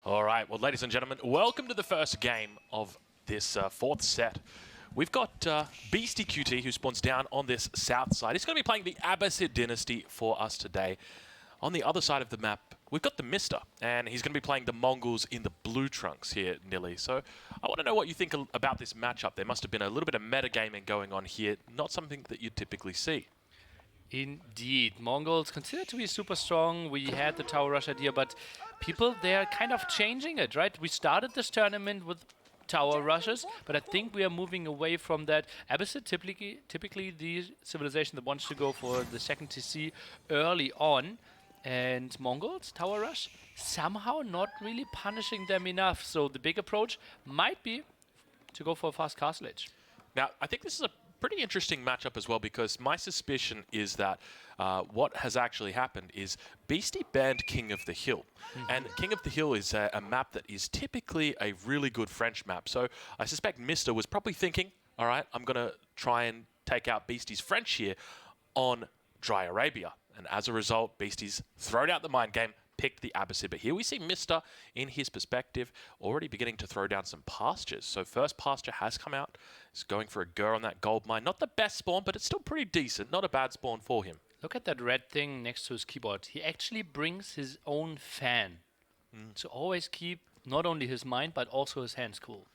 All right, well, ladies and gentlemen, welcome to the first game of this fourth set. We've got Beastyqt, who spawns down on this south side. He's going to be playing the Abbasid Dynasty for us today. On the other side of the map, we've got the Mista, and he's going to be playing the Mongols in the blue trunks here, Nilly. So I want to know what you think about this matchup. There must have been a little bit of metagaming going on here, not something that you typically see. Indeed. Mongols considered to be super strong. We had the tower rush idea, but people, they're kind of changing it, right? We started this tournament with tower rushes, but I think we are moving away from that. Abbasid, typically the civilization that wants to go for the second TC early on, and Mongols, tower rush, somehow not really punishing them enough. So the big approach might be to go for a fast castle age. Now, I think this is a pretty interesting matchup as well, because my suspicion is that what has actually happened is Beasty banned King of the Hill. And King of the Hill is a map that is typically a really good French map. So I suspect Mista was probably thinking, all right, I'm going to try and take out Beasty's French here on Dry Arabia. And as a result, Beasty's thrown out the mind game, picked the Abbasid. But here we see Mista, in his perspective, already beginning to throw down some pastures. So first pasture has come out. He's going for a Gur on that gold mine. Not the best spawn, but it's still pretty decent. Not a bad spawn for him. Look at that red thing next to his keyboard. He actually brings his own fan to always keep not only his mind, but also his hands cool.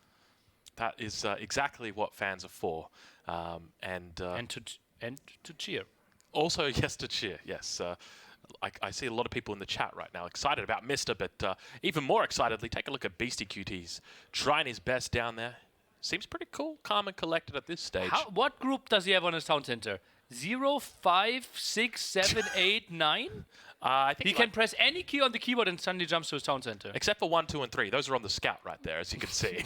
That is exactly what fans are for. And to cheer. Also, yes, to cheer, yes. I see a lot of people in the chat right now excited about Mista, but even more excitedly, take a look at Beastyqt. He's trying his best down there. Seems pretty cool, calm and collected at this stage. What group does he have on his town center? 0, 5, 6, 7, 8, 9? I think he can press any key on the keyboard and suddenly jumps to his town center. Except for 1, 2, and 3. Those are on the scout right there, as you can see.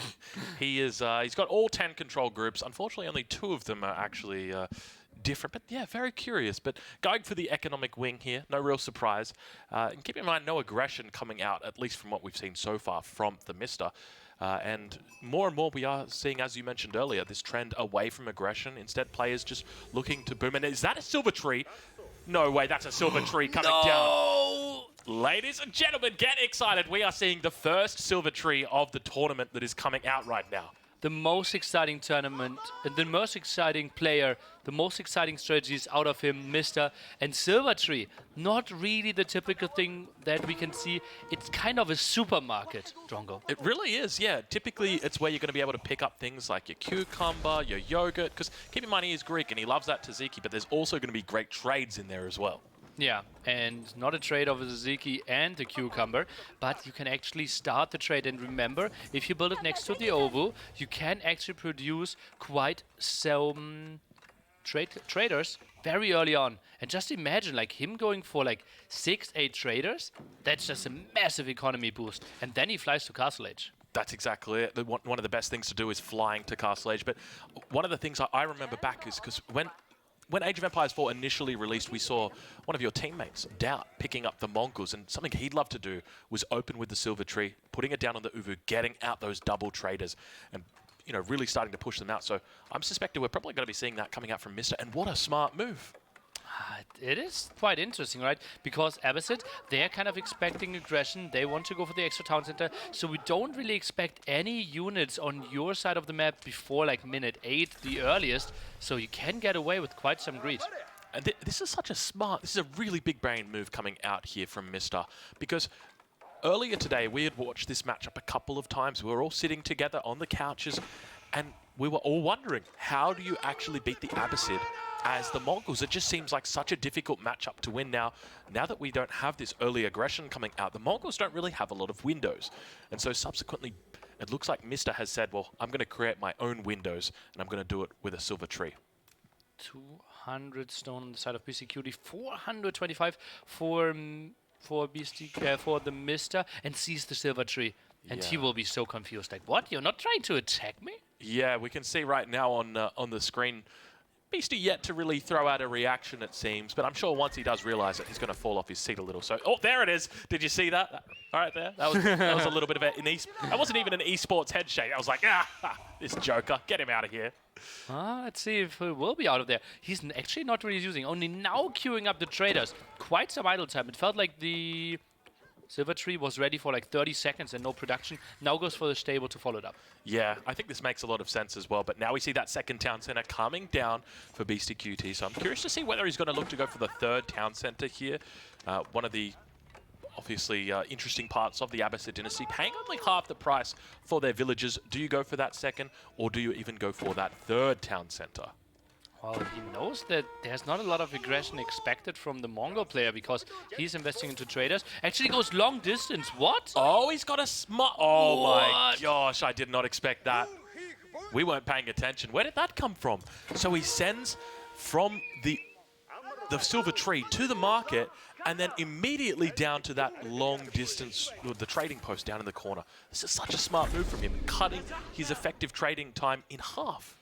He's got all 10 control groups. Unfortunately, only 2 of them are actually different, but yeah, very curious. But going for the economic wing here, no real surprise. And keep in mind, no aggression coming out, at least from what we've seen so far from the Mista. And more we are seeing, as you mentioned earlier, this trend away from aggression. Instead, players just looking to boom. And is that a silver tree? No way, that's a silver tree coming down. Ladies and gentlemen, get excited. We are seeing the first silver tree of the tournament that is coming out right now. The most exciting tournament, the most exciting player, the most exciting strategies out of him, Mista and Silver Tree. Not really the typical thing that we can see. It's kind of a supermarket, Drongo. It really is, yeah. Typically, it's where you're going to be able to pick up things like your cucumber, your yogurt, because keep in mind, he is Greek and he loves that tzatziki, but there's also going to be great trades in there as well. Yeah, and not a trade of the tzatziki and the cucumber, but you can actually start the trade. And remember, if you build it next to the oval, you can actually produce quite some traders very early on. And just imagine, like, him going for like 6, 8 traders. That's just a massive economy boost. And then he flies to Castle Age. That's exactly it. One of the best things to do is flying to Castle Age. But one of the things I remember back is because when Age of Empires 4 initially released, we saw one of your teammates, Doubt, picking up the Mongols, and something he'd love to do was open with the Silver Tree, putting it down on the Uvu, getting out those double traders, and really starting to push them out. So I'm suspecting we're probably going to be seeing that coming out from Mista, and what a smart move. It is quite interesting, right? Because Abbasid, they're kind of expecting aggression. They want to go for the extra town center. So we don't really expect any units on your side of the map before like minute 8, the earliest. So you can get away with quite some greed. And this is this is a really big brain move coming out here from Mista. Because earlier today, we had watched this matchup a couple of times. We were all sitting together on the couches, and we were all wondering, how do you actually beat the Abbasid as the Mongols? It just seems like such a difficult matchup to win now. Now that we don't have this early aggression coming out, the Mongols don't really have a lot of windows. And so subsequently, it looks like Mista has said, well, I'm going to create my own windows, and I'm going to do it with a silver tree. 200 stone on the side of Beastyqt, 425 for the Mista, and sees the silver tree. And he will be so confused, like, what? You're not trying to attack me? Yeah, we can see right now on the screen, Beasty yet to really throw out a reaction, it seems. But I'm sure once he does realize it, he's going to fall off his seat a little. So, oh, there it is. Did you see that? All right, there. That was a little bit of that wasn't even an esports head shake. I was like, this joker, get him out of here. Let's see if he will be out of there. He's actually not really using, only now queuing up the traders. Quite some idle time. It felt like the Silver Tree was ready for like 30 seconds and no production. Now goes for the stable to follow it up. Yeah, I think this makes a lot of sense as well. But now we see that second town center coming down for Beastyqt. So I'm curious to see whether he's going to look to go for the third town center here. One of the obviously interesting parts of the Abbasid dynasty, paying only half the price for their villages. Do you go for that second, or do you even go for that third town center? Well, he knows that there's not a lot of aggression expected from the Mongol player because he's investing into traders. Actually goes long distance. What? Oh, he's got a smart... Oh my What? gosh, I did not expect that. We weren't paying attention. Where did that come from? So he sends from the silver tree to the market and then immediately down to that long distance, the trading post down in the corner. This is such a smart move from him, cutting his effective trading time in half.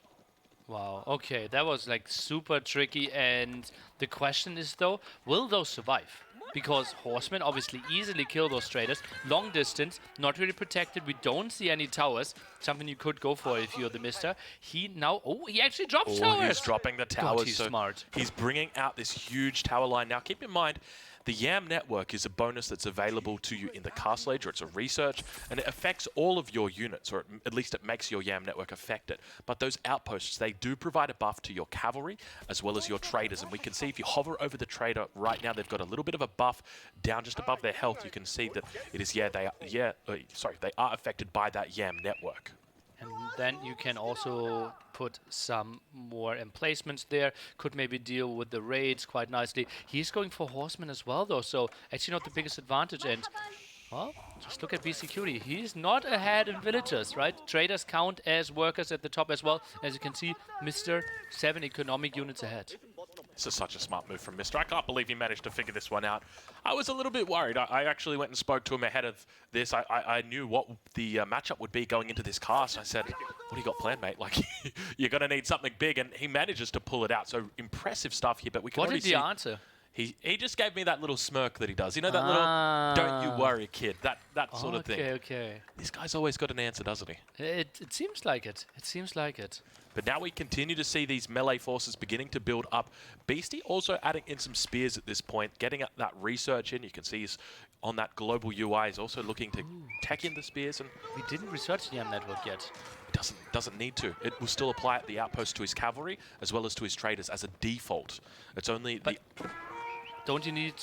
Wow, okay, that was like super tricky, and the question is though, will those survive? Because horsemen obviously easily kill those traders, long distance, not really protected, we don't see any towers, something you could go for if you're the Mista. He now, he actually drops towers! He's dropping the towers, God, he's so smart. He's bringing out this huge tower line. Now keep in mind, the YAM network is a bonus that's available to you in the Castle Age, or it's a research, and it affects all of your units, or at least it makes your YAM network affect it. But those outposts, they do provide a buff to your cavalry, as well as your traders, and we can see if you hover over the trader right now, they've got a little bit of a buff down just above their health. You can see that it is, they are affected by that YAM network. And then you can also put some more emplacements there. Could maybe deal with the raids quite nicely. He's going for horsemen as well, though, so actually not the biggest advantage. And, well, just look at Beastyqt. He's not ahead in villagers, right? Traders count as workers at the top as well. As you can see, Mr. 7 economic units ahead. This is such a smart move from Mista. I can't believe he managed to figure this one out. I was a little bit worried. I actually went and spoke to him ahead of this. I knew what the matchup would be going into this cast. I said, what do you got planned, mate? Like, you're going to need something big, and he manages to pull it out. So impressive stuff here, but we can What already did he answer? He just gave me that little smirk that he does. You know, that little, don't you worry, kid, that sort of thing. Okay. This guy's always got an answer, doesn't he? It seems like it. It seems like it. But now we continue to see these melee forces beginning to build up. Beasty also adding in some spears at this point, getting that research in. You can see he's on that global UI. He's also looking to tack in the spears. And We didn't research the YAM network yet. it doesn't need to. It will still apply at the outpost to his cavalry as well as to his traders as a default. It's only But don't you need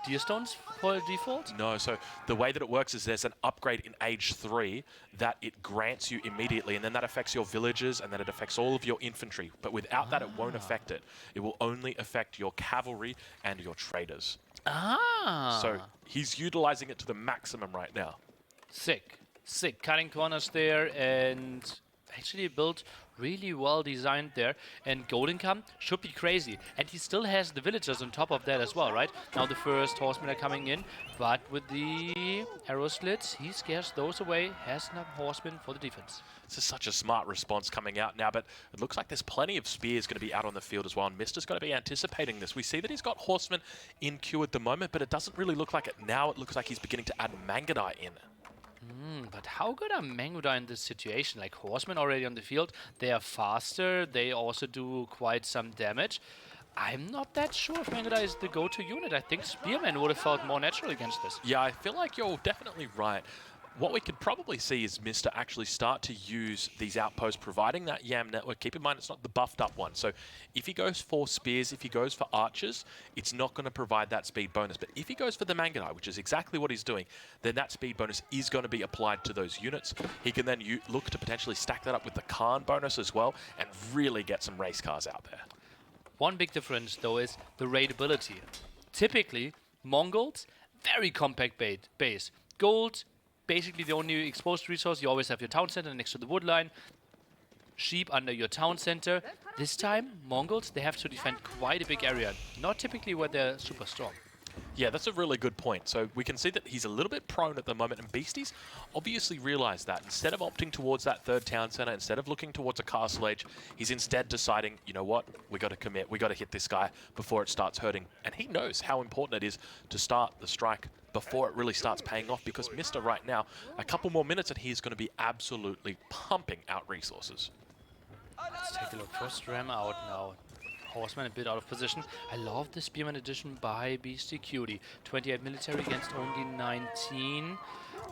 deer stones for a default? No, so the way that it works is there's an upgrade in Age 3 that it grants you immediately, and then that affects your villagers, and then it affects all of your infantry. But without that, it won't affect it. It will only affect your cavalry and your traders. So he's utilizing it to the maximum right now. Sick. Sick. Cutting corners there, and actually built really well designed there. And Golden Come should be crazy. And he still has the villagers on top of that as well, right? Now the first horsemen are coming in, but with the arrow slits, he scares those away, has enough horsemen for the defense. This is such a smart response coming out now, but it looks like there's plenty of spears going to be out on the field as well, and Mista's going to be anticipating this. We see that he's got horsemen in queue at the moment, but it doesn't really look like it now. It looks like he's beginning to add Mangudai in. But how good are Mangudai in this situation? Like horsemen already on the field, they are faster, they also do quite some damage. I'm not that sure if Mangudai is the go-to unit. I think Spearman would have felt more natural against this. Yeah, I feel like you're definitely right. What we could probably see is Mista actually start to use these outposts, providing that YAM network. Keep in mind, it's not the buffed up one. So if he goes for spears, if he goes for archers, it's not going to provide that speed bonus. But if he goes for the Mangudai, which is exactly what he's doing, then that speed bonus is going to be applied to those units. He can then look to potentially stack that up with the Khan bonus as well and really get some race cars out there. One big difference, though, is the raidability. Typically, Mongols, very compact base. Gold, basically the only exposed resource. You always have your town center next to the wood line. Sheep under your town center. This time, Mongols, they have to defend quite a big area. Not typically where they're super strong. Yeah, that's a really good point. So we can see that he's a little bit prone at the moment, and Beasties obviously realized that. Instead of opting towards that third town center, instead of looking towards a castle age, he's instead deciding, you know what, we got to commit, we got to hit this guy before it starts hurting. And he knows how important it is to start the strike before it really starts paying off, because Mista right now, a couple more minutes and he's going to be absolutely pumping out resources. Let's take a look. First ram out now. Horseman a bit out of position. I love the Spearman addition by Beastyqt. 28 military against only 19.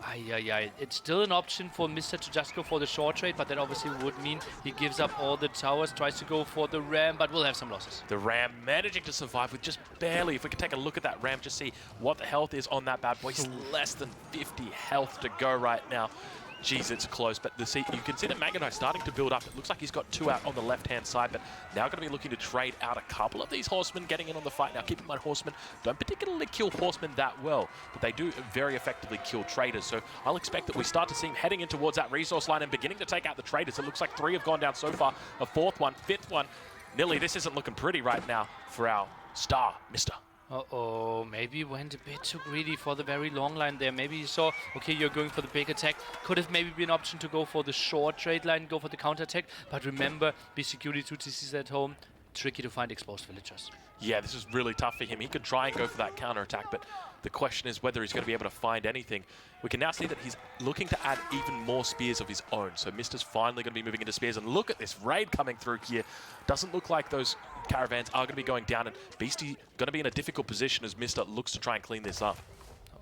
Ay. It's still an option for Mista to just go for the short trade, but that obviously would mean he gives up all the towers, tries to go for the ram, but will have some losses. The ram managing to survive with just barely. If we can take a look at that ram, just see what the health is on that bad boy. He's less than 50 health to go right now. Jeez, it's close, but you can see the Magnite starting to build up. It looks like he's got 2 out on the left-hand side, but now going to be looking to trade out a couple of these horsemen getting in on the fight. Now, keep in mind, horsemen don't particularly kill horsemen that well, but they do very effectively kill traders. So I'll expect that we start to see him heading in towards that resource line and beginning to take out the traders. It looks like 3 have gone down so far. A 4th one, 5th one. Nilly, this isn't looking pretty right now for our star, Mista. Uh-oh, maybe went a bit too greedy for the very long line there. Maybe he saw, okay, you're going for the big attack. Could have maybe been an option to go for the short trade line, go for the counter attack. But remember, Beastyqt 2 TCs at home, tricky to find exposed villagers. Yeah, this is really tough for him. He could try and go for that counter attack, but the question is whether he's going to be able to find anything. We can now see that he's looking to add even more spears of his own. So Mista's finally going to be moving into spears. And look at this raid coming through here. Doesn't look like those caravans are going to be going down. And Beasty going to be in a difficult position as Mista looks to try and clean this up.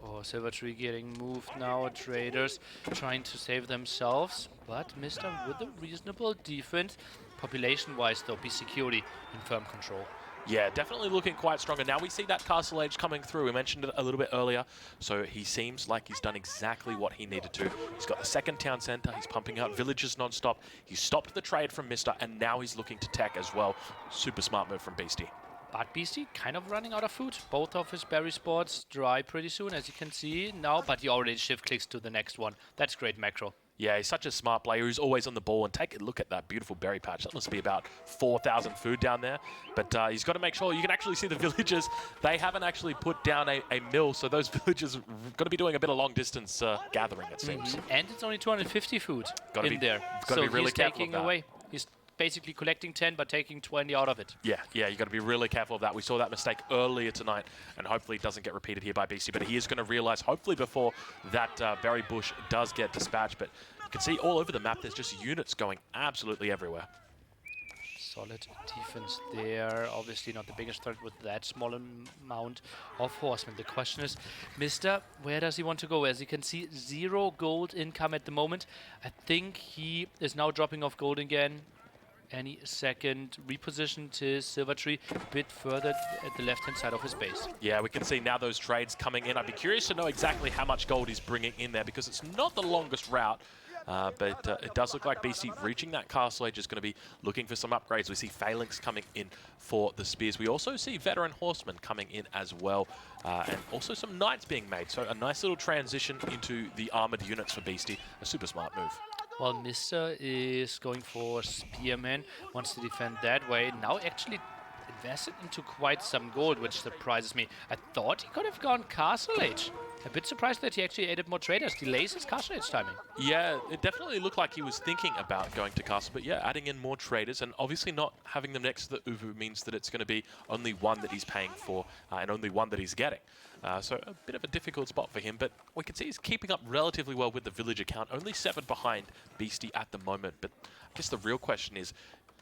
Oh, Silver Tree getting moved now. Traders trying to save themselves. But Mista with a reasonable defense. Population-wise, though, Beastyqt in firm control. Yeah, definitely looking quite strong. And now we see that castle age coming through. We mentioned it a little bit earlier. So he seems like he's done exactly what he needed to. He's got the 2nd town center. He's pumping out villages non-stop. He stopped the trade from Mista, and now he's looking to tech as well. Super smart move from Beasty. But Beasty kind of running out of food. Both of his berry spots dry pretty soon, as you can see now. But he already shift clicks to the next one. That's great macro. Yeah, he's such a smart player who's always on the ball. And take a look at that beautiful berry patch. That must be about 4,000 food down there. But he's got to make sure you can actually see the villagers. They haven't actually put down a mill, so those villagers are going to be doing a bit of long-distance gathering, it seems. And it's only 250 food in there. Got to be really he's careful taking of that. away. He's basically collecting 10, but taking 20 out of it. Yeah, you got to be really careful of that. We saw that mistake earlier tonight, and hopefully it doesn't get repeated here by Beasty. But he is going to realize, hopefully before that berry bush does get dispatched. But you can see all over the map, there's just units going absolutely everywhere. Solid defense there. Obviously not the biggest threat with that small amount of horsemen. The question is, Mista, where does he want to go? As you can see, 0 gold income at the moment. I think he is now dropping off gold again. Any second, repositioned his Silver Tree a bit further at the left-hand side of his base. Yeah, we can see now those trades coming in. I'd be curious to know exactly how much gold he's bringing in there, because it's not the longest route. But it does look like Beasty reaching that castle age is going to be looking for some upgrades. We see Phalanx coming in for the spears. We also see Veteran Horsemen coming in as well. And also some Knights being made. So a nice little transition into the armored units for Beasty. A super smart move. Well, Mista is going for Spearman, wants to defend that way. Now actually invested into quite some gold, which surprises me. I thought he could have gone Castle Age. A bit surprised that he actually added more traders. Delays his Castle Age timing. Yeah, it definitely looked like he was thinking about going to Castle, but yeah, adding in more traders, and obviously not having them next to the Uvu means that it's going to be only one that he's paying for and only one that he's getting. So a bit of a difficult spot for him, but we can see he's keeping up relatively well with the villager count. Only 7 behind Beasty at the moment, but I guess the real question is,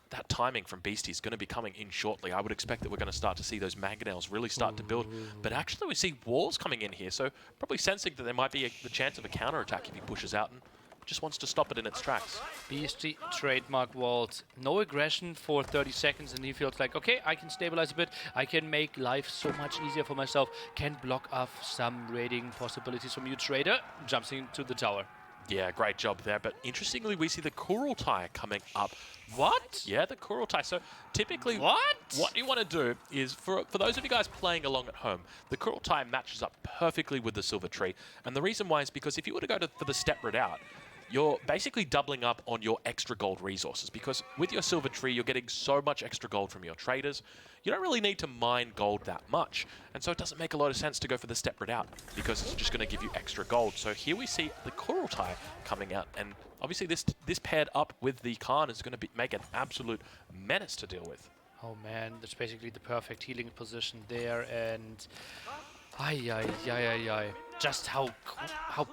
that timing from Beasty is going to be coming in shortly. I would expect that we're going to start to see those mangonels really start to build. But actually we see walls coming in here, so probably sensing that there might be the chance of a counterattack if he pushes out and just wants to stop it in its tracks. Beasty trademark walls. No aggression for 30 seconds, and he feels like, okay, I can stabilize a bit. I can make life so much easier for myself. Can block off some raiding possibilities from you, trader. Jumps into the tower. Yeah, great job there. But interestingly, we see the Kurultai coming up. What? Yeah, the Kurultai. So typically, what you want to do is, for those of you guys playing along at home, the Kurultai matches up perfectly with the Silver Tree. And the reason why is because if you were to go for the step route, you're basically doubling up on your extra gold resources, because with your Silver Tree, you're getting so much extra gold from your traders. You don't really need to mine gold that much. And so it doesn't make a lot of sense to go for the step route, because it's just going to give you extra gold. So here we see the Kurultai coming out, and obviously this paired up with the Khan is going to make an absolute menace to deal with. Oh man, that's basically the perfect healing position there, and just how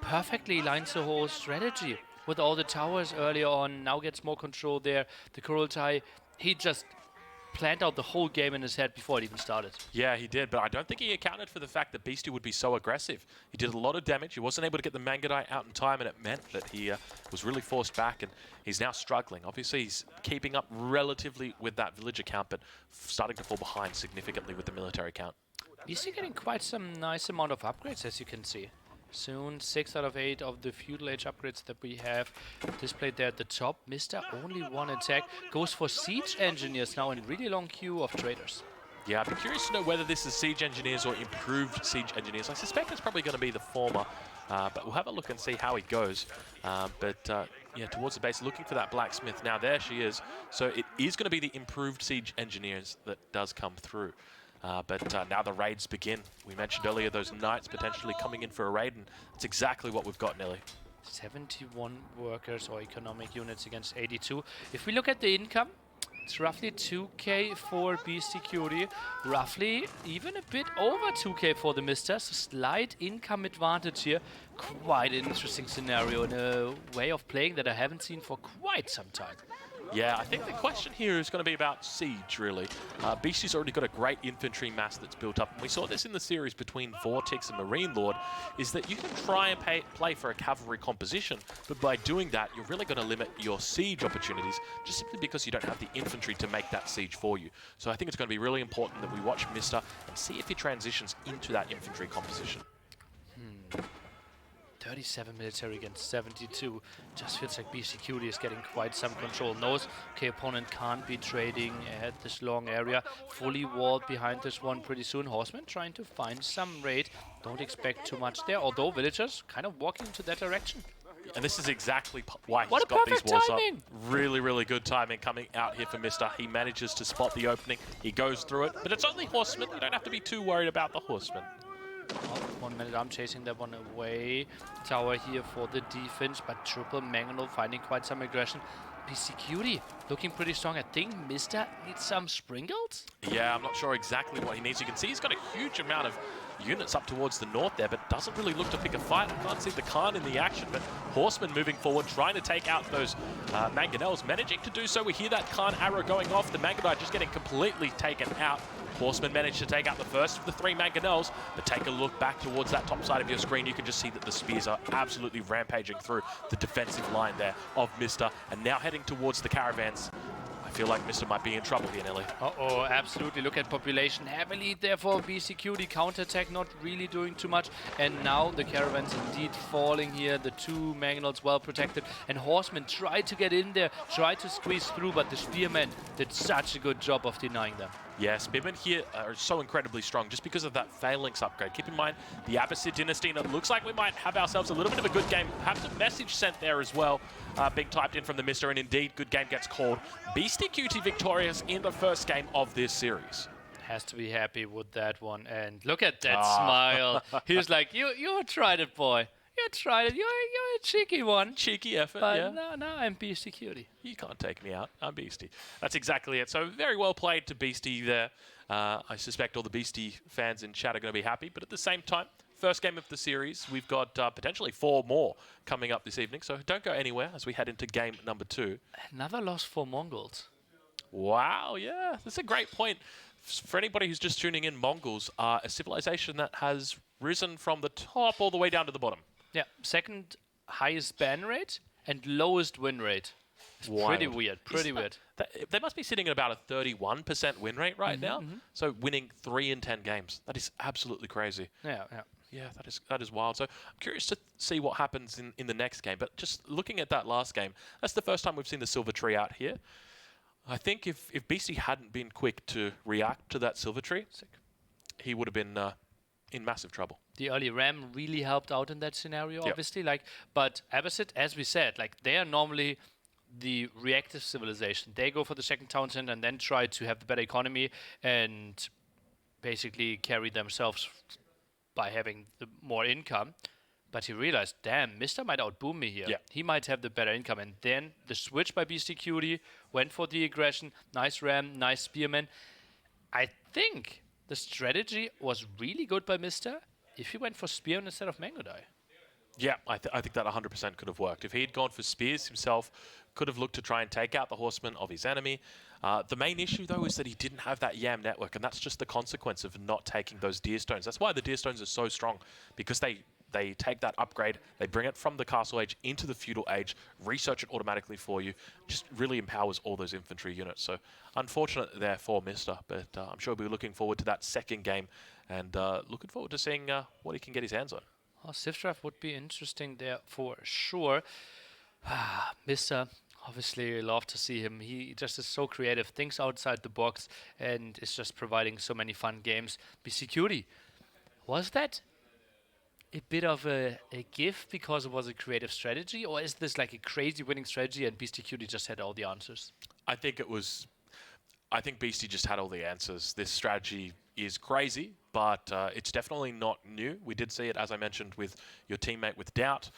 perfectly lines the whole strategy. With all the towers earlier on, now gets more control there. The Kurultai, he just planned out the whole game in his head before it even started. Yeah, he did, but I don't think he accounted for the fact that Beasty would be so aggressive. He did a lot of damage. He wasn't able to get the Mangudai out in time, and it meant that he was really forced back, and he's now struggling. Obviously, he's keeping up relatively with that villager count, but starting to fall behind significantly with the military count. Beasty getting quite some nice amount of upgrades, as you can see. Soon, 6 out of 8 of the Feudal Age upgrades that we have displayed there at the top. Mista only 1 attack. Goes for Siege Engineers now in really long queue of traders. Yeah, I'd be curious to know whether this is Siege Engineers or improved Siege Engineers. I suspect it's probably going to be the former, but we'll have a look and see how he goes. Yeah, towards the base, looking for that Blacksmith. Now, there she is. So it is going to be the improved Siege Engineers that does come through. Now the raids begin. We mentioned earlier those knights potentially coming in for a raid, and that's exactly what we've got, Nelly. 71 workers or economic units against 82. If we look at the income, it's roughly 2k for Beastyqt, roughly even a bit over 2k for the Mista. So slight income advantage here. Quite an interesting scenario and a way of playing that I haven't seen for quite some time. Yeah, I think the question here is going to be about siege, really. Beasty's already got a great infantry mass that's built up, and we saw this in the series between VortiX and MarineLorD, is that you can try and play for a cavalry composition, but by doing that, you're really going to limit your siege opportunities, just simply because you don't have the infantry to make that siege for you. So I think it's going to be really important that we watch Mista and see if he transitions into that infantry composition. 37 military against 72. Just feels like Beastyqt is getting quite some control. Knows, okay, opponent can't be trading at this long area. Fully walled behind this one pretty soon. Horsemen trying to find some raid. Don't expect too much there, although villagers kind of walking into that direction. And this is exactly why he's got these walls timing up. Really, really good timing coming out here for Mista. He manages to spot the opening. He goes through it, but it's only horsemen. You don't have to be too worried about the horsemen. 1 minute, I'm chasing that one away. Tower here for the defense, but triple Mangonel finding quite some aggression. Beastyqt looking pretty strong. I think Mista needs some sprinkles? Yeah, I'm not sure exactly what he needs. You can see he's got a huge amount of units up towards the north there, but doesn't really look to pick a fight. I can't see the Khan in the action, but horsemen moving forward, trying to take out those Mangonels, managing to do so. We hear that Khan arrow going off. The Mangonel just getting completely taken out. Horsemen managed to take out the first of the 3 Mangonels, but take a look back towards that top side of your screen. You can just see that the spears are absolutely rampaging through the defensive line there of Mista, and now heading towards the caravans. I feel like Mista might be in trouble here, Nelly. Uh-oh, absolutely. Look at population heavily there for Beastyqt. Counterattack not really doing too much. And now the caravans indeed falling here. The 2 Mangonels well protected. And horsemen tried to get in there, tried to squeeze through, but the spearmen did such a good job of denying them. Yeah, spearmen here are so incredibly strong just because of that phalanx upgrade. Keep in mind, the Abbasid dynasty, and it looks like we might have ourselves a little bit of a good game. Perhaps a message sent there as well, being typed in from the Mista, and indeed, good game gets called. Beastyqt victorious in the first game of this series. Has to be happy with that one. And look at that smile. He was like, you tried it, boy. You tried it. You're a cheeky one. Cheeky effort, but yeah. No, I'm Beastyqt. You can't take me out. I'm Beasty. That's exactly it. So very well played to Beasty there. I suspect all the Beasty fans in chat are going to be happy. But at the same time, first game of the series, we've got potentially 4 more coming up this evening. So don't go anywhere as we head into game number 2. Another loss for Mongols. Wow, yeah. That's a great point. For anybody who's just tuning in, Mongols are a civilization that has risen from the top all the way down to the bottom. Yeah, second highest ban rate and lowest win rate. It's pretty weird, weird. They must be sitting at about a 31% win rate right now. So winning 3 in 10 games. That is absolutely crazy. Yeah. Yeah, that is wild. So I'm curious to see what happens in the next game. But just looking at that last game, that's the first time we've seen the Silver Tree out here. I think if Beasty hadn't been quick to react to that Silver Tree, he would have been in massive trouble. The early Ram really helped out in that scenario, obviously. But Abbasid, as we said, they are normally the reactive civilization. They go for the second townsend and then try to have the better economy and basically carry themselves by having the more income. But he realized, damn, Mista might outboom me here. Yeah. He might have the better income. And then the switch by Beastyqt went for the aggression. Nice Ram, nice Spearman. I think the strategy was really good by Mista if he went for Spearman instead of Mangodai. Yeah, I think that 100% could have worked. If he had gone for spears himself, could have looked to try and take out the horsemen of his enemy. The main issue, though, is that he didn't have that Yam network, and that's just the consequence of not taking those deer stones. That's why the deer stones are so strong, because they take that upgrade, they bring it from the castle age into the feudal age, research it automatically for you, just really empowers all those infantry units. So unfortunate there for Mista, but I'm sure we'll be looking forward to that second game, and looking forward to seeing what he can get his hands on. Well, Civ Draft would be interesting there for sure. Mista, obviously, love to see him. He just is so creative, thinks outside the box, and is just providing so many fun games. Beastyqt, was that a bit of a gift because it was a creative strategy, or is this like a crazy winning strategy and Beastyqt just had all the answers? I think Beastie just had all the answers. This strategy is crazy, but it's definitely not new. We did see it, as I mentioned, with your teammate with Doubt.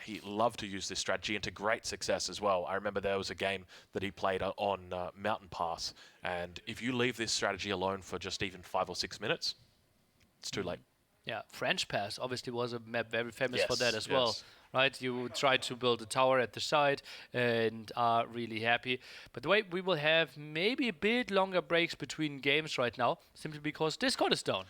He loved to use this strategy into great success as well. I remember there was a game that he played on Mountain Pass, and if you leave this strategy alone for just even 5 or 6 minutes, it's too late. Yeah, French Pass obviously was a map very famous for Yes, that as well. yes. Right, you try to build a tower at the side and are really happy. But the way we will have maybe a bit longer breaks between games right now, simply because Discord is down,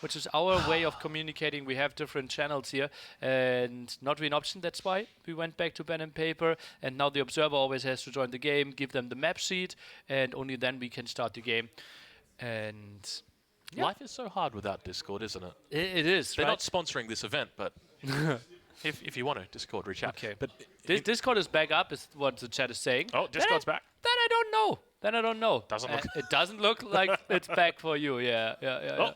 which is our way of communicating. We have different channels here and not really an option. That's why we went back to pen and paper. And now the observer always has to join the game, give them the map sheet, and only then we can start the game. And yeah. Life is so hard without Discord, isn't it? It is. They're right? not sponsoring this event, but if you want to, Discord, reach out. Okay. But Discord is back up, is what the chat is saying. oh, Discord's back. Then I don't know. Doesn't look. It doesn't look like it's back for you. Yeah.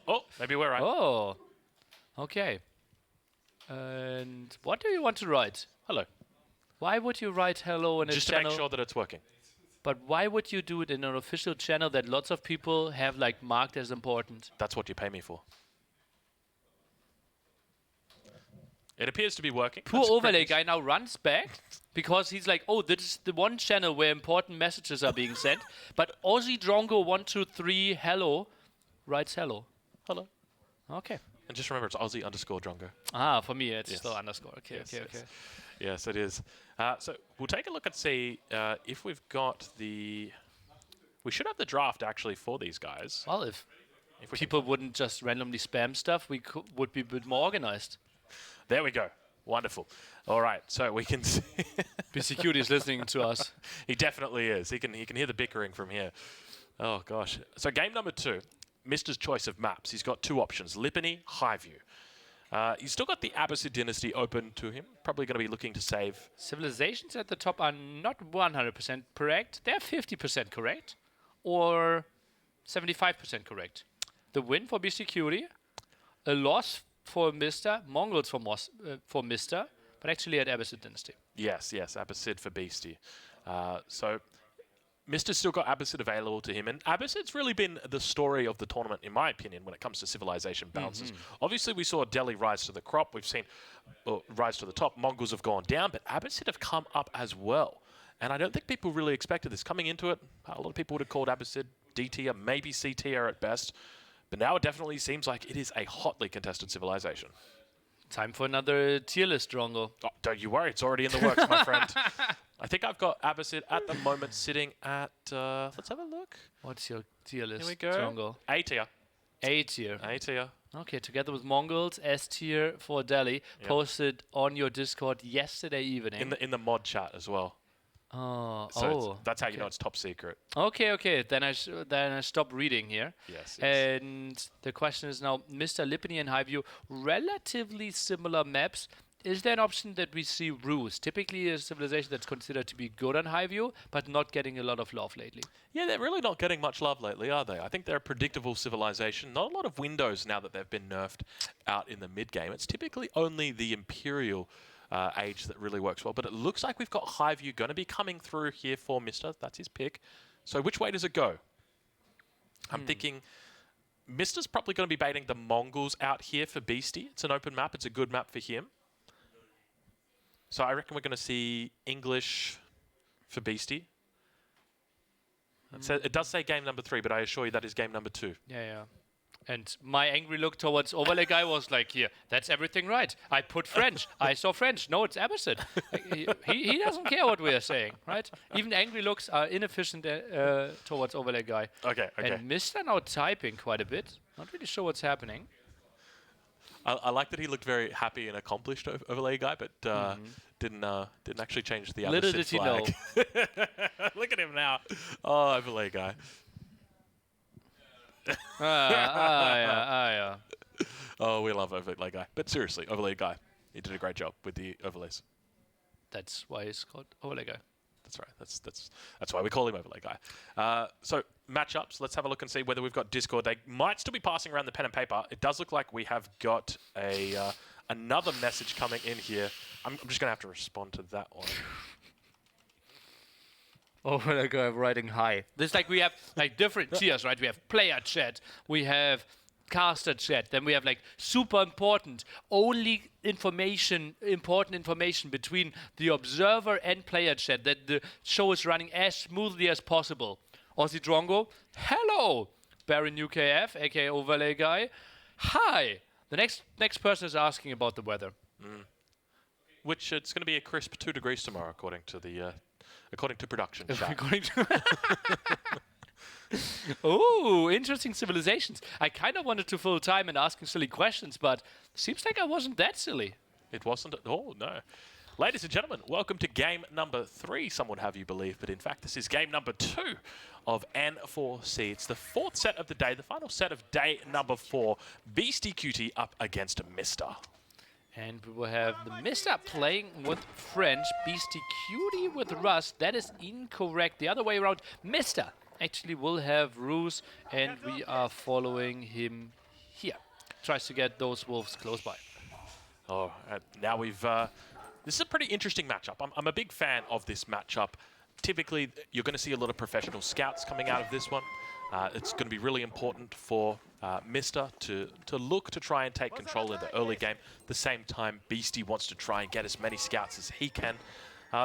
Oh, maybe we're right. Oh. Okay. And what do you want to write? Hello. Why would you write hello in a Just to channel? make sure that it's working. But why would you do it in an official channel that lots of people have like marked as important? That's what you pay me for. It appears to be working. Poor That's overlay great. guy now runs back because he's like, oh, this is the one channel where important messages are being sent. But Aussie Drongo 123 hello writes hello. Hello. Okay. And just remember, it's Aussie_Drongo. Ah, for me it's Yes. still underscore. Okay, Yes, okay, yes. okay. Yes, it is. So we'll take a look and see if we've got the... We should have the draft, actually, for these guys. Well, if we people wouldn't just randomly spam stuff, we would be a bit more organized. There we go. Wonderful. All right, so we can see... Beastyqt is listening to us. He definitely is. He can hear the bickering from here. Oh, gosh. So game number 2, Mista's choice of maps. He's got 2 options, Lipany, Highview. He's still got the Abbasid dynasty open to him. Probably going to be looking to save. Civilizations at the top are not 100% correct. They're 50% correct or 75% correct. The win for Beastyqt, a loss for Mista, Mongols for Mista, but actually at Abbasid dynasty. Yes, Abbasid for Beastie. So Mista's still got Abbasid available to him, and Abbasid's really been the story of the tournament, in my opinion, when it comes to civilization balances. Obviously, we saw Delhi rise to the crop. We've seen rise to the top. Mongols have gone down, but Abbasid have come up as well. And I don't think people really expected this. Coming into it, a lot of people would have called Abbasid D tier, maybe C tier at best. But now it definitely seems like it is a hotly contested civilization. Time for another tier list, Drongo. Oh, don't you worry, it's already in the works, my friend. I think I've got Abbasid at the moment sitting at, let's have a look. What's your tier list, Here we go. Drongo? A tier. A tier. A tier. Okay, together with Mongols, S tier for Delhi, Yep. posted on your Discord yesterday evening. In the mod chat as well. So that's how you know it's top secret. Okay. Then I stop reading here. Yes. And the question is now, Mr. Lipany and Highview, relatively similar maps. Is there an option that we see Ruse? Typically a civilization that's considered to be good on Highview, but not getting a lot of love lately. Yeah, they're really not getting much love lately, are they? I think they're a predictable civilization. Not a lot of windows now that they've been nerfed out in the mid-game. It's typically only the Imperial age that really works well. But it looks like we've got Highview going to be coming through here for Mista. That's his pick. So which way does it go? I'm thinking Mista's probably going to be baiting the Mongols out here for Beastie. It's an open map. It's a good map for him. So I reckon we're going to see English for Beastie. It does say game number 3, but I assure you that is game number 2. Yeah. And my angry look towards overlay guy was like, here, that's everything right. I put French. I saw French. No, it's Abbasid. He doesn't care what we are saying, right? Even angry looks are inefficient towards overlay guy. Okay. And Mista now typing quite a bit. Not really sure what's happening. I like that he looked very happy and accomplished overlay guy, but didn't actually change the Little Abbasid did he flag. know. Look at him now. Oh, overlay guy. Yeah. Oh, we love overlay guy. But seriously, overlay guy. He did a great job with the overlays. That's why he's called overlay guy. That's right. That's why we call him overlay guy. So matchups. Let's have a look and see whether we've got Discord. They might still be passing around the pen and paper. It does look like we have got a another message coming in here. I'm just gonna have to respond to that one. Overlay guy writing hi. This like we have like different tiers, right? We have player chat. We have caster chat. Then we have like super important, only important information between the observer and player chat, that the show is running as smoothly as possible. Aussie Drongo, hello. Baron UKF, aka overlay guy, hi. The next person is asking about the weather. Which it's going to be a crisp 2 degrees tomorrow, according to production chat. According to oh, interesting civilizations. I kind of wanted to fill time in asking silly questions, but seems like I wasn't that silly. It wasn't at all, no. Ladies and gentlemen, welcome to game number 3, some would have you believe, but in fact this is game number 2 of N4C. It's the 4th set of the day, the final set of day number 4. Beastyqt up against Mista. And we will have the Mista playing with French, Beastyqt with Rust. That is incorrect. The other way around, Mista actually will have Ruse, and we are following him here. Tries to get those wolves close by. Oh, now we've... this is a pretty interesting matchup. I'm a big fan of this matchup. Typically, you're going to see a lot of professional scouts coming out of this one. It's going to be really important for Mista to look to try and take control in the early game. At the same time, Beastie wants to try and get as many scouts as he can.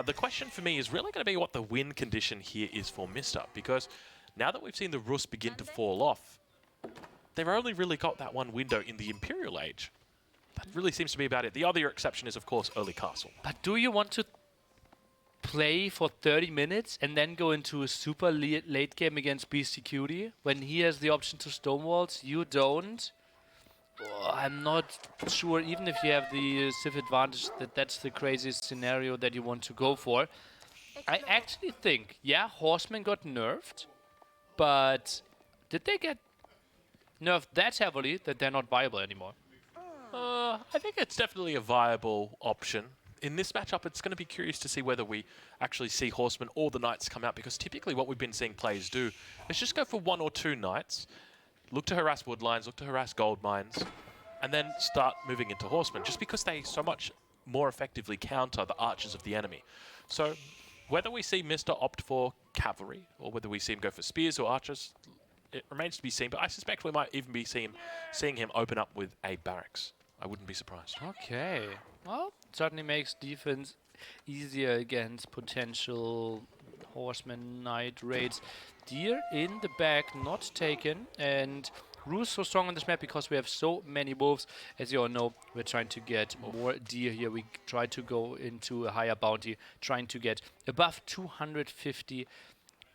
The question for me is really going to be what the win condition here is for Mista, because now that we've seen the Rus begin to fall off, they've only really got that one window in the Imperial Age. That really seems to be about it. The other exception is, of course, early castle. But do you want to play for 30 minutes and then go into a super late game against Beastyqt when he has the option to stonewalls? You don't. Oh, I'm not sure, even if you have the Civ advantage, that that's the craziest scenario that you want to go for. I actually think, yeah, Horsemen got nerfed, but did they get nerfed that heavily that they're not viable anymore? I think it's definitely a viable option. In this matchup, it's going to be curious to see whether we actually see Horsemen or the Knights come out, because typically what we've been seeing players do is just go for 1 or 2 Knights, look to harass wood lines, look to harass gold mines, and then start moving into Horsemen, just because they so much more effectively counter the archers of the enemy. So whether we see Mista opt for cavalry, or whether we see him go for spears or archers, it remains to be seen, but I suspect we might even be seeing him open up with a barracks. I wouldn't be surprised. Okay. Well, certainly makes defense easier against potential Horseman Knight raids. Deer in the back, not taken. And Ruse so strong on this map because we have so many wolves. As you all know, we're trying to get more deer here. We try to go into a higher bounty, trying to get above 250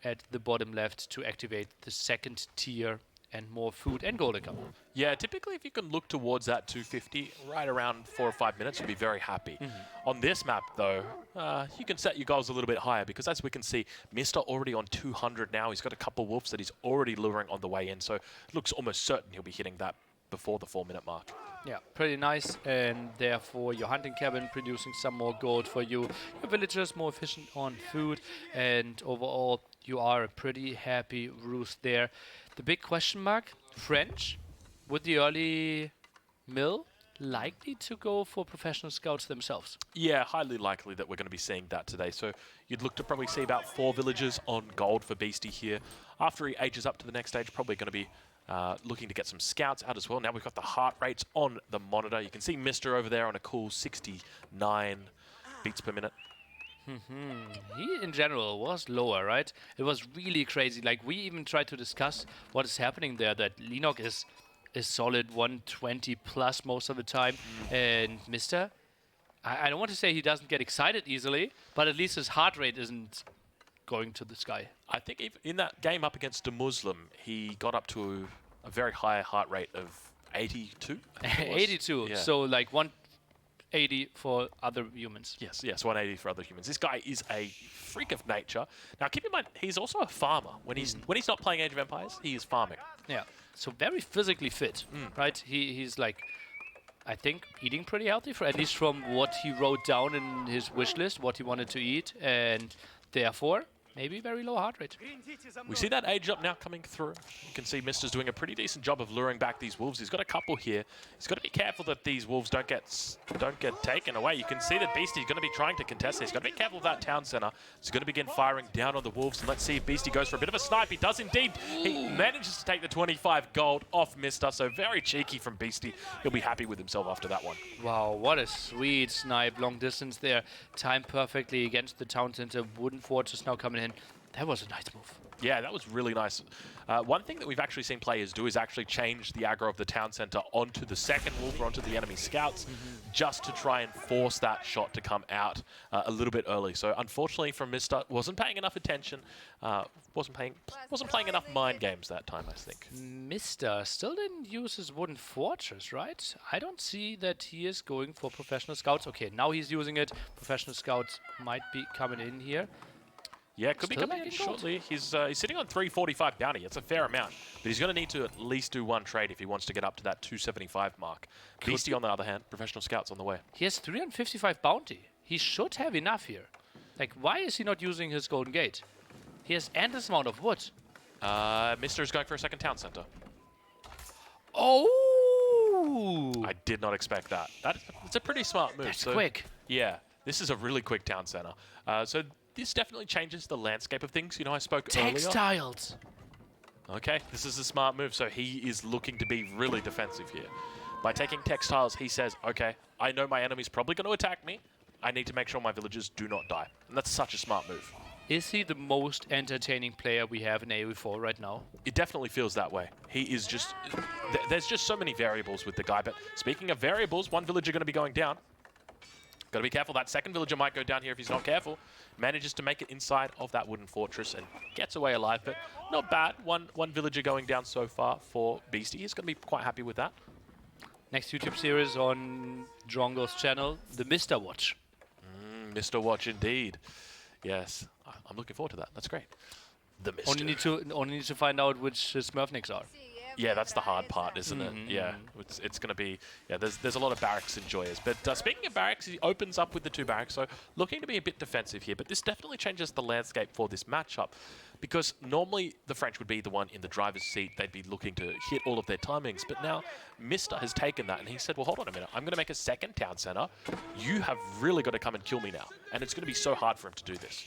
at the bottom left to activate the 2nd tier and more food and gold income. Yeah, typically if you can look towards that 250, right around 4 or 5 minutes, you'll be very happy. On this map, though, you can set your goals a little bit higher, because as we can see, Mista already on 200 now. He's got a couple wolves that he's already luring on the way in, so it looks almost certain he'll be hitting that before the 4-minute mark. Yeah, pretty nice, and therefore your hunting cabin producing some more gold for you. Your villagers more efficient on food, and overall you are a pretty happy Ruse there. The big question mark, French, with the early mill, likely to go for professional scouts themselves. Yeah, highly likely that we're going to be seeing that today. So you'd look to probably see about 4 villagers on gold for Beastie here. After he ages up to the next stage, probably going to be looking to get some scouts out as well. Now we've got the heart rates on the monitor. You can see Mista over there on a cool 69 beats per minute. He, in general, was lower, right? It was really crazy. Like, we even tried to discuss what is happening there, that Leenock is a solid 120 plus most of the time. And Mista, I don't want to say he doesn't get excited easily, but at least his heart rate isn't going to the sky. I think even in that game up against DeMusliM, he got up to a very high heart rate of 82. I think it was. 82, Yeah. so like 180 for other humans. Yes, 180 for other humans. This guy is a freak of nature. Now, keep in mind, he's also a farmer. When he's not playing Age of Empires, he is farming. Yeah, so very physically fit, right? He's like, I think, eating pretty healthy, for at least from what he wrote down in his wish list, what he wanted to eat, and therefore, maybe very low heart rate. We see that age up now coming through. You can see Mista's doing a pretty decent job of luring back these wolves. He's got a couple here. He's got to be careful that these wolves don't get taken away. You can see that Beasty's going to be trying to contest this. He's got to be careful of that town center. He's going to begin firing down on the wolves. And let's see if Beastyqt goes for a bit of a snipe. He does indeed. He manages to take the 25 gold off Mista. So very cheeky from Beastyqt. He'll be happy with himself after that one. Wow, what a sweet snipe, long distance there. Timed perfectly against the town center. Wooden fortress now coming in. That was a nice move. Yeah, that was really nice. One thing that we've actually seen players do is actually change the aggro of the town center onto the second wolf or onto the enemy scouts just to try and force that shot to come out a little bit early. So unfortunately from Mista, wasn't paying enough attention, wasn't playing enough mind games that time, I think. Mista still didn't use his wooden fortress, right? I don't see that he is going for professional scouts. Okay, now he's using it. Professional scouts might be coming in here. Yeah, could be Still coming in making gold. shortly. He's sitting on 345 bounty. It's a fair amount. But he's going to need to at least do one trade if he wants to get up to that 275 mark. Beasty, on the other hand, professional scouts on the way. He has 355 bounty. He should have enough here. Like, why is he not using his golden gate? He has endless amount of wood. Mista is going for a second town center. Oh! I did not expect that. It's a pretty smart move. That's quick. Yeah, this is a really quick town center. So this definitely changes the landscape of things. You know, I spoke earlier. Textiles. Okay, this is a smart move. So he is looking to be really defensive here. By taking textiles, he says, okay, I know my enemy's probably going to attack me. I need to make sure my villagers do not die. And that's such a smart move. Is he the most entertaining player we have in AoE4 right now? It definitely feels that way. He is just... there's just so many variables with the guy. But speaking of variables, one villager going to be going down. Got to be careful. That second villager might go down here if he's not careful. Manages to make it inside of that wooden fortress and gets away alive. But not bad. One villager going down so far for Beasty. He's going to be quite happy with that. Next YouTube series on Drongo's channel, the Mista Watch. Mr. Watch indeed. Yes. I'm looking forward to that. That's great. The Mista. Only need to find out which Smurfniks are. Yeah, that's the hard part, isn't it? Yeah, it's going to be... Yeah, there's a lot of barracks enjoyers. But speaking of barracks, he opens up with the 2 barracks, so looking to be a bit defensive here. But this definitely changes the landscape for this matchup, because normally the French would be the one in the driver's seat. They'd be looking to hit all of their timings. But now Mista has taken that, and he said, well, hold on a minute. I'm going to make a second town center. You have really got to come and kill me now. And it's going to be so hard for him to do this.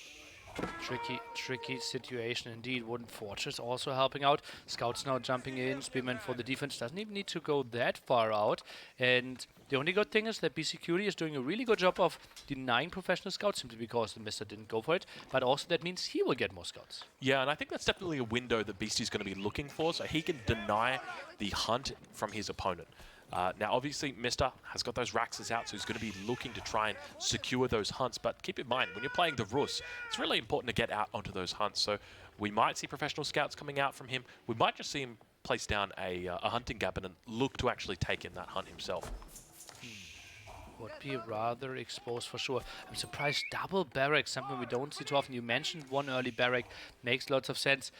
Tricky situation indeed. Wooden Fortress also helping out. Scouts now jumping in. Spearman for the defense doesn't even need to go that far out. And the only good thing is that Beastyqt is doing a really good job of denying professional scouts simply because the Mista didn't go for it. But also that means he will get more scouts. Yeah, and I think that's definitely a window that Beasty's going to be looking for, so he can deny the hunt from his opponent. Now, obviously, Mista has got those Raxes out, so he's going to be looking to try and secure those hunts. But keep in mind, when you're playing the Rus, it's really important to get out onto those hunts. So we might see professional scouts coming out from him. We might just see him place down a hunting cabin and look to actually take in that hunt himself. Would be rather exposed for sure. I'm surprised double barrack, something we don't see too often. You mentioned one early barrack, makes lots of sense.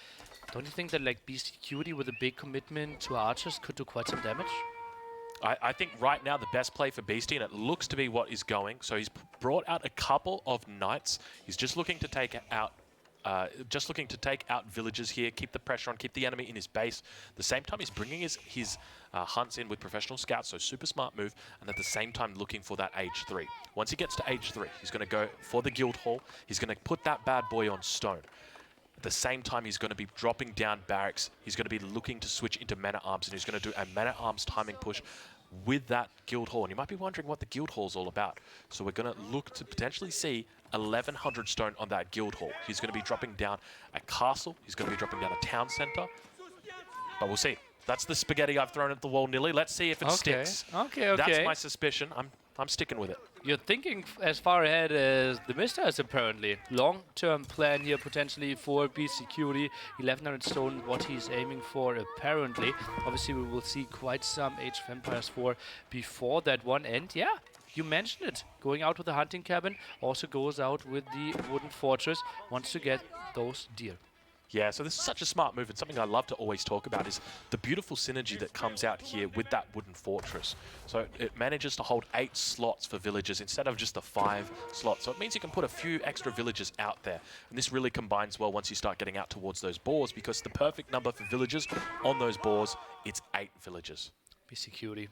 Don't you think that like Beastyqt with a big commitment to archers could do quite some damage? I think right now the best play for Beasty, and it looks to be what is going. So he's brought out a couple of knights. He's just looking to take out villagers here, keep the pressure on, keep the enemy in his base. At the same time, he's bringing his hunts in with professional scouts, so super smart move, and at the same time looking for that age 3. Once he gets to age 3, he's going to go for the guild hall. He's going to put that bad boy on stone. At the same time, he's going to be dropping down barracks. He's going to be looking to switch into man-at-arms, and he's going to do a man-at-arms timing push with that guild hall. And you might be wondering what the guild hall is all about. So we're going to look to potentially see 1,100 stone on that guild hall. He's going to be dropping down a castle. He's going to be dropping down a town center. But we'll see. That's the spaghetti I've thrown at the wall, Nilly. Let's see if it sticks. Okay. That's my suspicion. I'm sticking with it. You're thinking as far ahead as the Mista is apparently. Long-term plan here potentially for Beastyqt. 1100 stone, what he's aiming for apparently. Obviously we will see quite some Age of Empires 4 before that one. And yeah, you mentioned it. Going out with the hunting cabin, also goes out with the wooden fortress. Wants to get those deer. Yeah, so this is such a smart move, and something I love to always talk about is the beautiful synergy that comes out here with that wooden fortress. So it manages to hold 8 slots for villagers instead of just the 5 slots. So it means you can put a few extra villagers out there. And this really combines well once you start getting out towards those boars, because the perfect number for villagers on those boars, it's 8 villagers. Beastyqt,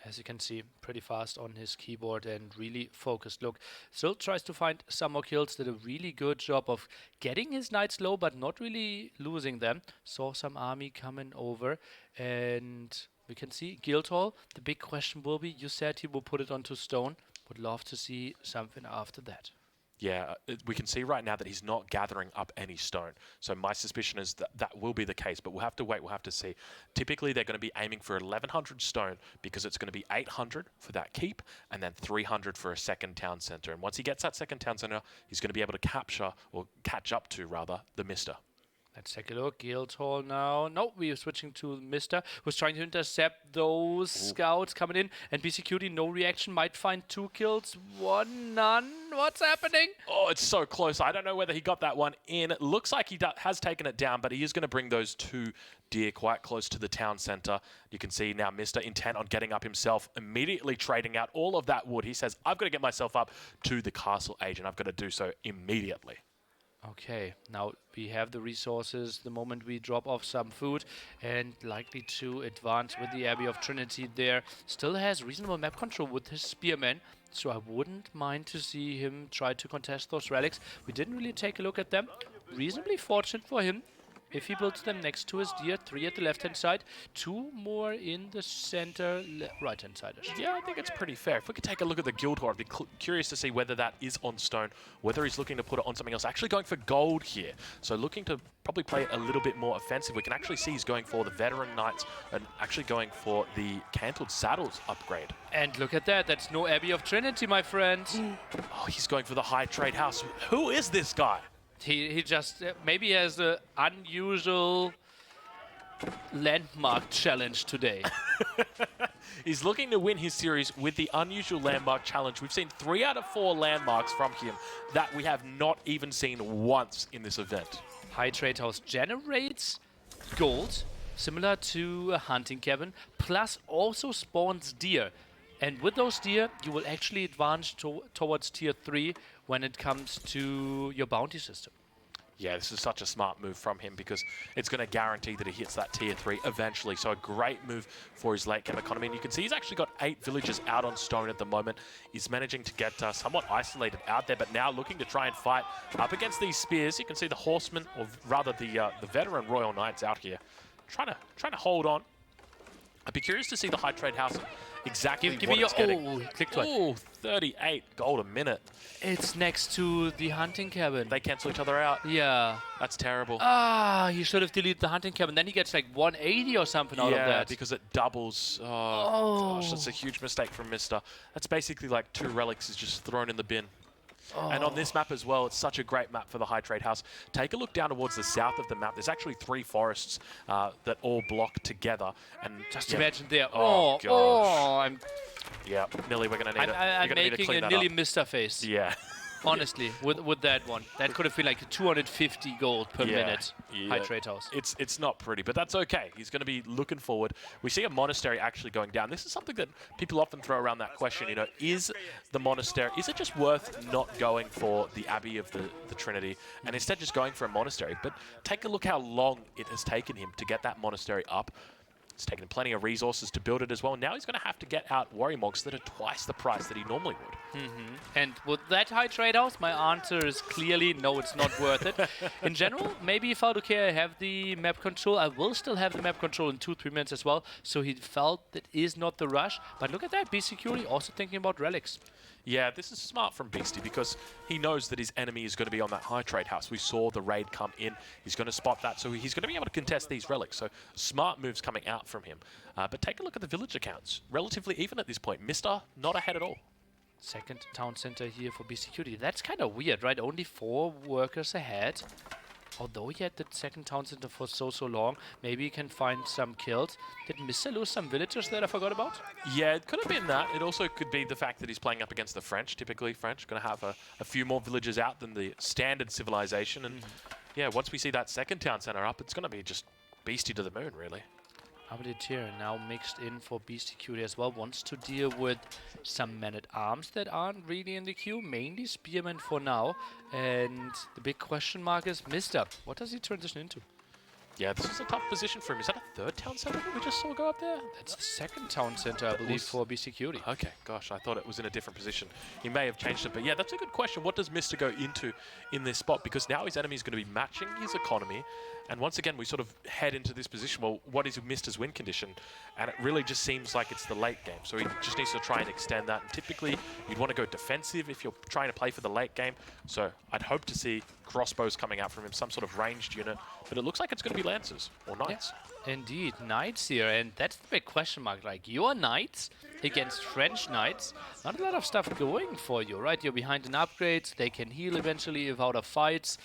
as you can see, pretty fast on his keyboard and really focused. Look, still tries to find some more kills. Did a really good job of getting his knights low, but not really losing them. Saw some army coming over, and we can see Guildhall. The big question will be, you said he will put it onto stone. Would love to see something after that. Yeah, we can see right now that he's not gathering up any stone. So my suspicion is that that will be the case, but we'll have to wait, we'll have to see. Typically, they're going to be aiming for 1,100 stone because it's going to be 800 for that keep and then 300 for a second town center. And once he gets that second town center, he's going to be able to capture, or catch up to, rather, the Mista. Let's take a look. Guildhall now. No, we are switching to Mista, who's trying to intercept those scouts coming in. And Beastyqt, no reaction. Might find 2 kills. 1, none. What's happening? Oh, it's so close. I don't know whether he got that one in. It looks like he has taken it down, but he is going to bring those 2 deer quite close to the town center. You can see now Mista intent on getting up himself, immediately trading out all of that wood. He says, I've got to get myself up to the castle age, and I've got to do so immediately. Okay, now we have the resources the moment we drop off some food, and likely to advance with the Abbey of Trinity there. Still has reasonable map control with his spearmen, so I wouldn't mind to see him try to contest those relics. We didn't really take a look at them. Reasonably fortunate for him. If he builds them next to his deer, 3 at the left-hand side, 2 more in the center, right-hand side. Yeah, I think it's pretty fair. If we could take a look at the Guildhall, I'd be curious to see whether that is on stone, whether he's looking to put it on something else. Actually going for gold here. So looking to probably play it a little bit more offensive. We can actually see he's going for the Veteran Knights and actually going for the Cantled Saddles upgrade. And look at that. That's no Abbey of Trinity, my friend. Oh, he's going for the High Trade House. Who is this guy? He just maybe has an unusual landmark challenge today. He's looking to win his series with the unusual landmark challenge. We've seen 3 out of 4 landmarks from him that we have not even seen once in this event. High Trade House generates gold, similar to a hunting cabin, plus also spawns deer. And with those deer, you will actually advance towards tier 3 when it comes to your bounty system. Yeah, this is such a smart move from him because it's going to guarantee that he hits that tier 3 eventually. So a great move for his late game economy. And you can see he's actually got 8 villagers out on stone at the moment. He's managing to get somewhat isolated out there, but now looking to try and fight up against these spears. You can see the horsemen, or rather the veteran Royal Knights out here, trying to hold on. I'd be curious to see the High Trade House exactly give what me it's getting. Oh, click twice. Oh, 38 gold a minute. It's next to the hunting cabin. They cancel each other out. Yeah. That's terrible. Ah, he should have deleted the hunting cabin. Then he gets like 180 or something out of that. Yeah, because it doubles. Oh, gosh, that's a huge mistake from Mista. That's basically like 2 relics is just thrown in the bin. Oh. And on this map as well, it's such a great map for the High Trade House. Take a look down towards the south of the map. There's actually 3 forests that all block together. And just imagine there. Oh, gosh. Oh, yeah, Millie, we're going to need it. I'm making a nearly Mista face. Yeah. Honestly, with that one. That could have been like 250 gold per minute. Yeah. High Trade House. It's not pretty, but that's okay. He's going to be looking forward. We see a monastery actually going down. This is something that people often throw around that question, you know, is the monastery, is it just worth not going for the Abbey of the Trinity and instead just going for a monastery? But take a look how long it has taken him to get that monastery up. It's taken him plenty of resources to build it as well. Now he's going to have to get out warrior monks that are twice the price that he normally would. And with that High Trade House, my answer is clearly no, it's not worth it. In general, maybe he felt, okay, I have the map control. I will still have the map control in 2-3 minutes as well. So he felt that is not the rush. But look at that, Beastyqt also thinking about relics. Yeah, this is smart from Beasty because he knows that his enemy is going to be on that high trade house. We saw the raid come in. He's going to spot that, so he's going to be able to contest these relics. So smart moves coming out from him. But take a look at the village accounts. Relatively even at this point. Mista not ahead at all. Second town center here for Beastyqt. That's kind of weird, right? Only 4 workers ahead. Although he had the second town center for so long, maybe he can find some kills. Did Mista lose some villagers that I forgot about? Yeah, it could have been that. It also could be the fact that he's playing up against the French. Typically, French going to have a few more villagers out than the standard civilization. And yeah, once we see that second town center up, it's going to be just Beasty to the moon, really. Abdelitier now mixed in for Beastyqt as well. Wants to deal with some men-at-arms that aren't really in the queue. Mainly spearmen for now. And the big question mark is Mista. What does he transition into? Yeah, this is a tough position for him. Is that a third town center that we just saw go up there? That's the second town center, I believe, for Beastyqt. Okay, gosh, I thought it was in a different position. He may have changed it, but yeah, that's a good question. What does Mista go into in this spot? Because now his enemy is going to be matching his economy. And once again, we sort of head into this position. Well, what is Mista's win condition? And it really just seems like it's the late game. So he just needs to try and extend that. And typically, you'd want to go defensive if you're trying to play for the late game. So I'd hope to see crossbows coming out from him, some sort of ranged unit. But it looks like it's going to be lancers or knights. Yeah, indeed, knights here. And that's the big question mark. Like, your knights against French knights, not a lot of stuff going for you, right? You're behind in upgrades. They can heal eventually if out of fights.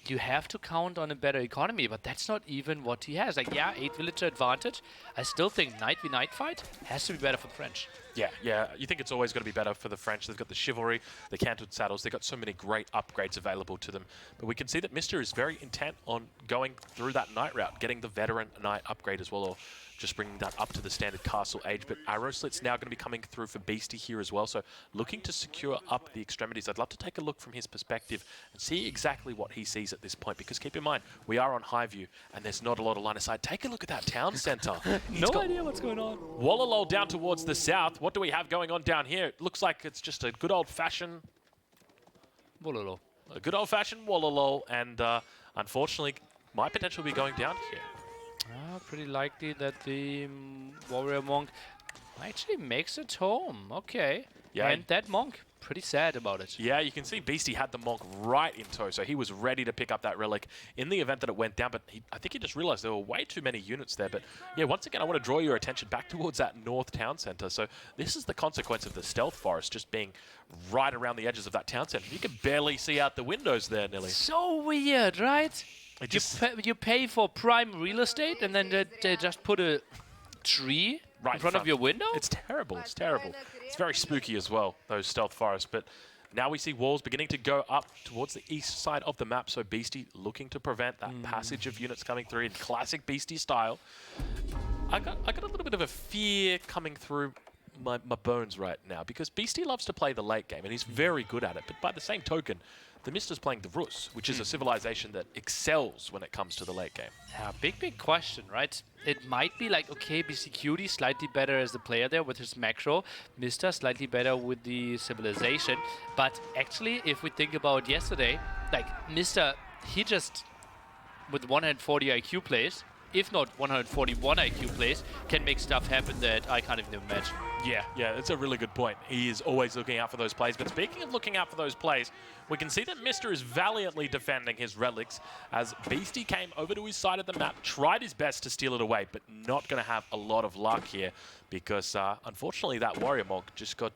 You have to count on a better economy, but that's not even what he has. Like, yeah, 8 villager advantage. I still think Knight v Knight fight has to be better for the French. Yeah. You think it's always going to be better for the French. They've got the chivalry, the canted saddles. They've got so many great upgrades available to them. But we can see that Mista is very intent on going through that knight route, getting the veteran knight upgrade as well, or just bringing that up to the standard castle age. But arrow slit's now going to be coming through for Beasty here as well. So looking to secure up the extremities. I'd love to take a look from his perspective and see exactly what he sees at this point. Because keep in mind, we are on high view and there's not a lot of line of sight. Take a look at that town center. No idea what's going on. Wallalol down towards the south. What do we have going on down here? It looks like it's just a good old-fashioned... Wallalol. A good old-fashioned Wallalol. And unfortunately, might potentially be going down here. Pretty likely that the warrior monk actually makes it home. Okay. Yeah. And that monk, pretty sad about it. Yeah, you can see Beasty had the monk right in tow, so he was ready to pick up that relic in the event that it went down, but I think he just realized there were way too many units there. But yeah, once again, I want to draw your attention back towards that north town center. So this is the consequence of the stealth forest just being right around the edges of that town center. You can barely see out the windows there, Nilly. So weird, right? You pay for prime real estate and then they just put a tree right in front of your window? It's terrible. It's terrible. It's very spooky as well, those stealth forests. But now we see walls beginning to go up towards the east side of the map. So Beasty looking to prevent that passage of units coming through in classic Beasty style. I got a little bit of a fear coming through my bones right now because Beasty loves to play the late game and he's very good at it. But by the same token, TheMista's playing the Rus, which is a civilization that excels when it comes to the late game. Yeah, big question, right? It might be like, okay, Beastyqt slightly better as the player there with his macro, Mista slightly better with the civilization. But actually, if we think about yesterday, like Mista, he just, with 140 IQ plays, if not 141 IQ plays, can make stuff happen that I can't even imagine. Yeah, it's a really good point. He is always looking out for those plays. But speaking of looking out for those plays, we can see that Mista is valiantly defending his relics as Beasty came over to his side of the map, tried his best to steal it away, but not going to have a lot of luck here because, unfortunately, that warrior monk just got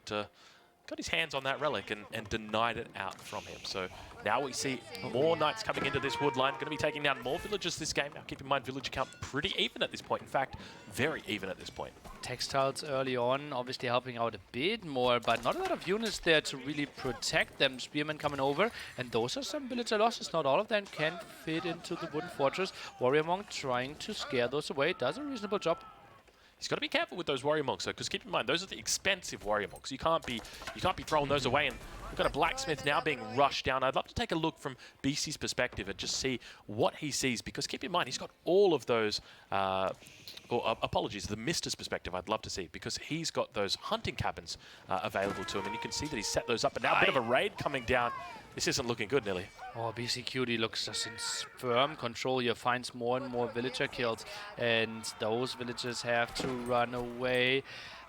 his hands on that relic and denied it out from him. So now we see more knights coming into this wood line, going to be taking down more villages this game. Now keep in mind, village count pretty even at this point. In fact, very even at this point. Textiles early on, obviously helping out a bit more, but not a lot of units there to really protect them. Spearmen coming over, and those are some villager losses. Not all of them can fit into the wooden fortress. Warrior monk trying to scare those away. Does a reasonable job. He's got to be careful with those warrior monks, though, because keep in mind, those are the expensive warrior monks. You can't be throwing those away. And we've got a blacksmith now being rushed down. I'd love to take a look from Beasty's perspective and just see what he sees, because keep in mind, he's got all of those. Apologies, the Mista's perspective, I'd love to see, because he's got those hunting cabins available to him, and you can see that he's set those up. But now a bit of a raid coming down. This isn't looking good, Nilly. Oh, Beastyqt looks just in firm control here, finds more and more villager kills, and those villagers have to run away.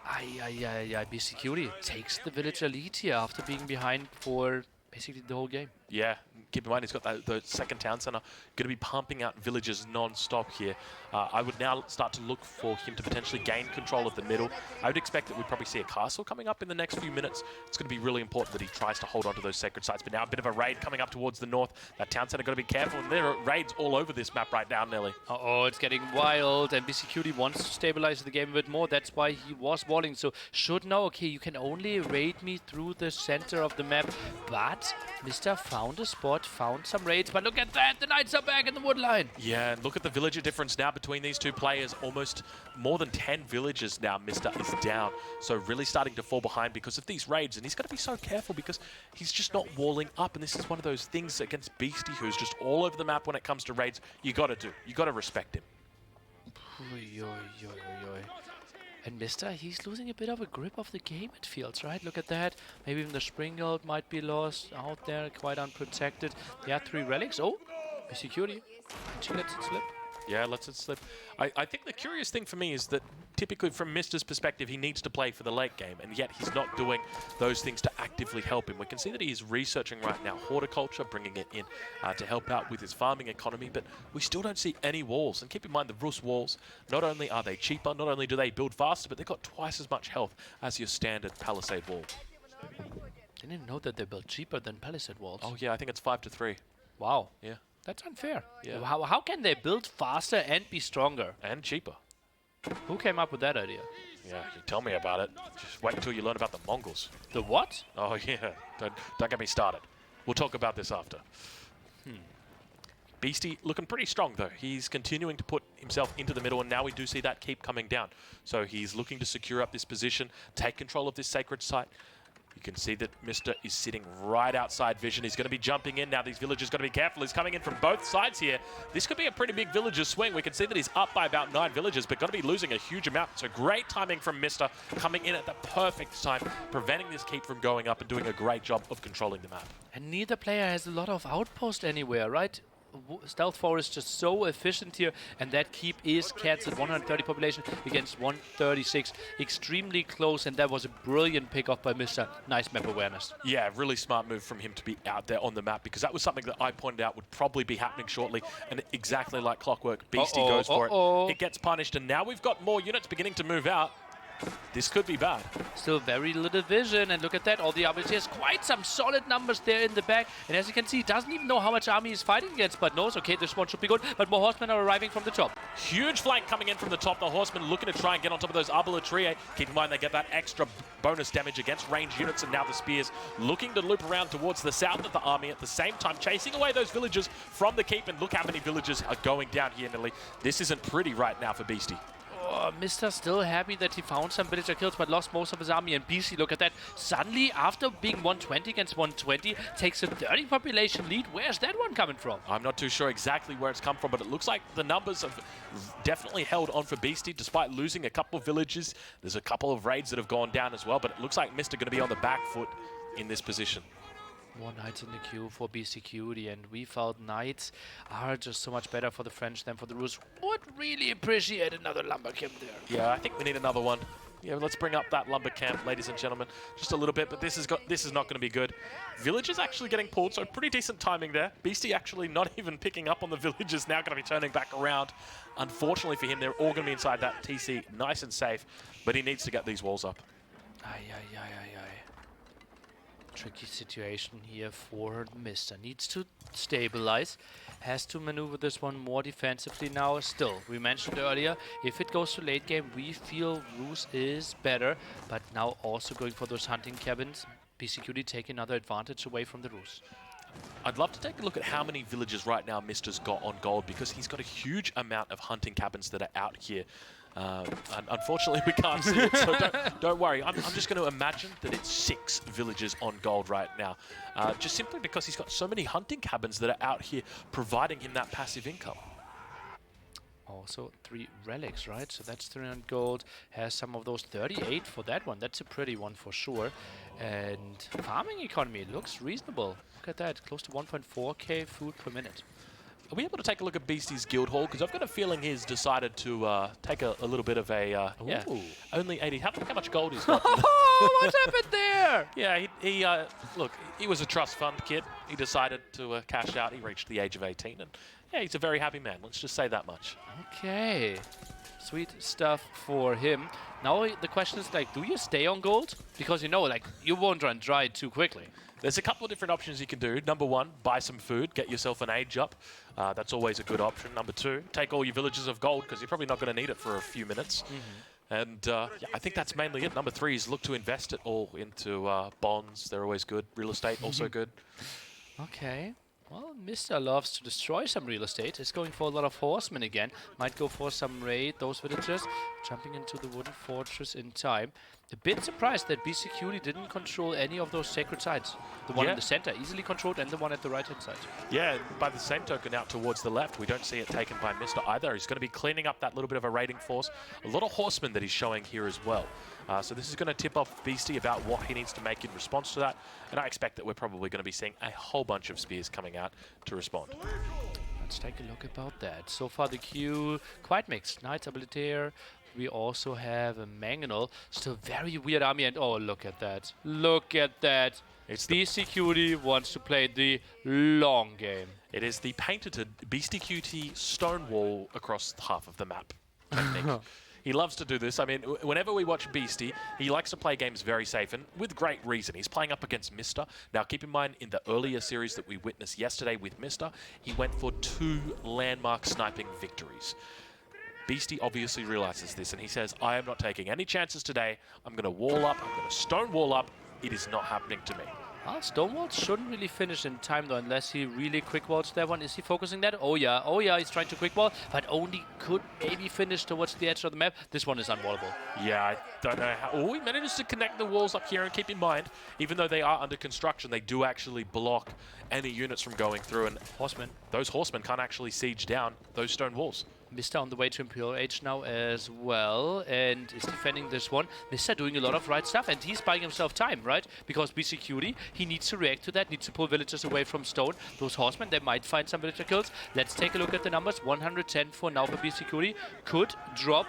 Beastyqt takes the villager lead here after being behind for basically the whole game. Yeah, keep in mind he's got the second town center, going to be pumping out villagers non-stop here. I would now start to look for him to potentially gain control of the middle. I would expect that we'd probably see a castle coming up in the next few minutes. It's going to be really important that he tries to hold on to those sacred sites. But now a bit of a raid coming up towards the north. That town center got to be careful, and there are raids all over this map right now, Nelly. Uh-oh, it's getting wild, and Beastyqt wants to stabilize the game a bit more. That's why he was walling, so should know, okay, you can only raid me through the center of the map. But Mista found a spot, found some raids, but look at that, the Knights are back in the wood line. Yeah, and look at the villager difference now between these two players. Almost more than 10 villagers now Mista is down. So really starting to fall behind because of these raids. And he's got to be so careful because he's just not walling up. And this is one of those things against Beasty, who's just all over the map when it comes to raids. You got to do. You got to respect him. And Mista, he's losing a bit of a grip of the game, it feels, right? Look at that. Maybe even the Springald might be lost out there, quite unprotected. Yeah, 3 relics. Oh, Beastyqt. And she lets it slip. Yeah, lets it slip. I think the curious thing for me is that typically from Mista's perspective, he needs to play for the late game, and yet he's not doing those things to actively help him. We can see that he is researching right now horticulture, bringing it in to help out with his farming economy, but we still don't see any walls. And keep in mind the Rus walls, not only are they cheaper, not only do they build faster, but they've got twice as much health as your standard palisade wall. Didn't even know that they built cheaper than palisade walls. Oh yeah, I think it's 5-3. Wow. Yeah. That's unfair. Yeah. How can they build faster and be stronger? And cheaper. Who came up with that idea? Yeah, you tell me about it. Just wait until you learn about the Mongols. The what? Oh yeah, don't get me started. We'll talk about this after. Beasty looking pretty strong though. He's continuing to put himself into the middle, and now we do see that keep coming down. So he's looking to secure up this position, take control of this sacred site. You can see that Mista is sitting right outside vision. He's going to be jumping in now. These villagers got to be careful. He's coming in from both sides here. This could be a pretty big villager swing. We can see that he's up by about 9 villagers, but going to be losing a huge amount. So great timing from Mista, coming in at the perfect time, preventing this keep from going up and doing a great job of controlling the map. And neither player has a lot of outpost anywhere, right? Stealth 4 is just so efficient here, and that keep is cats at 130 population against 136. Extremely close, and that was a brilliant pick-off by Mista. Nice map awareness. Yeah, really smart move from him to be out there on the map, because that was something that I pointed out would probably be happening shortly, and exactly like clockwork, Beasty goes for it. It gets punished, and now we've got more units beginning to move out. This could be bad. Still very little vision, and look at that, all the armies. He has quite some solid numbers there in the back, and as you can see, he doesn't even know how much army he's fighting against, but knows, okay, this one should be good, but more horsemen are arriving from the top. Huge flank coming in from the top. The horsemen looking to try and get on top of those arbaletier. Keep in mind they get that extra bonus damage against ranged units, and now the spears looking to loop around towards the south of the army at the same time, chasing away those villagers from the keep, and look how many villagers are going down here, Nelly. This isn't pretty right now for Beasty. Oh, Mista still happy that he found some villager kills, but lost most of his army. And Beasty, look at that. Suddenly, after being 120 against 120, takes a 30 population lead. Where's that one coming from? I'm not too sure exactly where it's come from, but it looks like the numbers have definitely held on for Beasty, despite losing a couple of villages. There's a couple of raids that have gone down as well, but it looks like Mista going to be on the back foot in this position. More knights in the queue for Beastyqt, and we felt knights are just so much better for the French than for the Rus. Would really appreciate another lumber camp there. Yeah, I think we need another one. Yeah, let's bring up that lumber camp, ladies and gentlemen, just a little bit, but this is not going to be good. Villagers actually getting pulled, so pretty decent timing there. Beasty actually not even picking up on the villagers, now going to be turning back around. Unfortunately for him, they're all going to be inside that TC, nice and safe, but he needs to get these walls up. Tricky situation here for Mista. Needs to stabilize. Has to maneuver this one more defensively now. Still, we mentioned earlier, if it goes to late game, we feel Rus is better. But now also going for those hunting cabins. Beastyqt take another advantage away from the Rus. I'd love to take a look at how many villages right now Mista's got on gold, because he's got a huge amount of hunting cabins that are out here. Unfortunately, we can't see it, so don't worry. I'm just going to imagine that it's 6 villages on gold right now, just simply because he's got so many hunting cabins that are out here providing him that passive income. Also 3 relics, right? So that's 300 gold. Has some of those 38 for that one. That's a pretty one for sure. And farming economy looks reasonable. Look at that, close to 1.4k food per minute. are we able to take a look at Beasty's guild hall? Because I've got a feeling he's decided to take a little bit of a, yeah, only 80. How much gold he's got? Oh, what happened there? Yeah, look, he was a trust fund kid. He decided to cash out. He reached the age of 18, and yeah, he's a very happy man. Let's just say that much. Okay. Sweet stuff for him. Now the question is, like, do you stay on gold? Because, you know, like, you won't run dry too quickly. There's a couple of different options you can do. Number one, buy some food, get yourself an age up. That's always a good option. Number two, take all your villages of gold, because you're probably not going to need it for a few minutes. And yeah, I think that's mainly it. Number three is look to invest it all into bonds. They're always good. Real estate, also good. Okay. Well, Mista loves to destroy some real estate. He's going for a lot of horsemen again. Might go for some raid, those villagers. Jumping into the wooden fortress in time. A bit surprised that Beastyqt didn't control any of those sacred sites. The one in the center, easily controlled, and the one at the right-hand side. Yeah, by the same token, out towards the left, we don't see it taken by Mista either. He's going to be cleaning up that little bit of a raiding force. A lot of horsemen that he's showing here as well. So this is going to tip off Beasty about what he needs to make in response to that. And I expect that we're probably going to be seeing a whole bunch of spears coming out to respond. Let's take a look about that. So far the queue quite mixed. Knights, Abilitaire. We also have a Mangonel. Still very weird army, and oh, look at that. Look at that. Beastyqt wants to play the long game. It is the painted Beastyqt stone wall across half of the map, I think. He loves to do this. I mean, whenever we watch Beasty, he likes to play games very safe, and with great reason. He's playing up against Mista. Now, keep in mind, in the earlier series that we witnessed yesterday with Mista, he went for 2 landmark sniping victories. Beasty obviously realizes this, and he says, I am not taking any chances today. I'm going to wall up. I'm going to stone wall up. It is not happening to me. Well, Stonewall shouldn't really finish in time, though, unless he really quick walls that one. Is he focusing that? Oh, yeah, he's trying to quick wall, but only could maybe finish towards the edge of the map. This one is unwallable. Yeah, I don't know how. Oh, he manages to connect the walls up here, and keep in mind, even though they are under construction, they do actually block any units from going through, and horsemen. Those horsemen can't actually siege down those stone walls. Mista on the way to Imperial Age now as well, and is defending this one. Mista doing a lot of right stuff, and he's buying himself time, right? Because Beastyqt, he needs to react to that, needs to pull villagers away from stone. Those horsemen, they might find some villager kills. Let's take a look at the numbers. 110 for now for Beastyqt. Could drop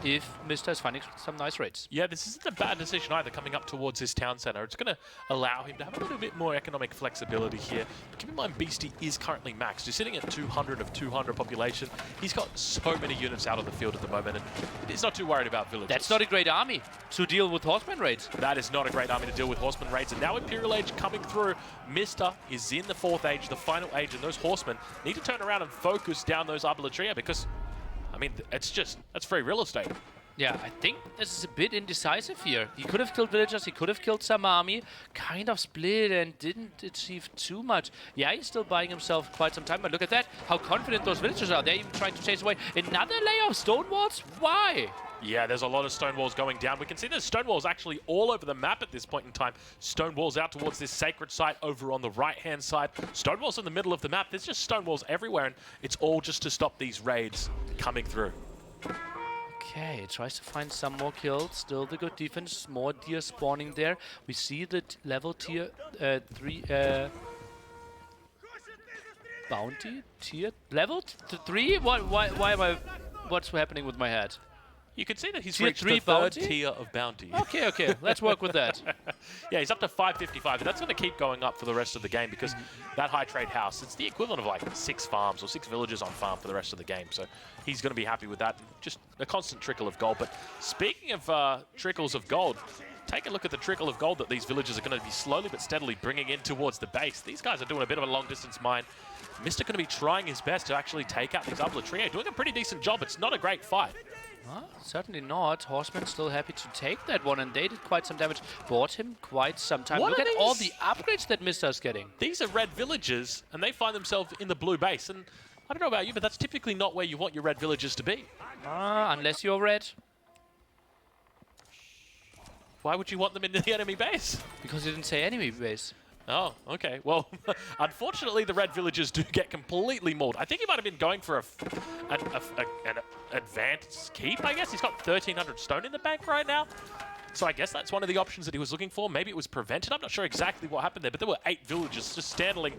if Mista is finding some nice raids. Yeah, this isn't a bad decision either, coming up towards his town center. It's going to allow him to have a little bit more economic flexibility here. But keep in mind, Beasty is currently maxed. He's sitting at 200 of 200 population. He's got so many units out of the field at the moment, and he's not too worried about villagers. That's not a great army to deal with horseman raids. That is not a great army to deal with horseman raids. And now Imperial Age coming through. Mista is in the 4th age, the final age, and those horsemen need to turn around and focus down those Arbitria because, I mean, that's free real estate. Yeah, I think this is a bit indecisive here. He could have killed villagers, he could have killed some army, kind of split and didn't achieve too much. Yeah, he's still buying himself quite some time, but look at that, how confident those villagers are. They're even trying to chase away another layer of stone walls. Why? Yeah, there's a lot of stone walls going down. We can see there's stone walls actually all over the map at this point in time. Stone walls out towards this sacred site over on the right-hand side. Stone walls in the middle of the map. There's just stone walls everywhere, and it's all just to stop these raids coming through. Okay, tries to find some more kills. Still the good defense. More deer spawning there. We see the level tier 3 bounty tier level 3. Why am I? What's happening with my head? You can see that he's tier reached 3 the 3rd bounty? tier of bounty. Okay, let's work with that. Yeah, he's up to 555, and that's going to keep going up for the rest of the game because that high trade house, it's the equivalent of like 6 farms or 6 villages on farm for the rest of the game. So he's going to be happy with that. Just a constant trickle of gold. But speaking of trickles of gold, take a look at the trickle of gold that these villagers are going to be slowly but steadily bringing in towards the base. These guys are doing a bit of a long-distance mine. Mista going to be trying his best to actually take out these Arbitria, doing a pretty decent job. It's not a great fight. Well, certainly not. Horsemen still happy to take that one, and they did quite some damage. Bought him quite some time. Look at all the upgrades that Mista is getting. These are red villagers, and they find themselves in the blue base. And I don't know about you, but that's typically not where you want your red villagers to be. Unless you're red. Why would you want them in the enemy base? Because you didn't say enemy base. Oh, okay. Well, unfortunately, the red villagers do get completely mauled. I think he might have been going for an advanced keep, I guess. He's got 1,300 stone in the bank right now. So I guess that's one of the options that he was looking for. Maybe it was prevented. I'm not sure exactly what happened there, but there were 8 villagers just standing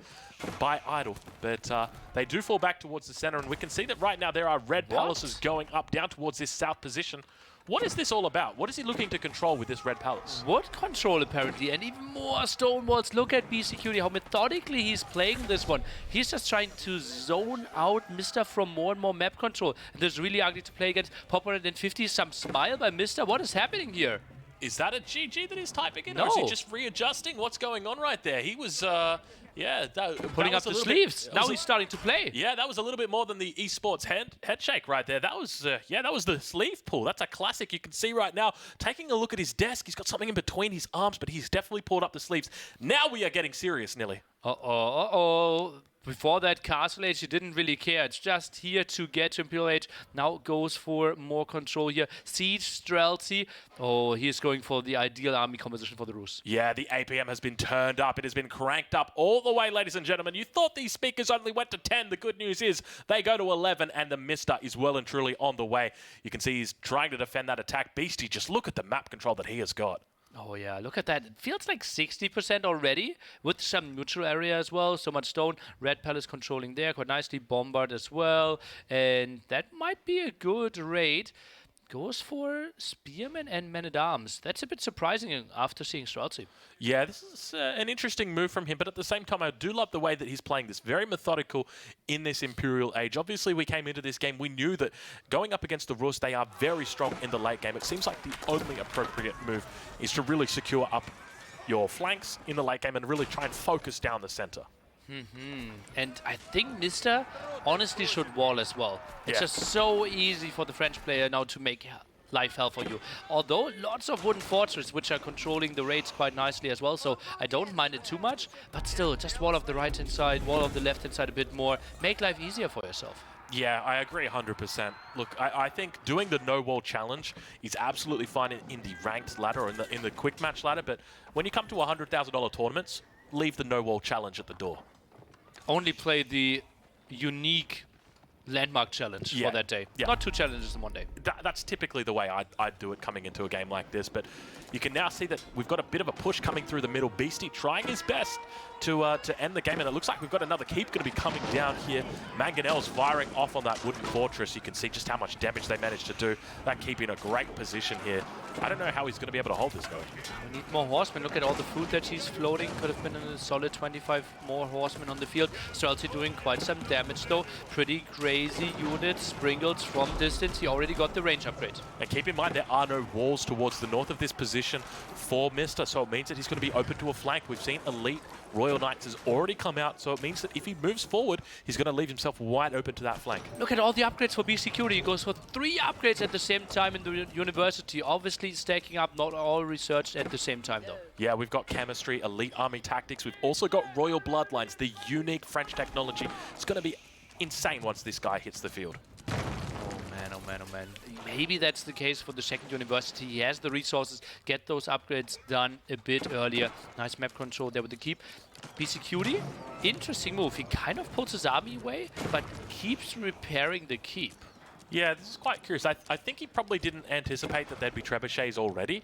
by idle. But they do fall back towards the center, and we can see that right now there are red palaces going up down towards this south position. What is this all about? What is he looking to control with this red palace? Wood control, apparently, and even more stone walls. Look at Beastyqt, how methodically he's playing this one. He's just trying to zone out Mista from more and more map control. And this is really ugly to play against. Pop 150, some smile by Mista. What is happening here? Is that a GG that he's typing in? No. Or is he just readjusting? What's going on right there? He was, putting up the sleeves. Now he's starting to play. Yeah, that was a little bit more than the esports head shake right there. That was, that was the sleeve pull. That's a classic. You can see right now, taking a look at his desk, he's got something in between his arms, but he's definitely pulled up the sleeves. Now we are getting serious, Nilly. Uh-oh. Before that, Castle Age, he didn't really care. It's just here to get to Imperial Age. Now goes for more control here. Siege, Streltsy. Oh, he's going for the ideal army composition for the Rus. Yeah, the APM has been turned up. It has been cranked up all the way, ladies and gentlemen. You thought these speakers only went to 10. The good news is they go to 11, and the Mista is well and truly on the way. You can see he's trying to defend that attack. Beastie, just look at the map control that he has got. Oh yeah, look at that. It feels like 60% already with some neutral area as well. So much stone. Red Palace controlling there quite nicely. Bombard as well. And that might be a good raid. Goes for Spearmen and Men-at-Arms. That's a bit surprising after seeing Streltsy. Yeah, this is an interesting move from him, but at the same time, I do love the way that he's playing this. Very methodical in this Imperial Age. Obviously, we came into this game, we knew that going up against the Rus, they are very strong in the late game. It seems like the only appropriate move is to really secure up your flanks in the late game and really try and focus down the center. And I think Mista honestly should wall as well. It's just so easy for the French player now to make life hell for you. Although lots of wooden fortress which are controlling the raids quite nicely as well, so I don't mind it too much. But still, just wall of the right hand side, wall of the left hand side a bit more. Make life easier for yourself. Yeah, I agree 100%. Look, I think doing the no-wall challenge is absolutely fine in the ranked ladder or in the quick match ladder, but when you come to $100,000 tournaments, leave the no-wall challenge at the door. Only play the unique landmark challenge for that day. Not 2 challenges in one day. That's typically the way I'd do it coming into a game like this, but you can now see that we've got a bit of a push coming through the middle. Beastie trying his best to end the game, and it looks like we've got another keep going to be coming down here. Mangonel's firing off on that wooden fortress. You can see just how much damage they managed to do. That keep in a great position here. I don't know how he's going to be able to hold this going. We need more horsemen. Look at all the food that he's floating. Could have been a solid 25 more horsemen on the field. Streltsy doing quite some damage though. Pretty crazy units. Springles from distance. He already got the range upgrade. And keep in mind there are no walls towards the north of this position for Mista, so it means that he's going to be open to a flank. We've seen Elite Royal Knights has already come out, so it means that if he moves forward, he's going to leave himself wide open to that flank. Look Look at all the upgrades for Beastyqt. He goes for 3 upgrades at the same time in the university. Obviously stacking up, not all researched at the same time though. Yeah, we've got chemistry, elite army tactics. We've also got royal bloodlines, the unique French technology. It's going to be insane once this guy hits the field. Oh man. Maybe that's the case for the second university. He has the resources, get those upgrades done a bit earlier. Nice map control there with the keep. Beastyqt, interesting move. He kind of pulls his army away, but keeps repairing the keep. Yeah, this is quite curious. I think he probably didn't anticipate that there'd be trebuchets already,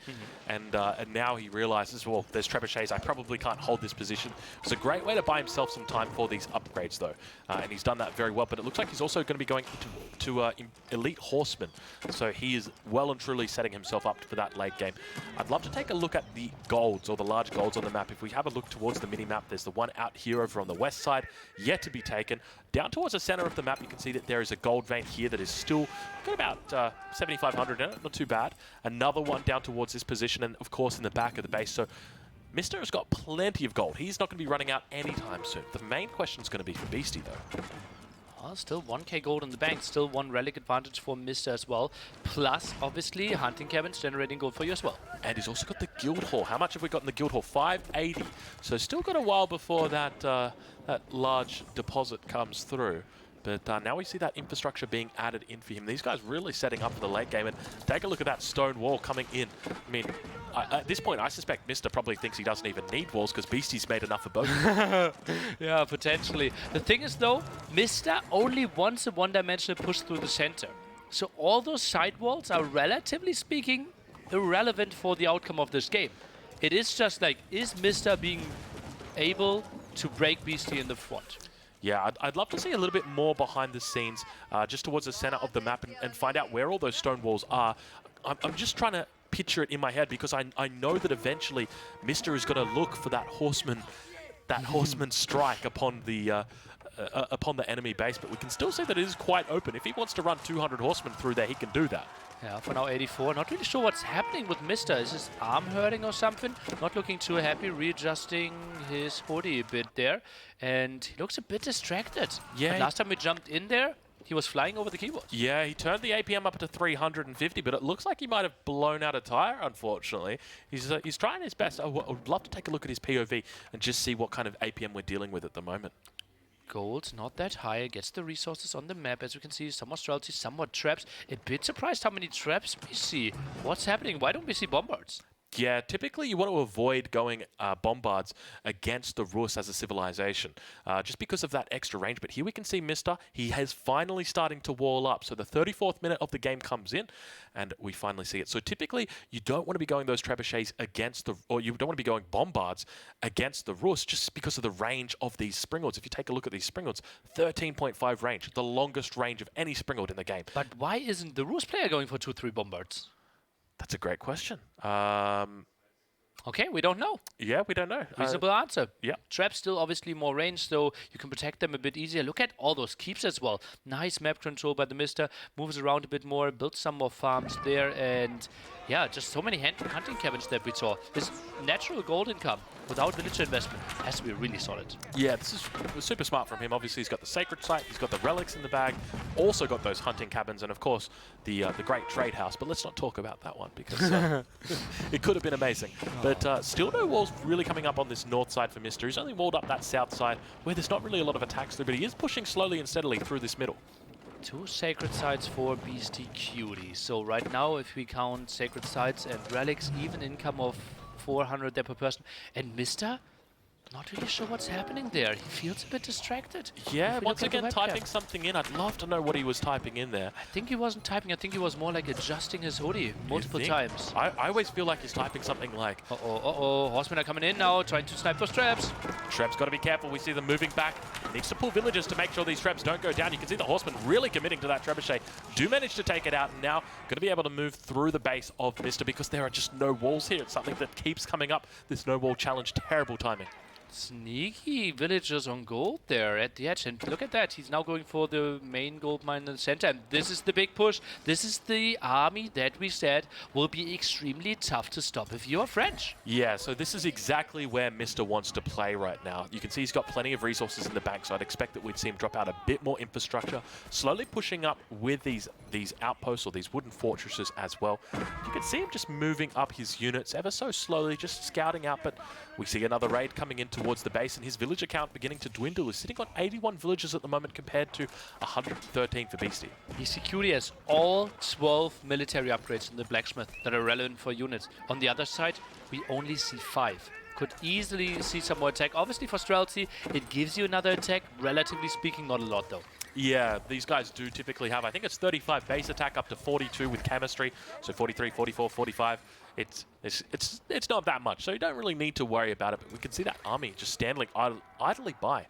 and now he realizes, well, there's trebuchets, I probably can't hold this position. It's a great way to buy himself some time for these upgrades, though, and he's done that very well, but it looks like he's also going to be going to Elite Horsemen, so he is well and truly setting himself up for that late game. I'd love to take a look at the golds, or the large golds on the map. If we have a look towards the mini-map, there's the one out here over on the west side, yet to be taken. Down towards the center of the map, you can see that there is a gold vein here that is still got about 7,500 in it, not too bad. Another one down towards this position, and of course in the back of the base. So Mista has got plenty of gold. He's not going to be running out anytime soon. The main question is going to be for Beastie, though. Well, still 1k gold in the bank, still 1 relic advantage for Mista as well. Plus, obviously, hunting cabins generating gold for you as well. And he's also got the guild hall. How much have we got in the guild hall? 580. So still got a while before that that large deposit comes through. But now we see that infrastructure being added in for him. These guys really setting up for the late game. And take a look at that stone wall coming in. I mean, at this point, I suspect Mista probably thinks he doesn't even need walls because Beastie's made enough for both. Yeah, potentially. The thing is, though, Mista only wants a one-dimensional push through the center. So all those side walls are, relatively speaking, irrelevant for the outcome of this game. It is just like, is Mista being able to break Beasty in the front? Yeah, I'd love to see a little bit more behind the scenes, just towards the center of the map and find out where all those stone walls are. I'm just trying to picture it in my head because I know that eventually Mista is going to look for that horseman strike upon the enemy base, but we can still see that it is quite open. If he wants to run 200 horsemen through there, he can do that. Yeah, for now 84. Not really sure what's happening with Mista. Is his arm hurting or something? Not looking too happy, readjusting his hoodie a bit there. And he looks a bit distracted. Yeah. But last time we jumped in there, he was flying over the keyboard. Yeah, he turned the APM up to 350, but it looks like he might have blown out a tire, unfortunately. He's trying his best. I would love to take a look at his POV and just see what kind of APM we're dealing with at the moment. Gold not that high, gets the resources on the map, as you can see, somewhat strategy, somewhat traps. A bit surprised how many traps we see. What's happening? Why don't we see bombards? Yeah, typically you want to avoid going bombards against the Rus as a civilization, just because of that extra range. But here we can see Mista, he has finally starting to wall up. So the 34th minute of the game comes in, and we finally see it. So typically you don't want to be going those trebuchets against or you don't want to be going bombards against the Rus just because of the range of these Springalds. If you take a look at these Springalds, 13.5 range, the longest range of any Springald in the game. But why isn't the Rus player going for 2-3 bombards? That's a great question. Okay, we don't know. Yeah, we don't know. Reasonable answer. Yeah. Traps still obviously more range, so you can protect them a bit easier. Look at all those keeps as well. Nice map control by the Mista. Moves around a bit more, builds some more farms there, and yeah, just so many hunting cabins that we saw. This natural gold income without villager investment has to be really solid. Yeah, this is super smart from him. Obviously, he's got the sacred site, he's got the relics in the bag, also got those hunting cabins, and of course the great trade house. But let's not talk about that one because it could have been amazing. But still no walls really coming up on this north side for Mista. He's only walled up that south side where there's not really a lot of attacks through, but he is pushing slowly and steadily through this middle. 2 sacred sites for Beastyqt. So right now, if we count sacred sites and relics, even income of 400 there per person. And Mista, not really sure what's happening there. He feels a bit distracted. Yeah, once again typing something in. I'd love to know what he was typing in there. I think he wasn't typing. I think he was more like adjusting his hoodie multiple times. I always feel like he's typing something like... Uh-oh. Horsemen are coming in now, trying to snipe those traps. Traps got to be careful. We see them moving back. Needs to pull villagers to make sure these traps don't go down. You can see the horsemen really committing to that trebuchet. Do manage to take it out, and now going to be able to move through the base of Mista because there are just no walls here. It's something that keeps coming up. This no wall challenge, terrible timing. Sneaky villagers on gold there at the edge, and look at that, he's now going for the main gold mine in the center, and this is the big push. This is the army that we said will be extremely tough to stop if you're French. Yeah, so this is exactly where Mista wants to play right now. You can see he's got plenty of resources in the bank, so I'd expect that we'd see him drop out a bit more infrastructure, slowly pushing up with these outposts or these wooden fortresses as well. You can see him just moving up his units ever so slowly, just scouting out, but we see another raid coming in towards the base, and his villager count beginning to dwindle. He's sitting on 81 villagers at the moment compared to 113 for Beasty. Beastyqt has all 12 military upgrades in the blacksmith that are relevant for units. On the other side, we only see 5. Could easily see some more attack. Obviously for Streltsy, it gives you another attack. Relatively speaking, not a lot though. Yeah, these guys do typically have, I think it's 35 base attack up to 42 with chemistry, so 43, 44, 45. It's not that much, so you don't really need to worry about it. But we can see that army just standing idly by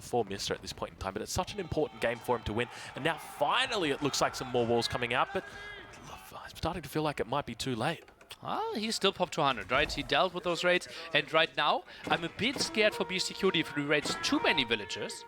for Mista at this point in time. But it's such an important game for him to win. And now finally it looks like some more walls coming out, but I'm starting to feel like it might be too late. Well, he still popped 200, right? He dealt with those raids, and right now I'm a bit scared for Beastyqt. If he raids too many villagers,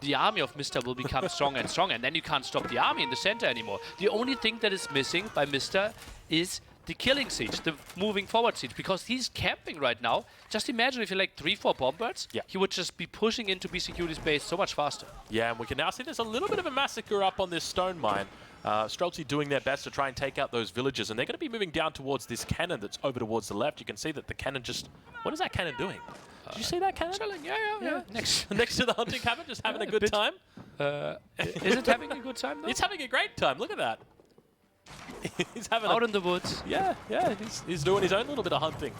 the army of Mista will become stronger and stronger, and then you can't stop the army in the center anymore. The only thing that is missing by Mista is the killing siege, the moving forward siege, because he's camping right now. Just imagine if you like 3-4 bombards, he would just be pushing into Beastyqt's base so much faster. Yeah, and we can now see there's a little bit of a massacre up on this stone mine. Streltsy doing their best to try and take out those villagers, and they're going to be moving down towards this cannon that's over towards the left. You can see that the cannon just... What is that cannon doing? Did you see that cannon? Chilling, yeah. Next to the hunting cabin, just having a good time? Is it having a good time though? It's having a great time, look at that. He's having out in the woods. Yeah, he's doing his own little bit of hunting.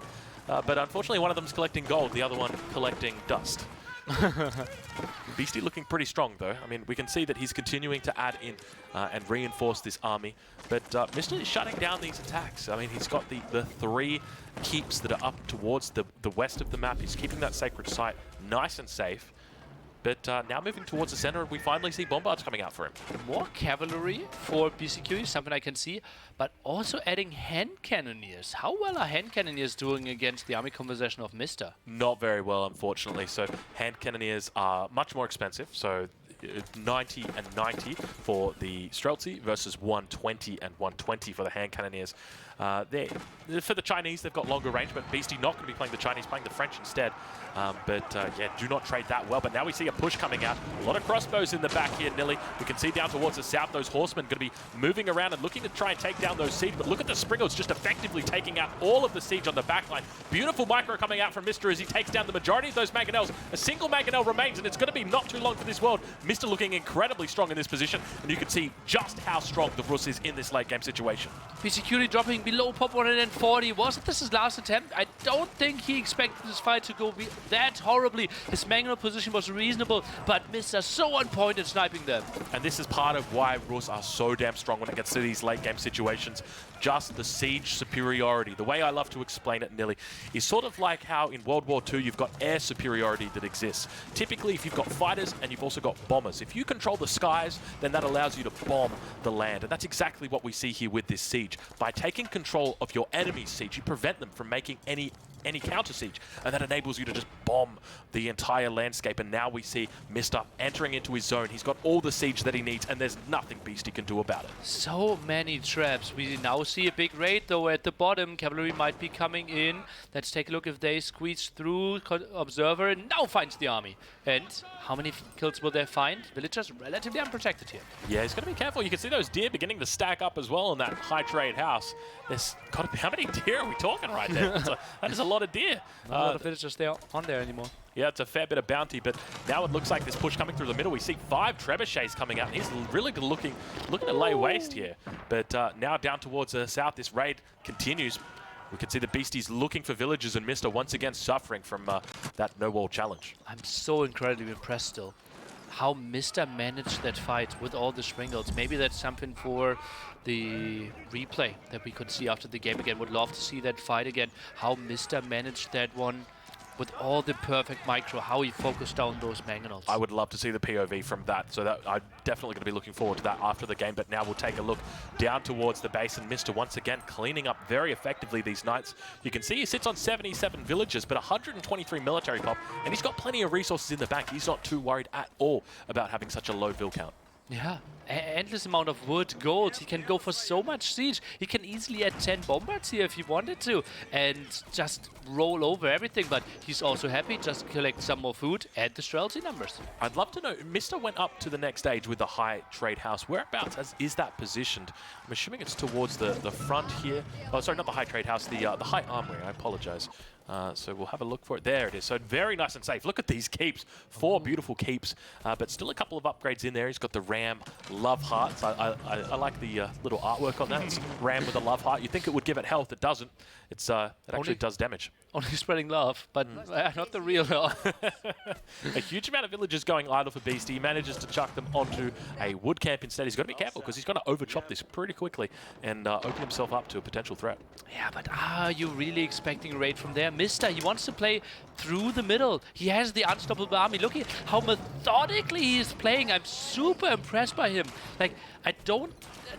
But unfortunately one of them's collecting gold, the other one collecting dust. Beasty looking pretty strong, though. I mean, we can see that he's continuing to add in and reinforce this army. But Mista is shutting down these attacks. I mean, he's got the 3 keeps that are up towards the west of the map. He's keeping that sacred site nice and safe. But now moving towards the center, we finally see bombards coming out for him. More cavalry for Beastyqt is something I can see, but also adding hand cannoneers. How well are hand cannoneers doing against the army composition of Mista? Not very well, unfortunately. So hand cannoneers are much more expensive. So 90 and 90 for the Streltsy versus 120 and 120 for the hand cannoneers. For the Chinese, they've got longer range, but Beasty not going to be playing the Chinese, playing the French instead. Yeah, do not trade that well. But now we see a push coming out. A lot of crossbows in the back here, Nilly. We can see down towards the south, those horsemen going to be moving around and looking to try and take down those siege. But look at the Springles just effectively taking out all of the siege on the back line. Beautiful micro coming out from Mista as he takes down the majority of those Mangonels. A single Mangonel remains, and it's going to be not too long for this world. Mista looking incredibly strong in this position, and you can see just how strong the Rus is in this late game situation. Beastyqt dropping below pop 140. Wasn't this his last attempt? I don't think he expected this fight to go that horribly. His Mangonel position was reasonable, but Mista so on point at sniping them. And this is part of why Rus are so damn strong when it gets to these late game situations. Just the siege superiority. The way I love to explain it, Nilly, is sort of like how in World War II you've got air superiority that exists. Typically, if you've got fighters and you've also got bombers, if you control the skies, then that allows you to bomb the land. And that's exactly what we see here with this siege. By taking control of your enemy's siege, you prevent them from making any counter siege, and that enables you to just bomb the entire landscape. And now we see Mista entering into his zone. He's got all the siege that he needs, and there's nothing Beasty can do about it. So many traps. We now see a big raid though at the bottom. Cavalry might be coming in. Let's take a look if they squeeze through. Observer now finds the army. And how many kills will they find? Villagers relatively unprotected here. Yeah, he's got to be careful. You can see those deer beginning to stack up as well in that high trade house. There's got to be, how many deer are we talking right there? That is a lot of deer. Not a lot of villagers there on there anymore. Yeah, it's a fair bit of bounty, but now it looks like this push coming through the middle. We see 5 trebuchets coming out, and he's really looking to lay waste here. But now down towards the south, this raid continues. We can see the Beasties looking for villagers, and Mista once again suffering from that no-wall challenge. I'm so incredibly impressed still. How Mista managed that fight with all the Springles. Maybe that's something for the replay that we could see after the game again. Would love to see that fight again. How Mista managed that one with all the perfect micro, how he focused down those Mangonels. I would love to see the POV from that, so that I'm definitely going to be looking forward to that after the game. But now we'll take a look down towards the base, and Mista once again cleaning up very effectively these Knights. You can see he sits on 77 villages, but 123 military pop, and he's got plenty of resources in the bank. He's not too worried at all about having such a low vill count. Yeah, endless amount of wood, gold. He can go for so much siege. He can easily add 10 bombards here if he wanted to and just roll over everything. But he's also happy, just collect some more food, add the Streltsy numbers. I'd love to know, Mista went up to the next stage with the high trade house. Whereabouts is that positioned? I'm assuming it's towards the front here. Oh, sorry, not the high trade house, the high armory. I apologize. So we'll have a look for it. There it is. So very nice and safe. Look at these keeps. 4 beautiful keeps, but still a couple of upgrades in there. He's got the Ram Love Hearts. I like the little artwork on that. It's Ram with a Love Heart. You'd think it would give it health. It doesn't. It actually does damage. Only spreading love, but not the real love. A huge amount of villagers going idle for Beasty. He manages to chuck them onto a wood camp instead. He's got to be careful because he's going to overchop this pretty quickly and open himself up to a potential threat. Yeah, but are you really expecting a raid from there? Mista, he wants to play through the middle. He has the unstoppable army. Look at how methodically he is playing. I'm super impressed by him. Like, I don't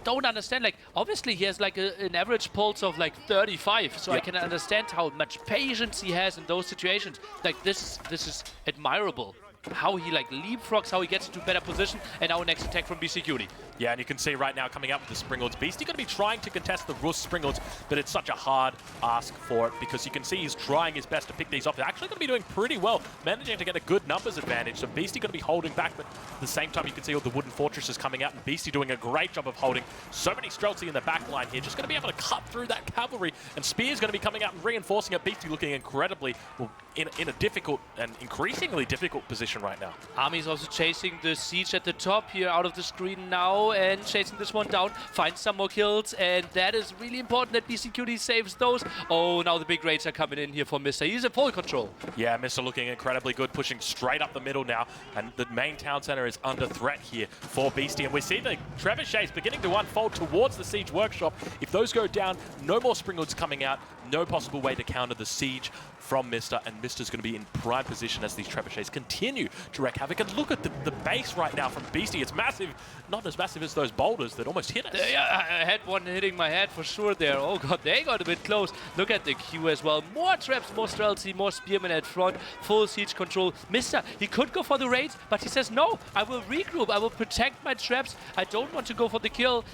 understand. Like, obviously he has like an average pulse of like 35, so I can understand how much patience he has in those situations. Like, this is admirable. How he like leapfrogs, how he gets into better position, and our next attack from Beastyqt. Yeah, and you can see right now coming up with the Springalds. Beasty going to be trying to contest the Rus Springalds, but it's such a hard ask for it because you can see he's trying his best to pick these off. They're actually going to be doing pretty well, managing to get a good numbers advantage. So Beasty going to be holding back, but at the same time you can see all the wooden fortresses coming out, and Beasty doing a great job of holding so many Streltsy in the back line here. Just going to be able to cut through that cavalry, and Spear's going to be coming out and reinforcing it. Beasty looking incredibly well, in a difficult and increasingly difficult position position right now. Army's also chasing the siege at the top here out of the screen now and chasing this one down. Finds some more kills, and that is really important that Beastyqt saves those. Oh, now the big raids are coming in here for Mista. He's in full control. Yeah, Mista looking incredibly good, pushing straight up the middle now, and the main town center is under threat here for Beasty, and we see the trebuchets beginning to unfold towards the siege workshop. If those go down, no more Springlords coming out, no possible way to counter the siege from Mista, and Mista's going to be in prime position as these trebuchets continue to wreak havoc. And look at the base right now from Beasty. It's massive, not as massive as those boulders that almost hit us. Yeah, I had one hitting my head for sure there. Oh god, they got a bit close. Look at the queue as well. More traps, more streltsy, more spearmen at front. Full siege control. Mista, he could go for the raids, but he says, no, I will regroup. I will protect my traps. I don't want to go for the kill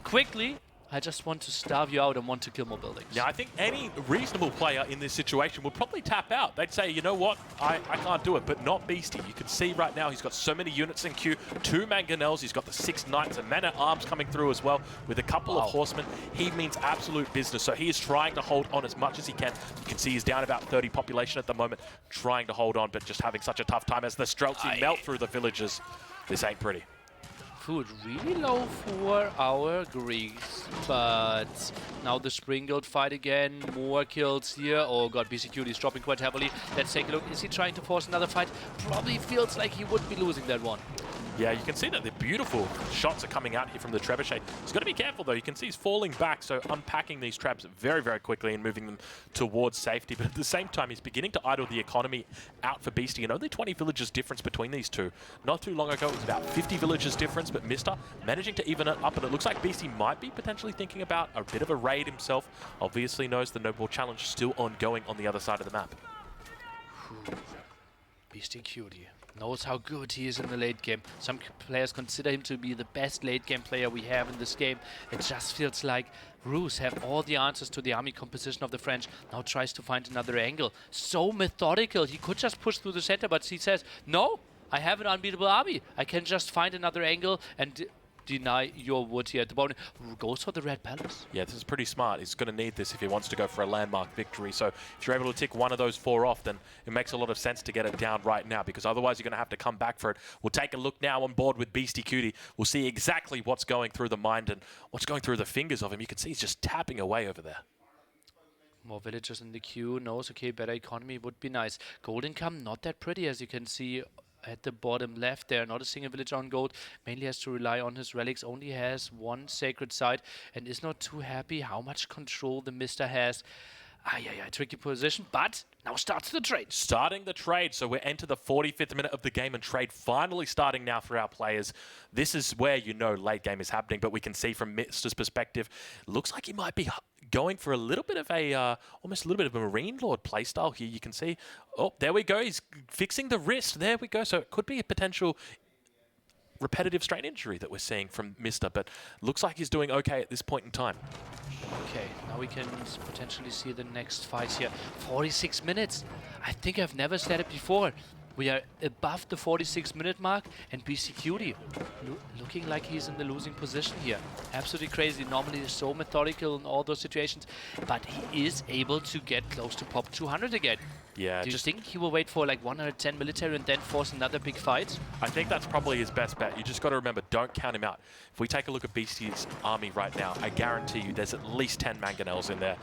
quickly. I just want to starve you out and want to kill more buildings. Yeah, I think any reasonable player in this situation would probably tap out. They'd say, you know what, I can't do it, but not Beasty. You can see right now he's got so many units in queue, 2 mangonels, he's got the 6 knights and men-at-arms coming through as well with a couple of horsemen. He means absolute business, so he is trying to hold on as much as he can. You can see he's down about 30 population at the moment, trying to hold on, but just having such a tough time as the streltsy melt through the villages. This ain't pretty. Food really low for our Greeks, but now the Springald fight again, more kills here. Oh god, Beastyqt is dropping quite heavily. Let's take a look. Is he trying to force another fight? Probably feels like he would be losing that one. Yeah, you can see that the beautiful shots are coming out here from the trebuchet. He's got to be careful though. You can see he's falling back, so unpacking these traps very, very quickly and moving them towards safety. But at the same time, he's beginning to idle the economy out for Beasty, and only 20 villages difference between these two. Not too long ago, it was about 50 villages difference, but Mista managing to even it up, and it looks like Beasty might be potentially thinking about a bit of a raid himself. Obviously knows the no-ball challenge still ongoing on the other side of the map. Beastyqt knows how good he is in the late game. Some players consider him to be the best late game player we have in this game. It just feels like Roos have all the answers to the army composition of the French. Now tries to find another angle. So methodical. He could just push through the center, but he says, no, I have an unbeatable army. I can just find another angle and deny your wood here at the bottom. Goes for the Red Palace. Yeah, this is pretty smart. He's going to need this if he wants to go for a landmark victory. So if you're able to tick one of those 4 off, then it makes a lot of sense to get it down right now, because otherwise you're going to have to come back for it. We'll take a look now on board with Beastyqt. We'll see exactly what's going through the mind and what's going through the fingers of him. You can see he's just tapping away over there. More villagers in the queue. Knows, okay, better economy would be nice. Gold income, not that pretty, as you can see at the bottom left there. Not a single villager on gold. Mainly has to rely on his relics. Only has 1 sacred site and is not too happy how much control the Mista has. Tricky position, but now starts the trade. Starting the trade, so we're into the 45th minute of the game and trade finally starting now for our players. This is where you know late game is happening, but we can see from Mista's perspective, looks like he might be going for a little bit of a, almost a little bit of a MarineLorD playstyle here. You can see, oh, there we go. He's fixing the wrist. There we go. So it could be a potential repetitive strain injury that we're seeing from Mista, but looks like he's doing okay at this point in time. Okay, now we can potentially see the next fight here. 46 minutes. I think I've never said it before. We are above the 46-minute mark, and Beastyqt looking like he's in the losing position here. Absolutely crazy. Normally he's so methodical in all those situations, but he is able to get close to pop 200 again. Yeah, Do you think he will wait for like 110 military and then force another big fight? I think that's probably his best bet. You just got to remember, don't count him out. If we take a look at Beasty's army right now, I guarantee you there's at least 10 mangonels in there.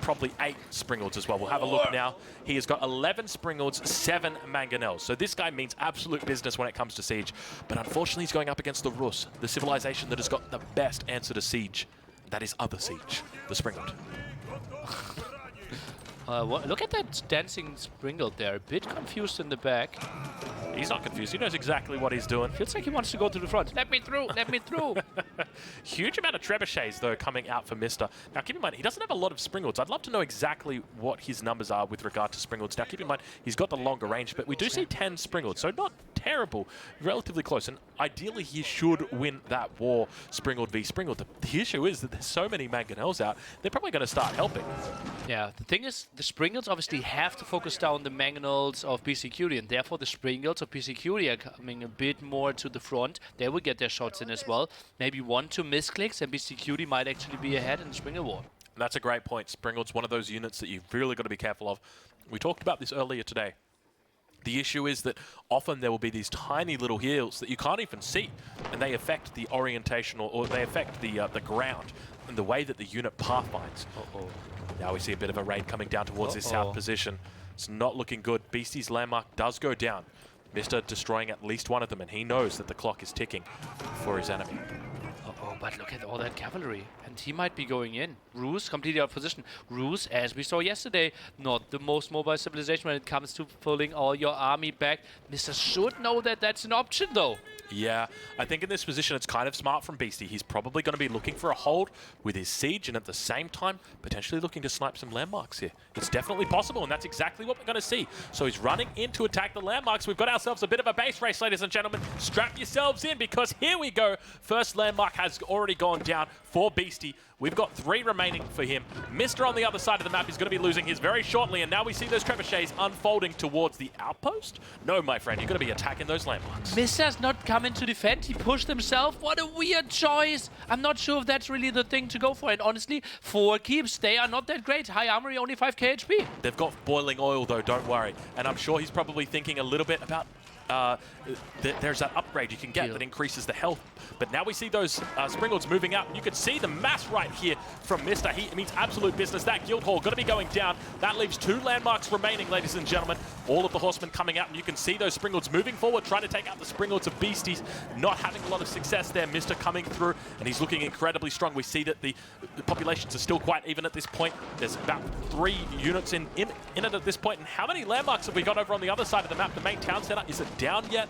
Probably 8 Springalds as well. We'll have a look now. He has got 11 Springalds, 7 mangonels. So this guy means absolute business when it comes to siege. But unfortunately, he's going up against the Rus, the civilization that has got the best answer to siege. That is other siege, the Springald. Look at that dancing Springald there. A bit confused in the back. He's not confused. He knows exactly what he's doing. Feels like he wants to go to the front. Let me through! Let me through! Huge amount of trebuchets, though, coming out for Mista. Now, keep in mind, he doesn't have a lot of Springalds. I'd love to know exactly what his numbers are with regard to Springalds. Now, keep in mind, he's got the longer range, but we do see 10 Springalds, so not terrible. Relatively close, and ideally, he should win that war, Springald v Springald. The issue is that there's so many mangonels out, they're probably going to start helping. Yeah, the thing is, the Springalds obviously have to focus down the mangonels of Beastyqt, and therefore the Springalds of Beastyqt are coming a bit more to the front. They will get their shots in as well. Maybe 1-2 misclicks, and Beastyqt might actually be ahead in the Springald war. That's a great point. Springald's one of those units that you've really got to be careful of. We talked about this earlier today. The issue is that often there will be these tiny little hills that you can't even see, and they affect the orientation or they affect the ground and the way that the unit pathfinds. Now we see a bit of a raid coming down towards this south position. It's not looking good. Beasty's landmark does go down. Mista destroying at least one of them, and he knows that the clock is ticking for his enemy. But look at all that cavalry. And he might be going in. Ruse completely out of position. Ruse, as we saw yesterday, not the most mobile civilization when it comes to pulling all your army back. Mista should know that that's an option, though. Yeah, I think in this position it's kind of smart from Beasty. He's probably going to be looking for a hold with his siege and at the same time potentially looking to snipe some landmarks here. It's definitely possible, and that's exactly what we're going to see. So he's running in to attack the landmarks. We've got ourselves a bit of a base race, ladies and gentlemen. Strap yourselves in because here we go. First landmark has already gone down for Beasty. We've got 3 remaining for him. Mista on the other side of the map is going to be losing his very shortly, and now we see those trebuchets unfolding towards the outpost. No, my friend, you're going to be attacking those landmarks. Mista's not coming to defend. He pushed himself. What a weird choice. I'm not sure if that's really the thing to go for. And honestly, 4 keeps, they are not that great. High armory, only 5k HP. They've got boiling oil, though, don't worry. And I'm sure he's probably thinking a little bit about there's that upgrade you can get that increases the health. But now we see those Springalds moving out. You can see the mass right here from Mista. He means absolute business. That guild hall going to be going down. That leaves 2 landmarks remaining, ladies and gentlemen. All of the horsemen coming out, and you can see those Springalds moving forward, trying to take out the Springalds of Beasties. Not having a lot of success there. Mista coming through, and he's looking incredibly strong. We see that the populations are still quite even at this point. There's about 3 units in it at this point. And how many landmarks have we got over on the other side of the map? The main town center, is it down yet?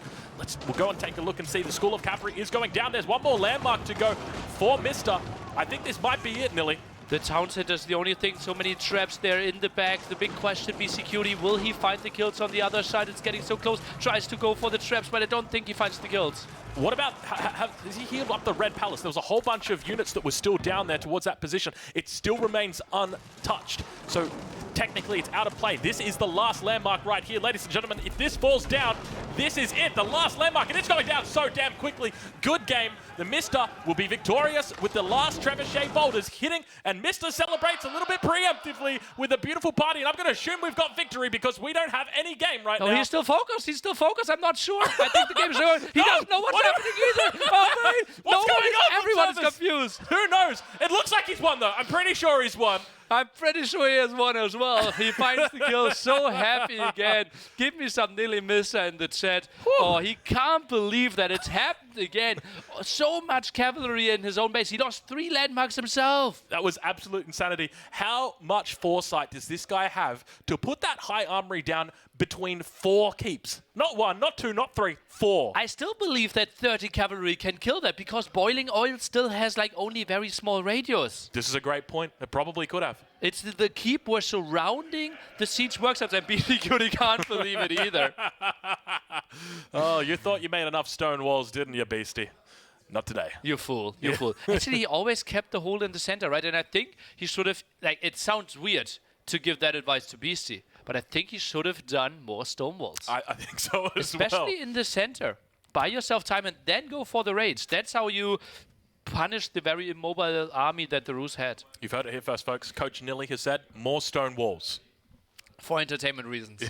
We'll go and take a look and see. The School of Cavalry is going down. There's one more landmark to go for Mista. I think this might be it, Nilly. The town center is the only thing. So many traps there in the back. The big question, Beastyqt, will he find the kills on the other side? It's getting so close. Tries to go for the traps, but I don't think he finds the kills. What about, has he healed up the Red Palace? There was a whole bunch of units that were still down there towards that position. It still remains untouched. So technically it's out of play. This is the last landmark right here. Ladies and gentlemen, if this falls down, this is it. The last landmark, and it's going down so damn quickly. Good game. The Mista will be victorious with the last trebuchet boulders hitting, and Mista celebrates a little bit preemptively with a beautiful party, and I'm going to assume we've got victory because we don't have any game right now. He's still focused. He's still focused. I'm not sure. I think the game's going. He doesn't know what's happening either. Oh, what's going on? Everyone's confused. Who knows? It looks like he's won, though. I'm pretty sure he's won. I'm pretty sure he has won as well. He finds the kill. So happy again. Give me some Nilly Mista in the chat. Whew. Oh, he can't believe that it's happened again. So much cavalry in his own base. He lost 3 landmarks himself. That was absolute insanity. How much foresight does this guy have to put that high armory down between 4 keeps? Not 1, not 2, not 3, 4. I still believe that 30 cavalry can kill that because boiling oil still has like only very small radius. This is a great point. It probably could have. It's the keep were surrounding the siege workshops, and Beastyqt can't believe it either. Oh, you thought you made enough stone walls, didn't you, Beasty? Not today. You fool. You fool. Actually, he always kept the hole in the center, right? And I think he should have, like, it sounds weird to give that advice to Beasty, but I think he should have done more stone walls. I think so as well. Especially in the center. Buy yourself time and then go for the raids. That's how you punish the very immobile army that the Rus had. You've heard it here first, folks. Coach Nilly has said, more stone walls. For entertainment reasons.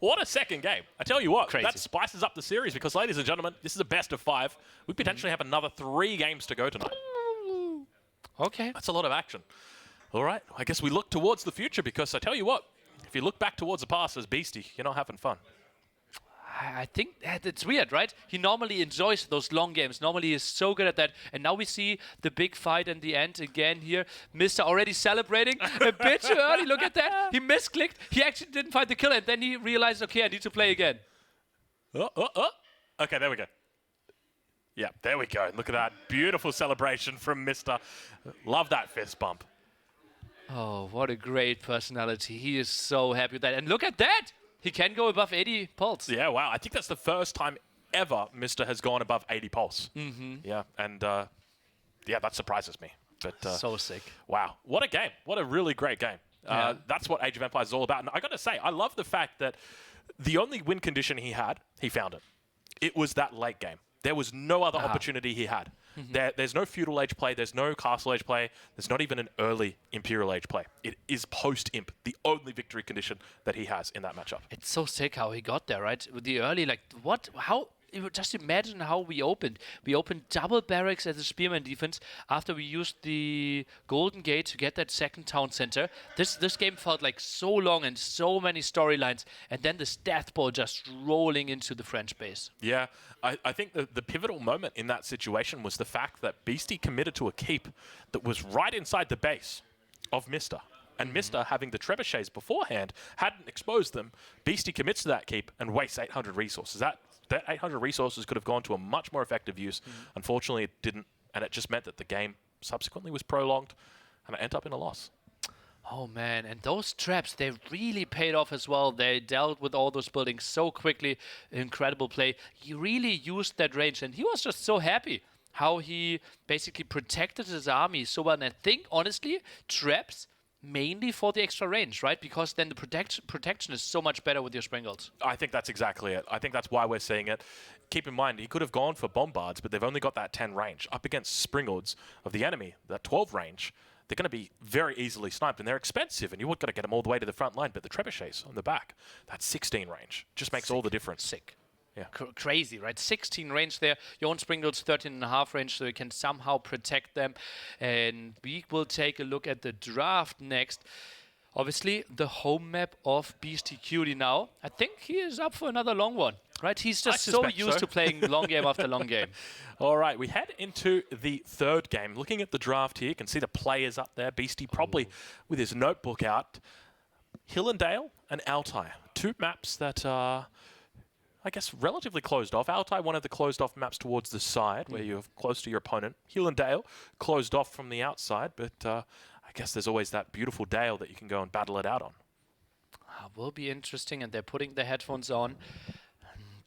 What a second game. I tell you what, Crazy. That spices up the series because, ladies and gentlemen, this is a best of 5. We potentially have another 3 games to go tonight. Okay. That's a lot of action. All right, I guess we look towards the future because I tell you what, if you look back towards the past as Beasty, you're not having fun. I think that it's weird, right? He normally enjoys those long games. Normally he's so good at that. And now we see the big fight in the end again here. Mista already celebrating a bit too early. Look at that. He misclicked. He actually didn't find the kill. And then he realized, okay, I need to play again. Okay, there we go. Yeah, there we go. Look at that. Beautiful celebration from Mista. Love that fist bump. Oh, what a great personality. He is so happy with that. And look at that. He can go above 80 pulse. Yeah, wow. I think that's the first time ever Mista has gone above 80 pulse. Yeah, and yeah, that surprises me. But so sick. Wow, what a game. What a really great game. Yeah. That's what Age of Empires is all about. And I got to say, I love the fact that the only win condition he had, he found it. It was that late game. There was no other opportunity he had. There's no feudal age play. There's no castle age play. There's not even an early imperial age play. It is post-imp, the only victory condition that he has in that matchup. It's so sick how he got there, right? With the early, like, what? How? Just imagine how we opened. We opened double barracks as a spearman defense after we used the Golden Gate to get that second town center. This game felt like so long and so many storylines, and then this death ball just rolling into the French base. Yeah, I think the pivotal moment in that situation was the fact that Beastyqt committed to a keep that was right inside the base of Mista. And Mista, having the trebuchets beforehand, hadn't exposed them. Beastyqt commits to that keep and wastes 800 resources. That 800 resources could have gone to a much more effective use. Unfortunately, it didn't, and it just meant that the game subsequently was prolonged, and it ended up in a loss. Oh man, and those traps, they really paid off as well. They dealt with all those buildings so quickly. Incredible play. He really used that range, and he was just so happy how he basically protected his army so well. And I think, honestly, traps mainly for the extra range, right? Because then the protection is so much better with your Springles. I think that's exactly it. I think that's why we're seeing it. Keep in mind, he could have gone for Bombards, but they've only got that 10 range. Up against Springalds of the enemy, that 12 range, they're going to be very easily sniped, and they're expensive, and you've got to get them all the way to the front line. But the trebuchets on the back, that 16 range, just makes all the difference. Sick. Yeah. Crazy, right? 16 range there. Your own Springles 13.5 range, so you can somehow protect them. And we will take a look at the draft next. Obviously, the home map of Beastyqt now. I think he is up for another long one, right? He's just so used to playing long game after long game. All right, we head into the third game. Looking at the draft here, you can see the players up there. Beastyqt probably with his notebook out. Hillendale and Altai, two maps that are, I guess, relatively closed off. Altai, one of the closed off maps towards the side, where you're close to your opponent. Hillendale, closed off from the outside, but I guess there's always that beautiful Dale that you can go and battle it out on. Will be interesting, and they're putting the headphones on.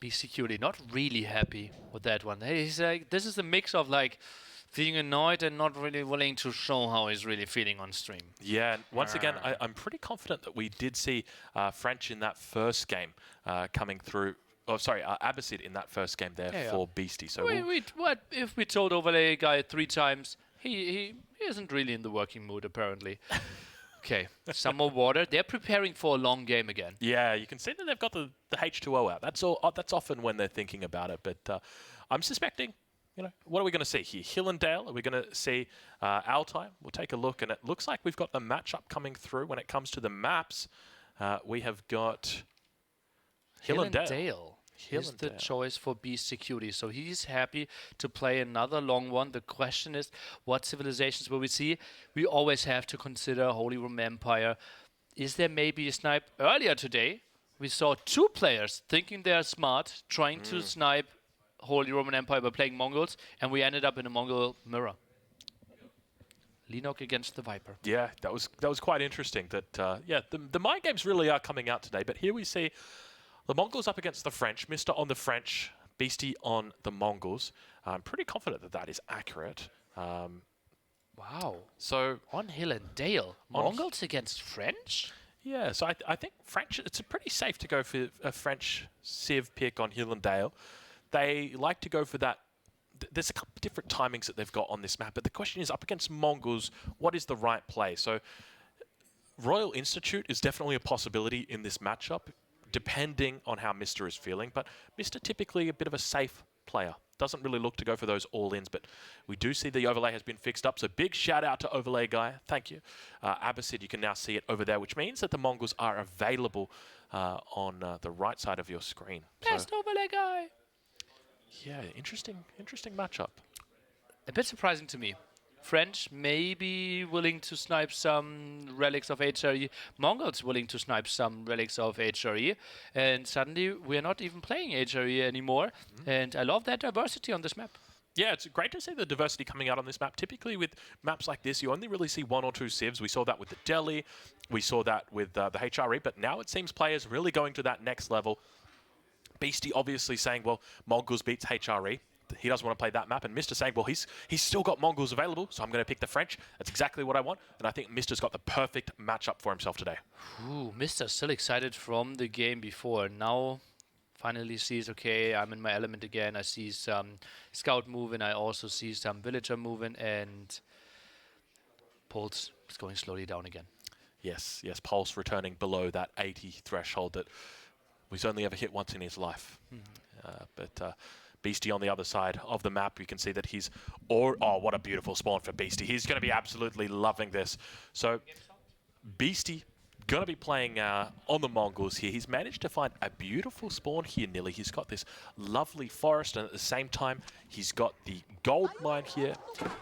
Beastyqt not really happy with that one. He's like, this is a mix of like being annoyed and not really willing to show how he's really feeling on stream. Yeah, and once again, I'm pretty confident that we did see French in that first game coming through. Oh, sorry, Abbasid in that first game there for Beastyqt. So what if we told Overlay guy 3 times? He isn't really in the working mood apparently. Okay, some more water. They're preparing for a long game again. Yeah, you can see that they've got the H2O out. That's often when they're thinking about it. But I'm suspecting, what are we going to see here? Hillendale? Are we going to see Altai? We'll take a look, and it looks like we've got the matchup coming through when it comes to the maps. We have got Hillendale. Is the choice for Beastyqt. So he's happy to play another long one. The question is, what civilizations will we see? We always have to consider Holy Roman Empire. Is there maybe a snipe? Earlier today, we saw 2 players thinking they're smart, trying to snipe Holy Roman Empire by playing Mongols, and we ended up in a Mongol mirror. Leenock against TheViper. Yeah, that was quite interesting. That the mind games really are coming out today. But here we see the Mongols up against the French, Mista on the French, Beastyqt on the Mongols. I'm pretty confident that that is accurate. Wow. So on Hillendale, Mongols against French? Yeah, so I think French, it's pretty safe to go for a French Civ pick on Hillendale. They like to go for that. There's a couple of different timings that they've got on this map, but the question is, up against Mongols, what is the right play? So Royal Institute is definitely a possibility in this matchup, depending on how Mista is feeling. But Mista typically a bit of a safe player. Doesn't really look to go for those all-ins, but we do see the overlay has been fixed up. So big shout out to overlay guy. Thank you. Abbasid, you can now see it over there, which means that the Mongols are available on the right side of your screen. Best overlay guy. Yeah, interesting matchup. A bit surprising to me. French maybe willing to snipe some relics of HRE. Mongols willing to snipe some relics of HRE. And suddenly we're not even playing HRE anymore. And I love that diversity on this map. Yeah, it's great to see the diversity coming out on this map. Typically with maps like this, you only really see 1 or 2 civs. We saw that with the Delhi. We saw that with the HRE. But now it seems players really going to that next level. Beastyqt obviously saying, well, Mongols beats HRE. He doesn't want to play that map, and Mista saying, well, he's still got Mongols available, so I'm going to pick the French. That's exactly what I want, and I think Mista's got the perfect matchup for himself today. Ooh, Mista's still excited from the game before. Now finally sees, okay, I'm in my element again. I see some scout moving. I also see some villager moving, and Pulse is going slowly down again. Yes, yes, Pulse returning below that 80 threshold that he's only ever hit once in his life. But Beasty on the other side of the map, you can see that he's... oh, what a beautiful spawn for Beasty. He's going to be absolutely loving this. So Beasty going to be playing on the Mongols here. He's managed to find a beautiful spawn here, Nilly. He's got this lovely forest, and at the same time, he's got the gold mine here.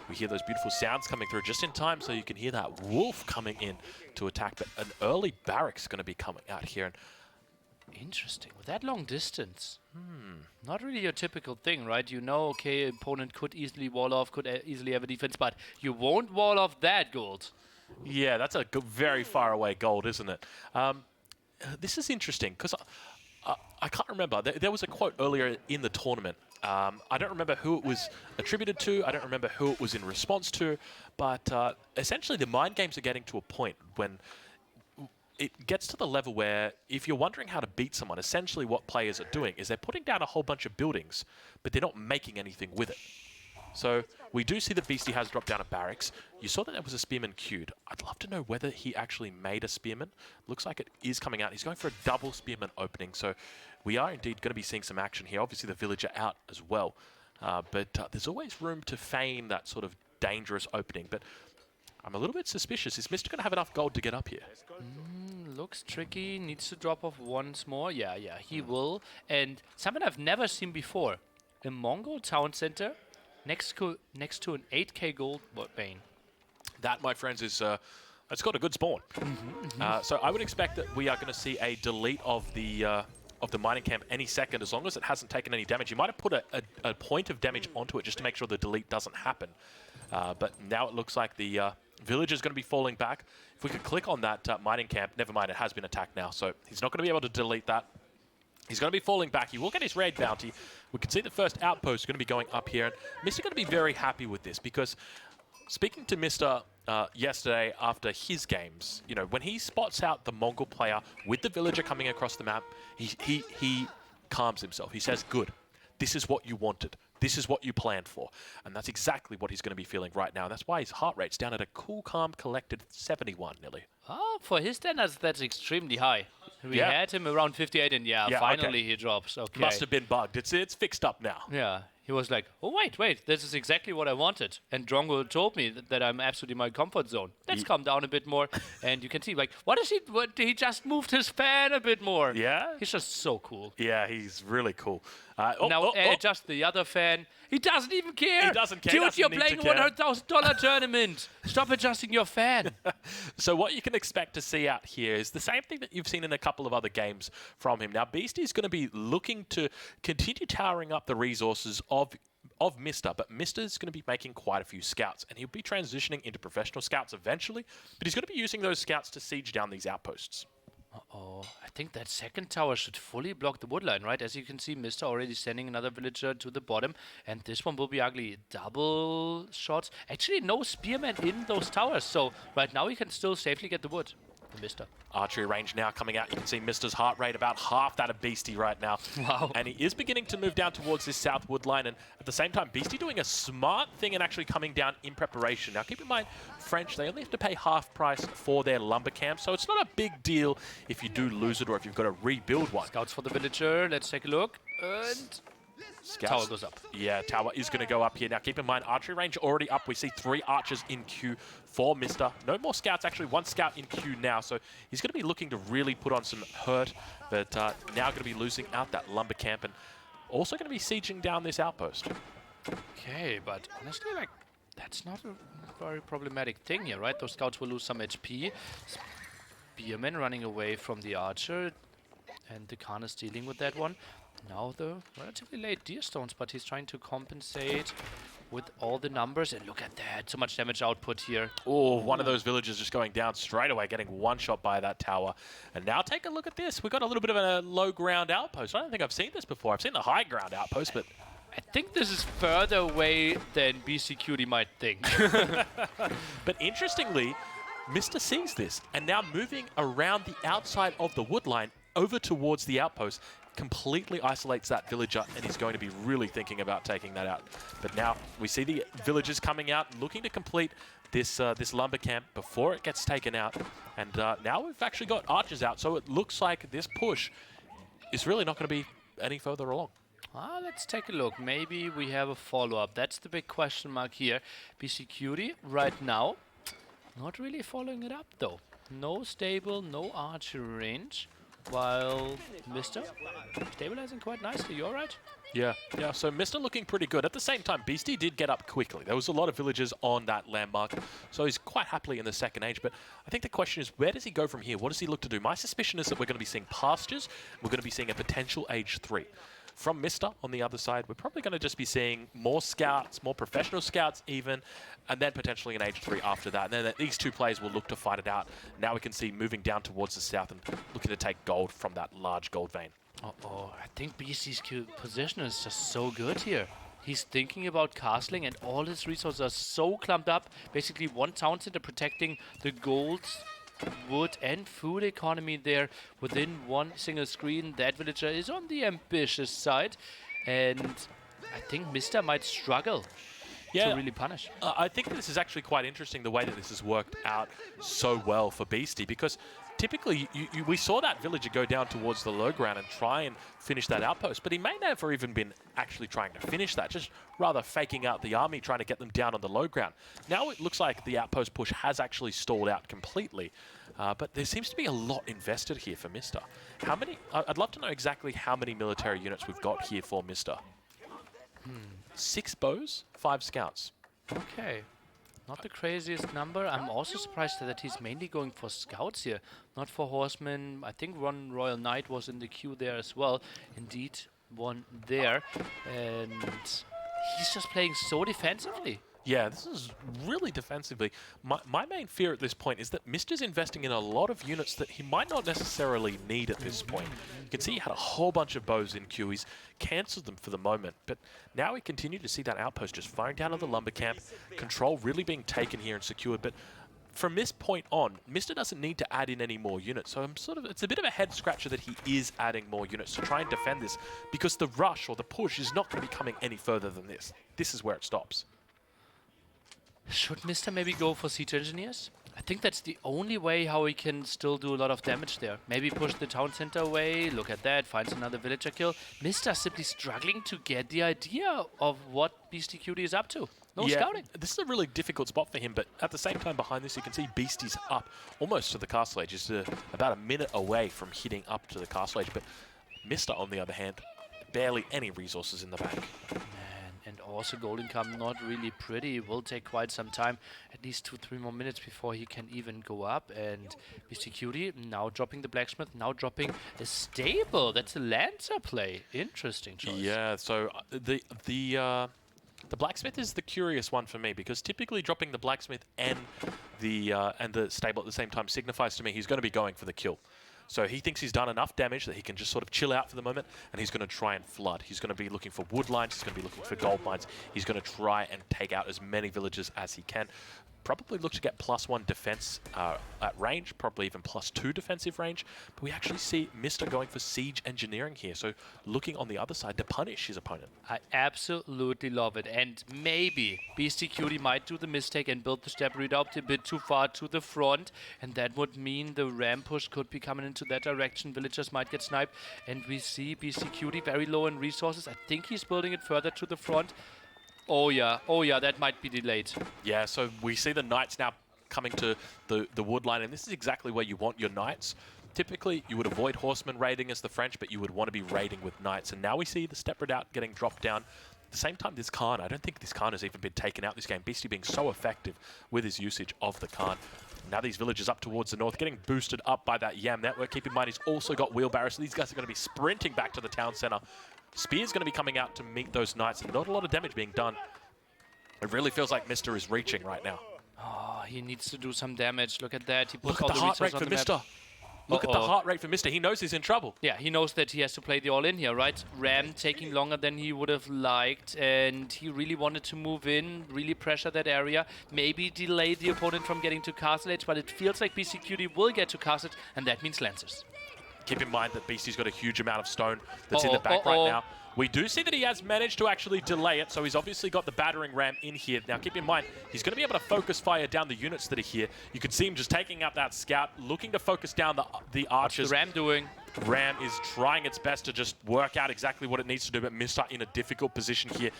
We hear those beautiful sounds coming through just in time, so you can hear that wolf coming in to attack. But an early barracks going to be coming out here. And interesting. With that long distance, not really your typical thing, right? You know, okay, opponent could easily wall off, could easily have a defense, but you won't wall off that gold. Yeah, that's a very far away gold, isn't it? This is interesting because I can't remember. There was a quote earlier in the tournament. I don't remember who it was attributed to. I don't remember who it was in response to. But essentially, the mind games are getting to a point when it gets to the level where if you're wondering how to beat someone, essentially what players are doing is they're putting down a whole bunch of buildings, but they're not making anything with it. So we do see that Beasty has dropped down a barracks. You saw that there was a spearman queued. I'd love to know whether he actually made a spearman. Looks like it is coming out. He's going for a double spearman opening. So we are indeed going to be seeing some action here. Obviously the villager out as well. But there's always room to feign that sort of dangerous opening. But I'm a little bit suspicious. Is Mista going to have enough gold to get up here? Looks tricky. Needs to drop off once more. Yeah, he will. And something I've never seen before. A Mongol town center next to an 8k gold vein. That, my friends, is it's got a good spawn. So I would expect that we are going to see a delete of the mining camp any second, as long as it hasn't taken any damage. You might have put a point of damage onto it just to make sure the delete doesn't happen. But now it looks like the village is going to be falling back. If we could click on that mining camp, never mind, it has been attacked now, so he's not going to be able to delete that. He's going to be falling back. He will get his raid bounty. We can see the first outpost is going to be going up here. And Mista going to be very happy with this because speaking to Mista yesterday after his games, you know, when he spots out the Mongol player with the villager coming across the map, he calms himself. He says, good, this is what you wanted. This is what you planned for. And that's exactly what he's going to be feeling right now. And that's why his heart rate's down at a cool, calm, collected 71 nearly. Oh, for his standards, that's extremely high. We had him around 58, and finally he drops. Okay. Must have been bugged. It's fixed up now. Yeah. He was like, oh, wait, this is exactly what I wanted. And Drongo told me that I'm absolutely in my comfort zone. Let's calm down a bit more. And you can see, like, he just moved his fan a bit more. Yeah? He's just so cool. Yeah, he's really cool. Adjust the other fan. He doesn't even care. He doesn't care. Dude, you're playing a $100,000 tournament. Stop adjusting your fan. So what you can expect to see out here is the same thing that you've seen in a couple of other games from him. Now, Beasty is going to be looking to continue towering up the resources of Mista, but Mista is going to be making quite a few scouts, and he'll be transitioning into professional scouts eventually, but he's going to be using those scouts to siege down these outposts. Uh-oh. I think that second tower should fully block the woodline, right? As you can see, Mista already sending another villager to the bottom, and this one will be ugly. Double shots. Actually, no spearmen in those towers, so right now he can still safely get the wood. Mista. Archery range now coming out. You can see Mista's heart rate about half that of Beasty right now. Wow. And he is beginning to move down towards this south wood line. And at the same time, Beasty doing a smart thing and actually coming down in preparation. Now, keep in mind, French, they only have to pay half price for their lumber camp. So it's not a big deal if you do lose it or if you've got to rebuild one. Scouts for the villager. Let's take a look. And tower goes up. Yeah, tower is going to go up here. Now, keep in mind, archery range already up. We see 3 archers in queue for Mista. No more scouts, actually. 1 scout in queue now. So he's going to be looking to really put on some hurt. But now going to be losing out that lumber camp and also going to be sieging down this outpost. Okay, but honestly, like, that's not a very problematic thing here, right? Those scouts will lose some HP. Spearmen running away from the archer. And the Khan is dealing with that one. Now the relatively late deer stones, but he's trying to compensate with all the numbers. And look at that, so much damage output here. Oh, one of those villagers just going down straight away, getting one shot by that tower. And now take a look at this. We've got a little bit of a low ground outpost. I don't think I've seen this before. I've seen the high ground outpost, but I think this is further away than Beastyqt might think. But interestingly, Mista sees this and now moving around the outside of the woodline over towards the outpost, completely isolates that villager, and he's going to be really thinking about taking that out. But now we see the villagers coming out, looking to complete this this lumber camp before it gets taken out. And now we've actually got archers out, so it looks like this push is really not going to be any further along. Let's take a look. Maybe we have a follow-up. That's the big question mark here. Beastyqt right now, not really following it up though. No stable, no archer range, while Mista stabilizing quite nicely. You all right? Yeah, so Mista looking pretty good. At the same time, Beasty did get up quickly. There was a lot of villagers on that landmark, so he's quite happily in the second age. But I think the question is, where does he go from here? What does he look to do? My suspicion is that we're going to be seeing pastures. We're going to be seeing a potential age 3. From Mista on the other side, we're probably going to just be seeing more scouts, more professional scouts even, and then potentially an age 3 after that. And then these two players will look to fight it out. Now we can see moving down towards the south and looking to take gold from that large gold vein. I think Beasty's position is just so good here. He's thinking about castling, and all his resources are so clumped up. Basically, one town center protecting the gold, wood, and food economy there within one single screen. That villager is on the ambitious side, and I think Mista might struggle to really punish. I think this is actually quite interesting, the way that this has worked out so well for Beasty, because typically we saw that villager go down towards the low ground and try and finish that outpost, but he may never even been actually trying to finish that, just rather faking out the army, trying to get them down on the low ground. Now it looks like the outpost push has actually stalled out completely, but there seems to be a lot invested here for Mista. How many? I'd love to know exactly how many military units we've got here for Mista. 6 bows, 5 scouts. Okay. Not the craziest number. I'm also surprised that he's mainly going for scouts here, not for horsemen. I think one Royal Knight was in the queue there as well. Indeed, one there. And he's just playing so defensively. Yeah, this is really defensively. My main fear at this point is that Mista's investing in a lot of units that he might not necessarily need at this point. You can see he had a whole bunch of bows in queue. He's cancelled them for the moment, but now we continue to see that outpost just firing down on the lumber camp, control really being taken here and secured. But from this point on, Mista doesn't need to add in any more units, so it's a bit of a head scratcher that he is adding more units to try and defend this, because the rush or the push is not going to be coming any further than this. This is where it stops. Should Mista maybe go for siege engineers? I think that's the only way how he can still do a lot of damage there. Maybe push the town center away, look at that, finds another villager kill. Mista simply struggling to get the idea of what Beastyqt is up to. No scouting. This is a really difficult spot for him, but at the same time behind this you can see Beasty's up almost to the castle edge. Just about a minute away from hitting up to the castle edge, but Mista on the other hand, barely any resources in the bank. And also gold income not really pretty. It will take quite some time, at least 2-3 more minutes before he can even go up. And Beastyqt now dropping the blacksmith, now dropping a stable. That's a lancer play. Interesting choice. Yeah, so the blacksmith is the curious one for me, because typically dropping the blacksmith and the stable at the same time signifies to me he's going to be going for the kill. So he thinks he's done enough damage that he can just sort of chill out for the moment, and he's going to try and flood. He's going to be looking for wood lines, he's going to be looking for gold mines, he's going to try and take out as many villagers as he can. Probably look to get +1 defense at range, probably even +2 defensive range. But we actually see Mista going for siege engineering here, so looking on the other side to punish his opponent. I absolutely love it. And maybe Beastyqt might do the mistake and build the step redoubt a bit too far to the front, and that would mean the ram push could be coming into that direction. Villagers might get sniped, and we see Beastyqt very low in resources. I think he's building it further to the front. Oh yeah, that might be delayed. Yeah, so we see the knights now coming to the wood line, and this is exactly where you want your knights. Typically, you would avoid horsemen raiding as the French, but you would want to be raiding with knights. And now we see the step redoubt getting dropped down. At the same time, this Khan, I don't think this Khan has even been taken out this game. Beasty being so effective with his usage of the Khan. Now these villagers up towards the north, getting boosted up by that Yam network. Keep in mind, he's also got wheelbarrows, so these guys are going to be sprinting back to the town center. Spear's going to be coming out to meet those knights, and not a lot of damage being done. It really feels like Mista is reaching right now. Oh, he needs to do some damage. Look at that. He puts Look at all the heart rate for Mista. Look at the heart rate for Mista. He knows he's in trouble. Yeah, he knows that he has to play the all-in here, right? Ram taking longer than he would have liked, and he really wanted to move in, really pressure that area, maybe delay the opponent from getting to castle edge, but it feels like Beastyqt will get to castle edge, and that means Lancers. Keep in mind that Beasty's got a huge amount of stone that's in the back right now. We do see that he has managed to actually delay it, so he's obviously got the battering ram in here. Now, keep in mind, he's going to be able to focus fire down the units that are here. You can see him just taking out that scout, looking to focus down the archers. What's the ram doing? Ram is trying its best to just work out exactly what it needs to do, but Mista in a difficult position here.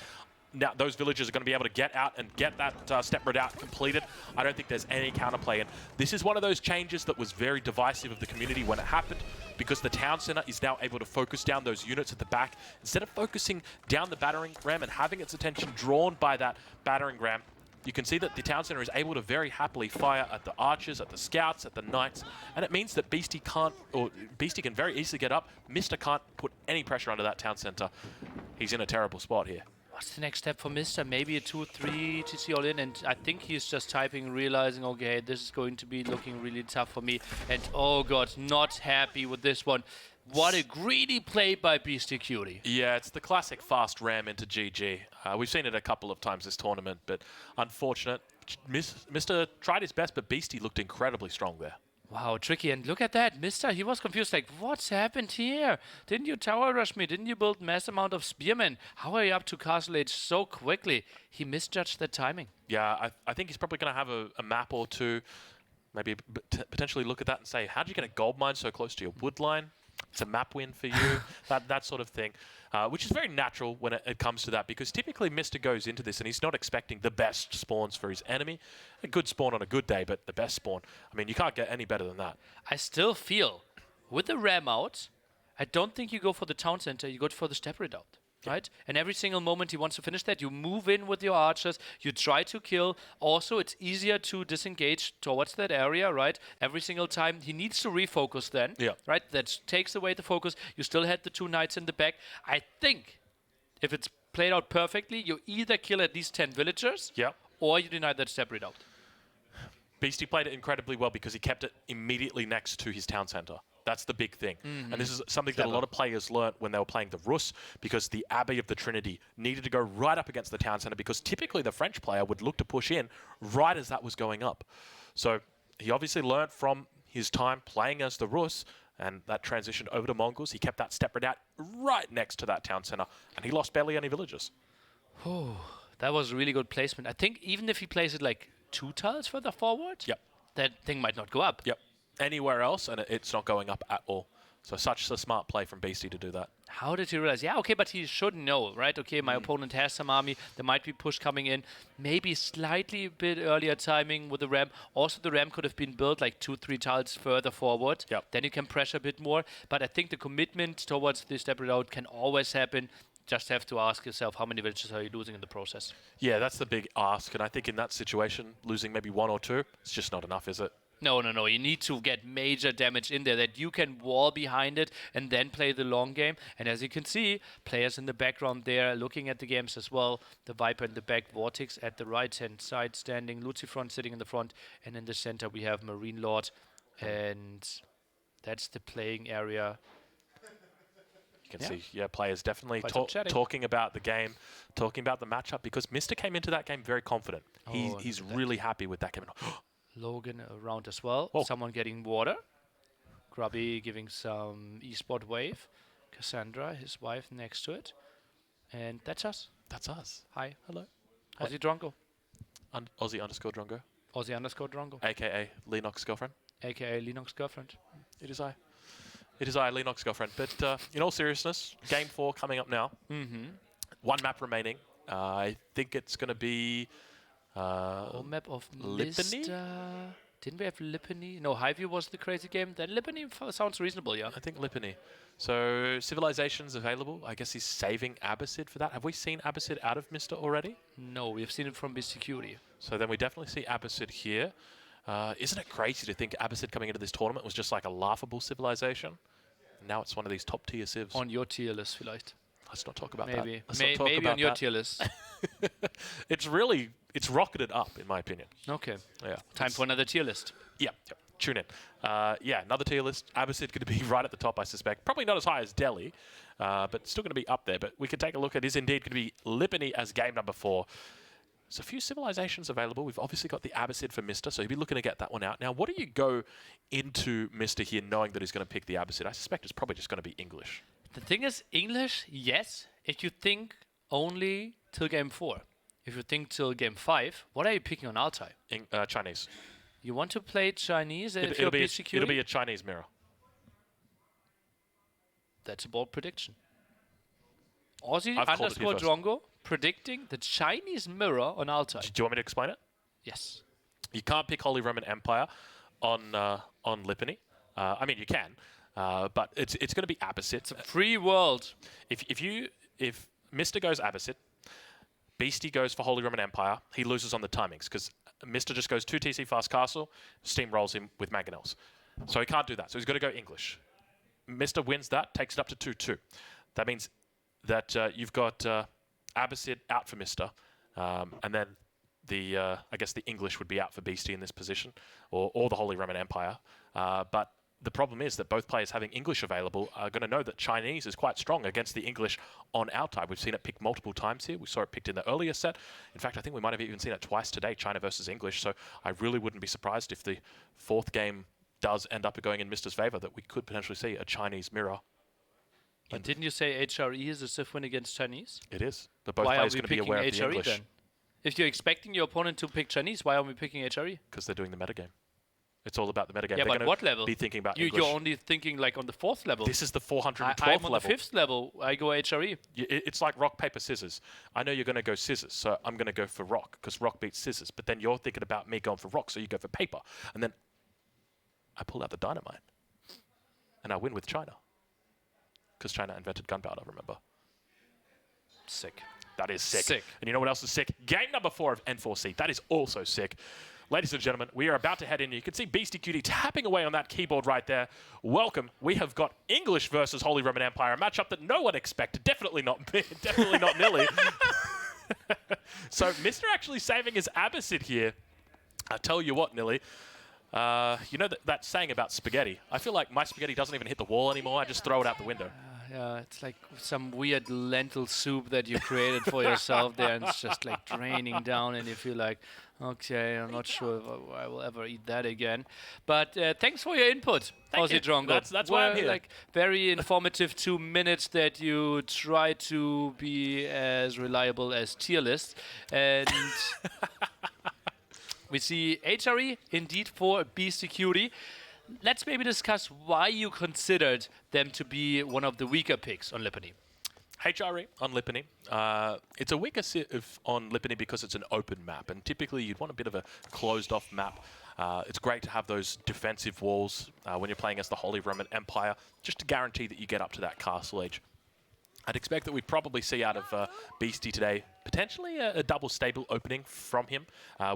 Now, those villagers are going to be able to get out and get that step redoubt completed. I don't think there's any counterplay. And this is one of those changes that was very divisive of the community when it happened, because the town center is now able to focus down those units at the back. Instead of focusing down the battering ram and having its attention drawn by that battering ram, you can see that the town center is able to very happily fire at the archers, at the scouts, at the knights, and it means that Beasty can very easily get up. Mista can't put any pressure onto that town center. He's in a terrible spot here. What's the next step for Mista? Maybe a 2-3 TC all in, and I think he's just typing, realizing, okay, this is going to be looking really tough for me. And oh god, not happy with this one. What a greedy play by Beastyqt. Yeah, it's the classic fast ram into GG. We've seen it a couple of times this tournament, but unfortunate. Mista tried his best, but Beasty looked incredibly strong there. Wow, tricky. And look at that. Mista, he was confused, like, what's happened here? Didn't you tower rush me? Didn't you build mass amount of spearmen? How are you up to Castle Age so quickly? He misjudged the timing. Yeah, I think he's probably going to have a map or two. Maybe potentially look at that and say, how did you get a gold mine so close to your wood line? It's a map win for you, that sort of thing. Which is very natural when it comes to that, because typically Mista goes into this and he's not expecting the best spawns for his enemy. A good spawn on a good day, but the best spawn, I mean, you can't get any better than that. I still feel, with the ram out, I don't think you go for the town center, you go for the step redoubt. Right? And every single moment he wants to finish that, you move in with your archers, you try to kill. Also, it's easier to disengage towards that area, right? Every single time he needs to refocus then, right? That takes away the focus. You still had the 2 knights in the back. I think if it's played out perfectly, you either kill at least 10 villagers, or you deny that step redoubt. Beasty played it incredibly well because he kept it immediately next to his town center. That's the big thing. And this is something that a lot of players learnt when they were playing the Rus, because the Abbey of the Trinity needed to go right up against the town center, because typically the French player would look to push in right as that was going up. So he obviously learnt from his time playing as the Rus, and that transitioned over to Mongols. He kept that step redoubt right next to that town center, and he lost barely any villagers. Oh, that was a really good placement. I think even if he plays it like 2 tiles further forward, that thing might not go up. Anywhere else, and it's not going up at all. So such a smart play from Beasty to do that. How did he realize? Yeah, okay, but he should know, right? Okay, my opponent has some army. There might be push coming in. Maybe slightly a bit earlier timing with the ram. Also, the ram could have been built like 2-3 tiles further forward. Then you can pressure a bit more. But I think the commitment towards the step redoubt can always happen. Just have to ask yourself, how many villages are you losing in the process? Yeah, that's the big ask. And I think in that situation, losing maybe 1 or 2, it's just not enough, is it? No. You need to get major damage in there, that you can wall behind it and then play the long game. And as you can see, players in the background there looking at the games as well. The Viper in the back, VortiX at the right-hand side standing, LucifoN sitting in the front, and in the center we have MarineLorD. And that's the playing area. You can see, players definitely talking about the game, talking about the matchup, because Mista came into that game very confident. He's really happy with that game. Logan around as well. Someone getting water. Grubby giving some esport wave. Cassandra, his wife, next to it. And that's us. That's us. Hi. Hello. Aussie Drongo. Aussie_Drongo. Aussie_Drongo. AKA Leenock's girlfriend. AKA Leenock's girlfriend. It is I. It is I, Leenock's girlfriend. But in all seriousness, Game 4 coming up now. 1 map remaining. I think it's going to be... map of Mista. Didn't we have Lipany? No, Highview was the crazy game. Then Lipany sounds reasonable, yeah. I think Lipany. So Civilization's available. I guess he's saving Abbasid for that. Have we seen Abbasid out of Mista already? No, we've seen it from Beastyqt. So then we definitely see Abbasid here. Isn't it crazy to think Abbasid coming into this tournament was just like a laughable civilization? And now it's one of these top tier civs. On your tier list, vielleicht. Let's not talk about maybe. that. Maybe on your tier list. It's rocketed up, in my opinion. Okay. Yeah. Time for another tier list. Yeah. Tune in. Another tier list. Abbasid going to be right at the top, I suspect. Probably not as high as Delhi, but still going to be up there. But we can take a look at, is indeed going to be Lipany as game number 4. there's a few civilizations available. We've obviously got the Abbasid for Mista, so he'll be looking to get that one out. Now, what do you go into Mista here knowing that he's going to pick the Abbasid? I suspect it's probably just going to be English. The thing is, English, yes, if you think only till game 4. If you think till game 5, what are you picking on Altai? Chinese. You want to play Chinese if It'll you're be Beastyqt? it'll be a Chinese mirror. That's a bold prediction. Aussie I've called it here underscore first. Drongo predicting the Chinese mirror on Altai. Do you want me to explain it? Yes. You can't pick Holy Roman Empire on Lipany. I mean, you can, but it's going to be Abbasid. It's a free world. If Mista goes Abbasid, Beastie goes for Holy Roman Empire, he loses on the timings because Mista just goes 2 TC fast castle, steamrolls him with mangonels. So he can't do that. So he's got to go English. Mista wins that, takes it up to 2-2. That means that you've got Abbasid out for Mista, and then I guess the English would be out for Beastie in this position, or the Holy Roman Empire. But the problem is that both players having English available are going to know that Chinese is quite strong against the English on Altai. We've seen it picked multiple times here. We saw it picked in the earlier set. In fact, I think we might have even seen it twice today, China versus English. So I really wouldn't be surprised if the 4th game does end up going in Mista's favor, that we could potentially see a Chinese mirror. But didn't you say HRE is a Civ win against Chinese? It is. But both Why are players we are going to be picking aware of the HRE English. then? If you're expecting your opponent to pick Chinese, why are we picking HRE? Because they're doing the metagame. It's all about the metagame. Yeah, they're but what level? Be thinking about You're English. only thinking like on the 4th level. This is the 412th I'm on level. the 5th level. I go HRE. It's like rock, paper, scissors. I know you're going to go scissors, so I'm going to go for rock because rock beats scissors. But then you're thinking about me going for rock, so you go for paper. And then I pull out the dynamite. And I win with China. Because China invented gunpowder, remember? Sick. That is sick. Sick. And you know what else is sick? Game number 4 of N4C. That is also sick. Ladies and gentlemen, we are about to head in. You can see Beastyqt tapping away on that keyboard right there. Welcome. We have got English versus Holy Roman Empire, a matchup that no one expected. Definitely not Nilly. So Mista actually saving his Abbasid here. I tell you what, Nilly. You know that saying about spaghetti? I feel like my spaghetti doesn't even hit the wall anymore. I just throw it out the window. Yeah, it's like some weird lentil soup that you created for yourself there, and it's just like draining down, and you feel like, okay, I'm not sure if I will ever eat that again. But thanks for your input, Aussie Drongo. That's why I'm here. Like very informative 2 minutes that you try to be as reliable as tier list, and we see HRE indeed for Beastyqt. Let's maybe discuss why you considered them to be one of the weaker picks on Lipany. HRE on Lipany. It's a weaker Civ on Lipany because it's an open map, and typically you'd want a bit of a closed-off map. It's great to have those defensive walls when you're playing as the Holy Roman Empire, just to guarantee that you get up to that castle age. I'd expect that we'd probably see out of Beastie today potentially a double stable opening from him.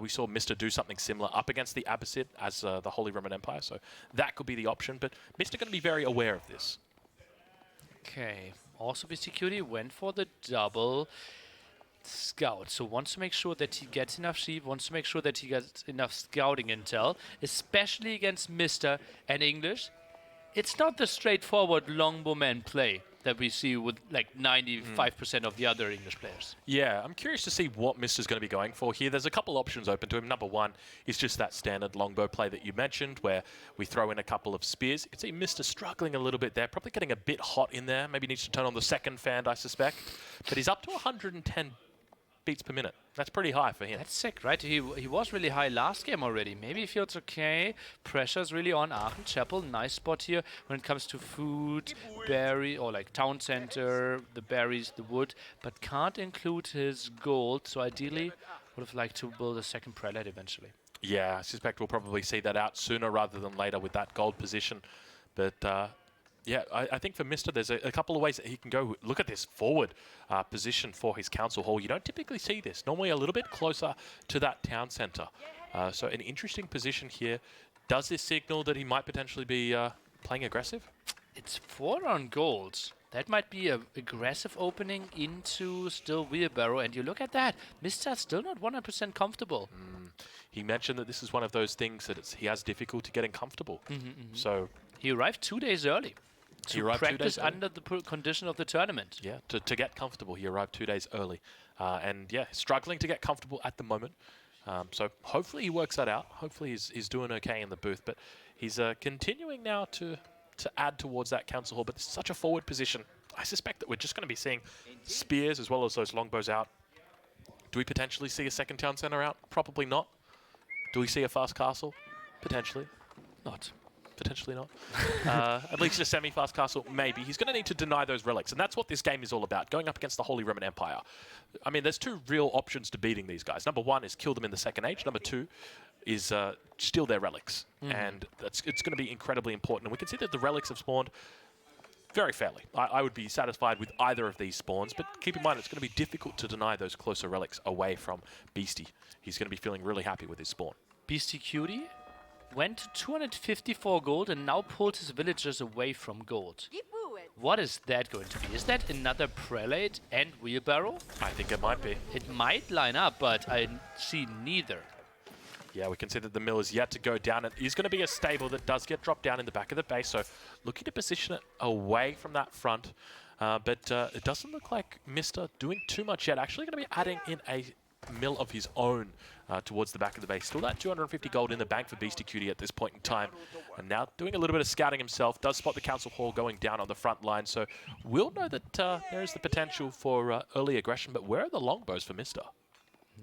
We saw Mista do something similar up against the Abbasid as the Holy Roman Empire, so that could be the option. But Mista going to be very aware of this. Okay. Also, Beastyqt went for the double scout. So wants to make sure that he gets enough sheep, wants to make sure that he gets enough scouting intel, especially against Mista and English. It's not the straightforward longbowman play that we see with like 95% of the other English players. Yeah, I'm curious to see what Mista's going to be going for here. There's a couple options open to him. Number one is just that standard longbow play that you mentioned, where we throw in a couple of spears. You can see Mista struggling a little bit there, probably getting a bit hot in there. Maybe needs to turn on the second fan, I suspect. But he's up to 110 beats per minute. That's pretty high for him. That's sick, right? He was really high last game already. Maybe he feels okay. Pressure's really on. Aachen Chapel, nice spot here when it comes to food, berry, or like town center, the berries, the wood, but can't include his gold. So ideally, would have liked to build a second prelate eventually. Yeah, I suspect we'll probably see that out sooner rather than later with that gold position. But yeah, I think for Mista, there's a couple of ways that he can go. Look at this forward position for his council hall. You don't typically see this. Normally a little bit closer to that town centre. So an interesting position here. Does this signal that he might potentially be playing aggressive? It's 4 on golds. That might be an aggressive opening into still wheelbarrow. And you look at that. Mista's still not 100% comfortable. He mentioned that this is one of those things that he has difficulty getting comfortable. So he arrived 2 days early. to practice under the condition of the tournament. Yeah, to get comfortable. He arrived 2 days early. And yeah, struggling to get comfortable at the moment. So hopefully he works that out. Hopefully he's doing okay in the booth. But he's continuing now to add towards that council hall. But it's such a forward position. I suspect that we're just going to be seeing spears as well as those longbows out. Do we potentially see a second town center out? Probably not. Do we see a fast castle? Potentially. Not. Potentially not. At least a semi-fast castle, maybe. He's going to need to deny those relics, and that's what this game is all about, going up against the Holy Roman Empire. I mean, there's two real options to beating these guys. Number one is kill them in the Second Age. Number two is steal their relics, and it's going to be incredibly important. And we can see that the relics have spawned very fairly. I would be satisfied with either of these spawns, but keep in mind it's going to be difficult to deny those closer relics away from Beasty. He's going to be feeling really happy with his spawn. Beastyqt went to 254 gold and now pulled his villagers away from gold. What is that going to be? Is that another prelate and wheelbarrow? I think it might be. It might line up, but I see neither. Yeah, we can see that the mill is yet to go down. It is going to be a stable that does get dropped down in the back of the base, so looking to position it away from that front. But it doesn't look like Mista doing too much yet. Actually going to be adding in a mill of his own towards the back of the base. Still that 250 gold in the bank for Beastyqt at this point in time. And now doing a little bit of scouting himself. Does spot the council hall going down on the front line. So we'll know that there is the potential for early aggression. But where are the longbows for Mista?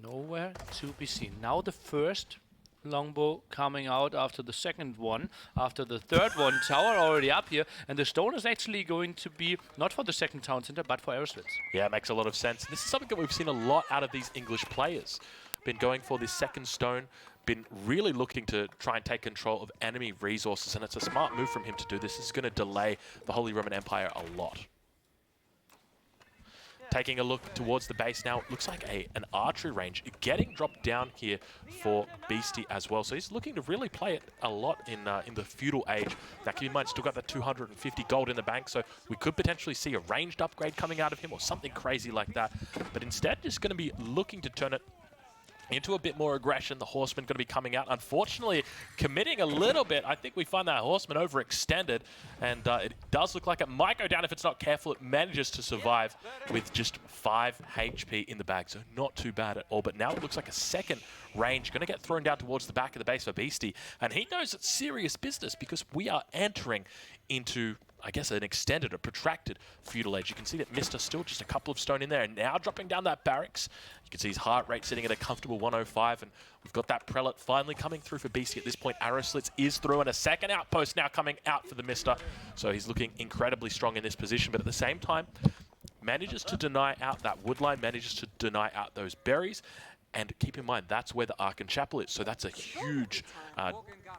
Nowhere to be seen. Now the first longbow coming out after the second one, after the third one, tower already up here, and the stone is actually going to be not for the second town center, but for arrow slits. Yeah, it makes a lot of sense. This is something that we've seen a lot out of these English players. Been going for this second stone, been really looking to try and take control of enemy resources, and it's a smart move from him to do this. This is going to delay the Holy Roman Empire a lot. Taking a look towards the base now, it looks like an archery range getting dropped down here for Beasty as well. So he's looking to really play it a lot in the feudal age. Now keep in mind, still got that 250 gold in the bank, so we could potentially see a ranged upgrade coming out of him or something crazy like that. But instead, just going to be looking to turn it into a bit more aggression. The horseman going to be coming out. Unfortunately, committing a little bit. I think we find that horseman overextended, and it does look like it might go down if it's not careful. It manages to survive with just 5 HP in the bag, so not too bad at all. But now it looks like a second range going to get thrown down towards the back of the base for Beasty, and he knows it's serious business because we are entering into, I guess, an extended or protracted feudal age. You can see that Mista still just a couple of stone in there, and now dropping down that barracks. You can see his heart rate sitting at a comfortable 105, and we've got that prelate finally coming through for Beasty at this point. Arrow slits is through, and a second outpost now coming out for the Mista. So he's looking incredibly strong in this position, but at the same time, manages to deny out that woodline, manages to deny out those berries. And keep in mind, that's where the Archon Chapel is. So that's a huge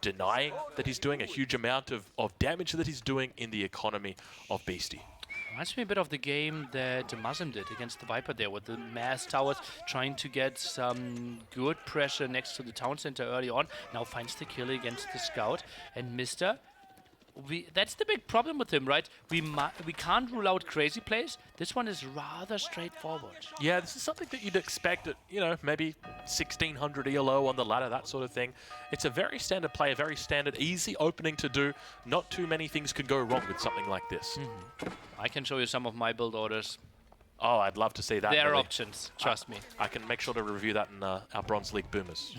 denying that he's doing, a huge amount of damage that he's doing in the economy of Beasty. Reminds me a bit of the game that DeMusliM did against the Viper there, with the mass towers trying to get some good pressure next to the town center early on. Now finds the kill against the scout. And Mista, that's the big problem with him, right? We can't rule out crazy plays. This one is rather straightforward. Yeah, this is something that you'd expect at, you know, maybe 1600 ELO on the ladder, that sort of thing. It's a very standard play, a very standard, easy opening to do. Not too many things could go wrong with something like this. I can show you some of my build orders. Oh, I'd love to see that. There are options, trust me. I can make sure to review that in our Bronze League Boomers.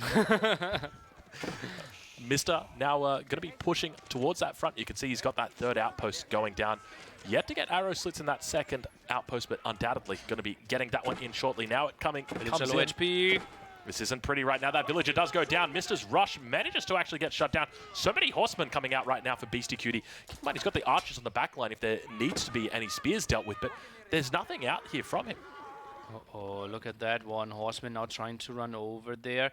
Mista now going to be pushing towards that front. You can see he's got that third outpost going down. Yet to get arrow slits in that second outpost, but undoubtedly going to be getting that one in shortly. Now it comes in. HP. This isn't pretty right now. That villager does go down. Mista's rush manages to actually get shut down. So many horsemen coming out right now for Beastyqt. Keep in mind, he's got the archers on the back line if there needs to be any spears dealt with, but there's nothing out here from him. Oh, look at that one. Horseman now trying to run over there.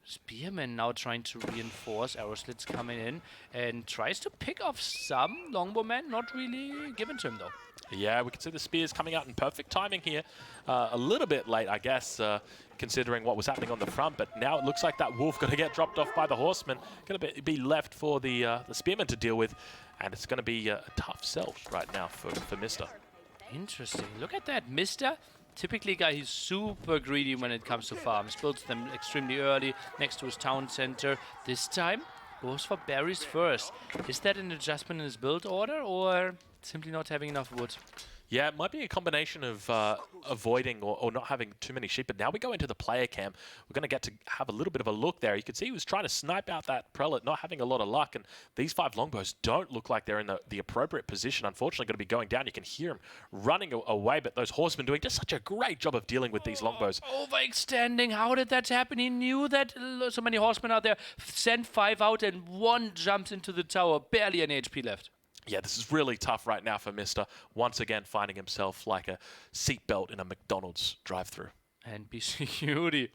Spearman now trying to reinforce. Arrow slits coming in and tries to pick off some longbowmen. Not really given to him, though. Yeah, we can see the spears coming out in perfect timing here. A little bit late, I guess, considering what was happening on the front. But now it looks like that wolf going to get dropped off by the horseman. Going to be left for the spearman to deal with. And it's going to be a tough sell right now for Mista. Interesting. Look at that. Mista, typically a guy who's super greedy when it comes to farms. Builds them extremely early next to his town center. This time, Goes for berries first. Is that an adjustment in his build order or simply not having enough wood? Yeah, it might be a combination of avoiding or not having too many sheep, but now we go into the player cam. We're going to get to have a little bit of a look there. You can see he was trying to snipe out that prelate, not having a lot of luck, and these 5 longbows don't look like they're in the appropriate position. Unfortunately, going to be going down. You can hear him running away, but those horsemen doing just such a great job of dealing with these longbows. Overextending. How did that happen? He knew that so many horsemen out there. Sent 5 out and 1 jumps into the tower. Barely any HP left. Yeah, this is really tough right now for Mista. Once again, finding himself like a seatbelt in a McDonald's drive-thru. And Beastyqt.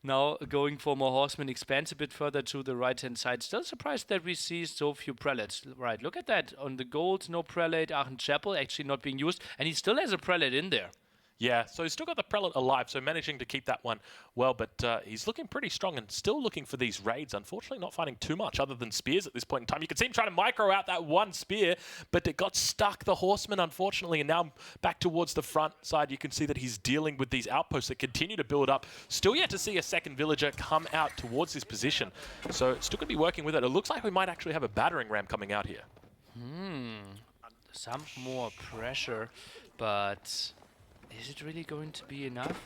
Now going for more horsemen, expands a bit further to the right-hand side. Still surprised that we see so few prelates. Right, look at that. On the gold, no prelate. Aachen Chapel actually not being used. And he still has a prelate in there. Yeah, so he's still got the prelate alive, so managing to keep that one well, but he's looking pretty strong and still looking for these raids. Unfortunately, not finding too much other than spears at this point in time. You can see him trying to micro out that 1 spear, but it got stuck, the horseman, unfortunately, and now back towards the front side, you can see that he's dealing with these outposts that continue to build up. Still yet to see a second villager come out towards this position, so still going to be working with it. It looks like we might actually have a battering ram coming out here. Some more pressure, but is it really going to be enough?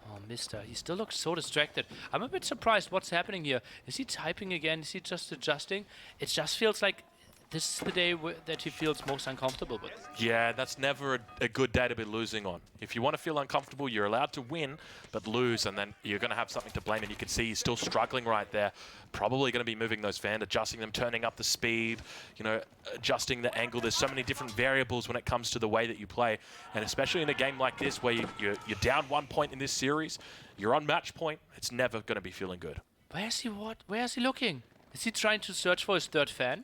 Oh, Mista, he still looks so distracted. I'm a bit surprised what's happening here. Is he typing again? Is he just adjusting? It just feels like this is the day that he feels most uncomfortable with. Yeah, that's never a good day to be losing on. If you want to feel uncomfortable, you're allowed to win, but lose, and then you're going to have something to blame. And you can see he's still struggling right there. Probably going to be moving those fans, adjusting them, turning up the speed, you know, adjusting the angle. There's so many different variables when it comes to the way that you play. And especially in a game like this where you're down 1 point in this series, you're on match point, it's never going to be feeling good. Where is he Where is he looking? Is he trying to search for his 3rd fan?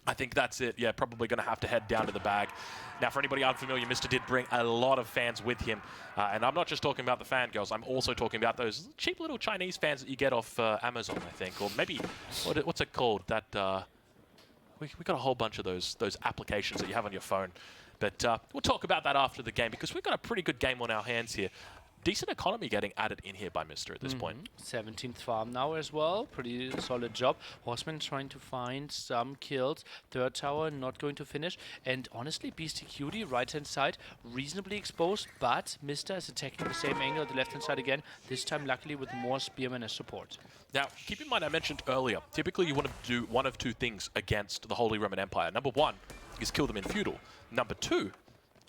I think that's it. Yeah, probably going to have to head down to the bag. Now, for anybody unfamiliar, Mista did bring a lot of fans with him. And I'm not just talking about the fangirls. I'm also talking about those cheap little Chinese fans that you get off Amazon, I think. Or maybe, what's it called? That we got a whole bunch of those applications that you have on your phone. But we'll talk about that after the game because we've got a pretty good game on our hands here. Decent economy getting added in here by Mista at this point. 17th farm now as well. Pretty solid job. Horseman trying to find some kills. 3rd tower not going to finish. And honestly, Beastyqt, right-hand side, reasonably exposed. But Mista is attacking the same angle at the left-hand side again. This time, luckily, with more spearmen as support. Now, keep in mind, I mentioned earlier, typically you want to do one of 2 things against the Holy Roman Empire. Number 1 is kill them in feudal. Number 2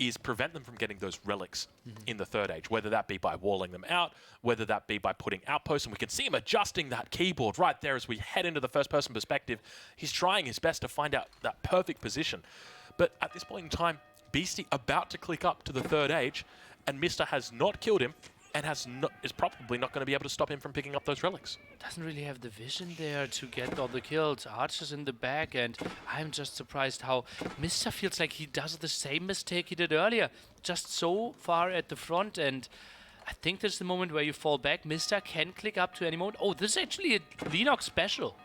is prevent them from getting those relics in the 3rd age, whether that be by walling them out, whether that be by putting outposts. And we can see him adjusting that keyboard right there as we head into the first-person perspective. He's trying his best to find out that perfect position. But at this point in time, Beasty about to click up to the 3rd age, and Mista has not killed him, and is probably not going to be able to stop him from picking up those relics. Doesn't really have the vision there to get all the kills. Archer's in the back, and I'm just surprised how Mista feels like he does the same mistake he did earlier. Just so far at the front, and I think this is the moment where you fall back. Mista can click up to any moment. Oh, this is actually a Leenock special.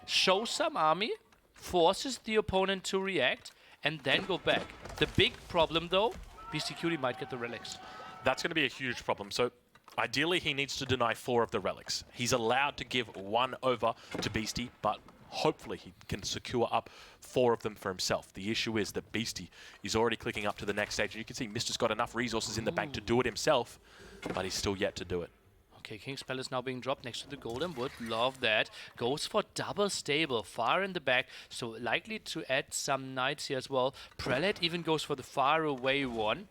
Shows some army, forces the opponent to react, and then go back. The big problem, though, Beastyqt might get the relics. That's going to be a huge problem. So ideally, he needs to deny 4 of the relics. He's allowed to give 1 over to Beasty, but hopefully he can secure up 4 of them for himself. The issue is that Beasty is already clicking up to the next stage. And you can see Mista's got enough resources in the bank to do it himself, but he's still yet to do it. Okay, King's Spell is now being dropped next to the Golden Wood. Love that. Goes for double stable, far in the back, so likely to add some knights here as well. Prelate even goes for the far away one.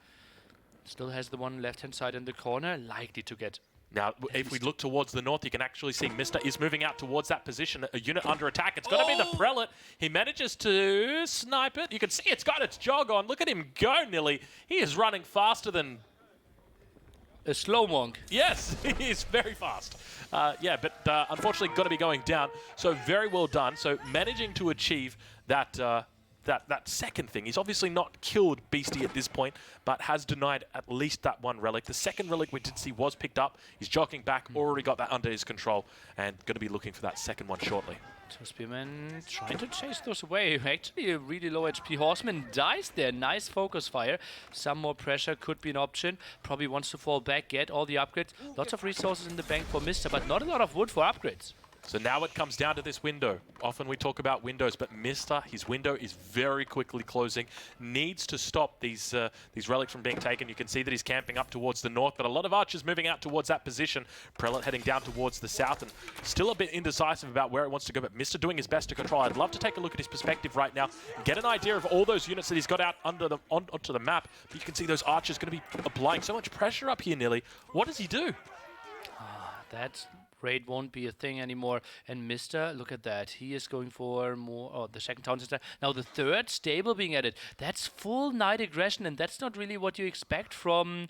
Still has the one left-hand side in the corner, likely to get. Now, if we look towards the north, you can actually see Mista is moving out towards that position. A unit under attack. It's going to be the Prelate. He manages to snipe it. You can see it's got its jog on. Look at him go, Nilly. He is running faster than... a slow monk. Yes, he is very fast. Yeah, but unfortunately got to be going down. So very well done. So managing to achieve that... That second thing. He's obviously not killed Beasty at this point, but has denied at least that 1 relic. The second relic we did see was picked up. He's jogging back, already got that under his control, and going to be looking for that second one shortly. 2 spearmen trying to chase those away. Actually, a really low HP horseman dies there. Nice focus fire. Some more pressure could be an option. Probably wants to fall back, get all the upgrades. Lots of resources in the bank for Mista, but not a lot of wood for upgrades. So now it comes down to this window. Often we talk about windows, but Mista, his window is very quickly closing. Needs to stop these relics from being taken. You can see that he's camping up towards the north, but a lot of archers moving out towards that position. Prelate heading down towards the south, and still a bit indecisive about where it wants to go, but Mista doing his best to control. I'd love to take a look at his perspective right now, get an idea of all those units that he's got out onto the map. But you can see those archers going to be applying so much pressure up here, Nilly. What does he do? That raid won't be a thing anymore. And Mista, look at that. He is going for more, the second town center. Now the third stable being added. That's full knight aggression, and that's not really what you expect from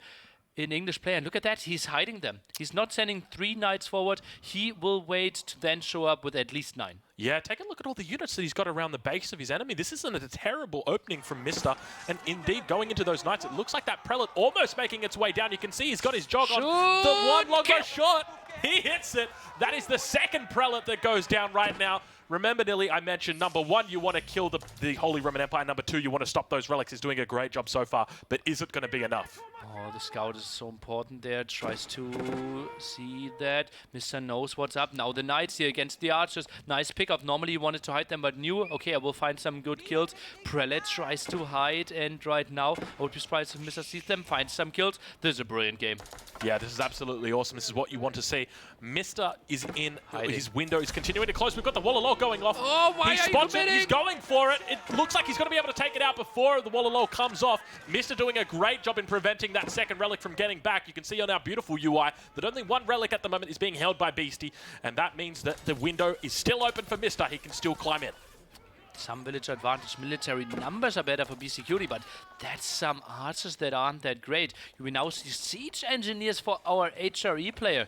an English player. And look at that, he's hiding them. He's not sending 3 knights forward. He will wait to then show up with at least 9. Yeah, take a look at all the units that he's got around the base of his enemy. This isn't a terrible opening from Mista. And indeed, going into those knights, it looks like that prelate almost making its way down. You can see he's got his jog on. The one longbow shot. He hits it. That is the second prelate that goes down right now. Remember, Nilly, I mentioned number 1, you want to kill the Holy Roman Empire. Number 2, you want to stop those relics. He's doing a great job so far, but is it going to be enough? Oh, the scout is so important there. Tries to see that. Mista knows what's up. Now the knights here against the archers. Nice pickup. Normally he wanted to hide them, but knew, okay, I will find some good kills. Prelate tries to hide, and right now, I would be surprised if Mista sees them, finds some kills. This is a brilliant game. Yeah, this is absolutely awesome. This is what you want to see. Mista is in his window. He's continuing to close. We've got the wall of law going off. Oh, why he are spots you it. He's going for it. It looks like he's going to be able to take it out before the wall of law comes off. Mista doing a great job in preventing that second relic from getting back. You can see on our beautiful UI that only 1 relic at the moment is being held by Beasty, and that means that the window is still open for Mista. He can still climb in. Some villager advantage. Military numbers are better for Beastyqt, but that's some archers that aren't that great. You will now see siege engineers for our HRE player.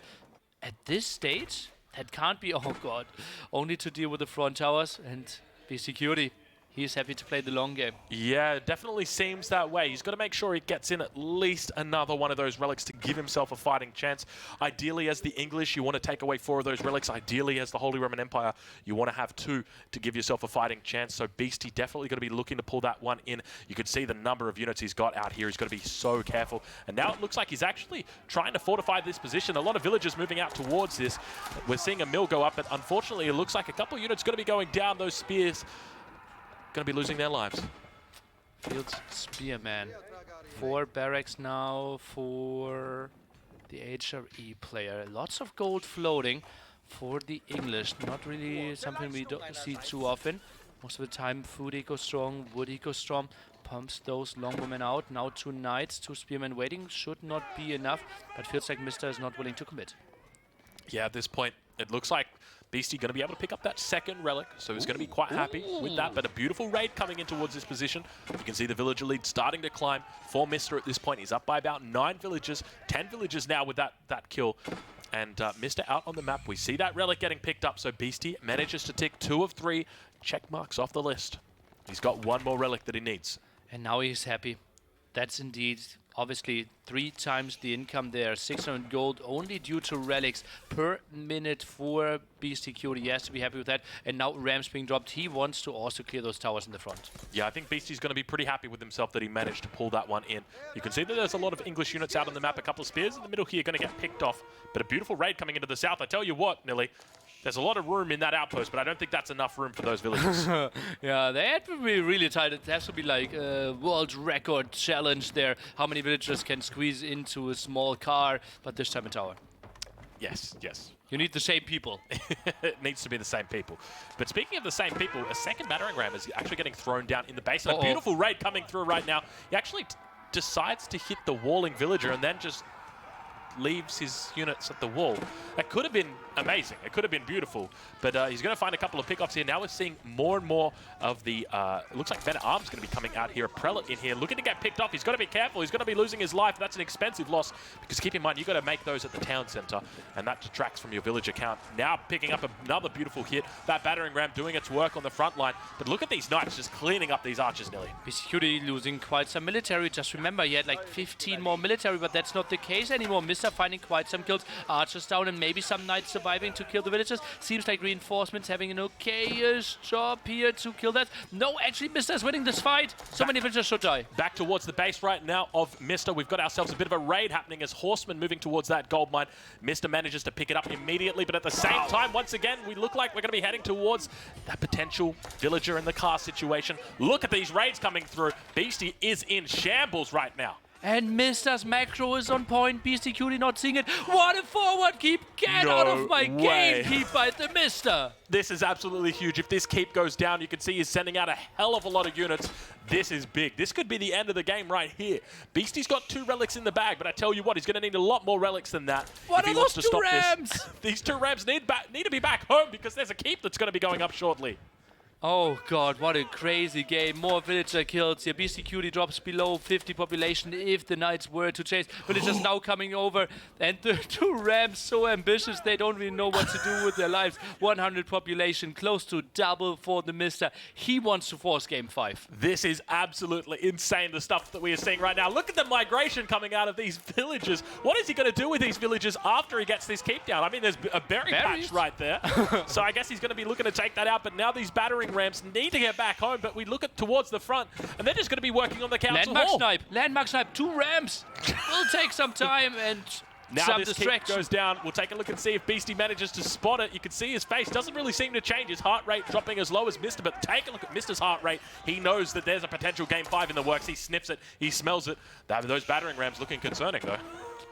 At this stage, that can't be, oh god, only to deal with the front towers, and Beastyqt, he's happy to play the long game. Yeah, it definitely seems that way. He's got to make sure he gets in at least another one of those relics to give himself a fighting chance. Ideally, as the English, you want to take away 4 of those relics. Ideally, as the Holy Roman Empire, you want to have 2 to give yourself a fighting chance. So Beasty definitely going to be looking to pull that one in. You can see the number of units he's got out here. He's got to be so careful. And now it looks like he's actually trying to fortify this position. A lot of villagers moving out towards this. We're seeing a mill go up, but unfortunately, it looks like a couple of units going to be going down. Those spears going to be losing their lives. Field Spearman. 4 barracks now for the HRE player. Lots of gold floating for the English. Not really something we don't see too often. Most of the time, food eco strong, wood eco strong. Pumps those longbowmen out. Now 2 knights, 2 spearmen waiting. Should not be enough, but feels like Mista is not willing to commit. Yeah, at this point, it looks like Beasty going to be able to pick up that second relic, so he's going to be quite happy with that. But a beautiful raid coming in towards this position. You can see the villager lead starting to climb for Mista at this point. He's up by about 9 villagers, 10 villagers now with that kill. And Mista out on the map. We see that relic getting picked up, so Beasty manages to tick 2 of 3 check marks off the list. He's got 1 more relic that he needs. And now he's happy. That's indeed, obviously, 3 times the income there. 600 gold only due to relics per minute for Beastyqt. He has to be happy with that. And now Ram's being dropped. He wants to also clear those towers in the front. Yeah, I think Beasty's going to be pretty happy with himself that he managed to pull that one in. You can see that there's a lot of English units out on the map. A couple of spears in the middle here going to get picked off. But a beautiful raid coming into the south. I tell you what, Nilly, there's a lot of room in that outpost, but I don't think that's enough room for those villagers. Yeah, they have to be really tight. It has to be like a world record challenge there. How many villagers can squeeze into a small car, but this time a tower. Yes, yes. You need the same people. It needs to be the same people. But speaking of the same people, a second battering ram is actually getting thrown down in the base. And a beautiful raid coming through right now. He actually decides to hit the walling villager and then just leaves his units at the wall. That could have been amazing. It could have been beautiful. But he's going to find a couple of pickoffs here. Now we're seeing more and more of the... it looks like Men-at-Arms going to be coming out here. A prelate in here looking to get picked off. He's got to be careful. He's going to be losing his life. That's an expensive loss because keep in mind, you've got to make those at the town center and that detracts from your villager count. Now picking up another beautiful hit. That battering ram doing its work on the front line. But look at these knights just cleaning up these archers, Nilly. Beastyqt losing quite some military. Just remember, he had like 15 more military, but that's not the case anymore. Mista Mista finding quite some kills. Archers down and maybe some knights surviving to kill the villagers. Seems like reinforcements having an okayish job here to kill that. No, actually Mista is winning this fight. So many villagers should die. Back towards the base right now of Mista. We've got ourselves a bit of a raid happening as horsemen moving towards that gold mine. Mista manages to pick it up immediately, but at the same time, once again, we look like we're going to be heading towards that potential villager in the car situation. Look at these raids coming through. Beasty is in shambles right now. And Mista's macro is on point. Beastyqt not seeing it. What a forward keep! Get out of my game, keep by TheMista! This is absolutely huge. If this keep goes down, you can see he's sending out a hell of a lot of units. This is big. This could be the end of the game right here. Beasty's got 2 relics in the bag, but I tell you what, he's going to need a lot more relics than that. What are those 2 rams? These 2 rams need to be back home because there's a keep that's going to be going up shortly. Oh god, what a crazy game. More villager kills here. Beastyqt drops below 50 population if the knights were to chase. Villagers now coming over. And the 2 rams so ambitious they don't really know what to do with their lives. 100 population, close to double for TheMista. He wants to force game 5. This is absolutely insane, the stuff that we are seeing right now. Look at the migration coming out of these villagers. What is he going to do with these villagers after he gets this keep down? I mean, there's a berry patch right there. So I guess he's going to be looking to take that out. But now these battering rams need to get back home, but we look at towards the front, and they're just going to be working on the council hall. Landmark snipe, 2 rams. Will take some time and now some this distraction. keep goes down. We'll take a look and see if Beasty manages to spot it. You can see his face doesn't really seem to change. His heart rate dropping as low as Mista, but take a look at Mista's heart rate. He knows that there's a potential game 5 in the works. He sniffs it. He smells it. Those battering rams looking concerning, though.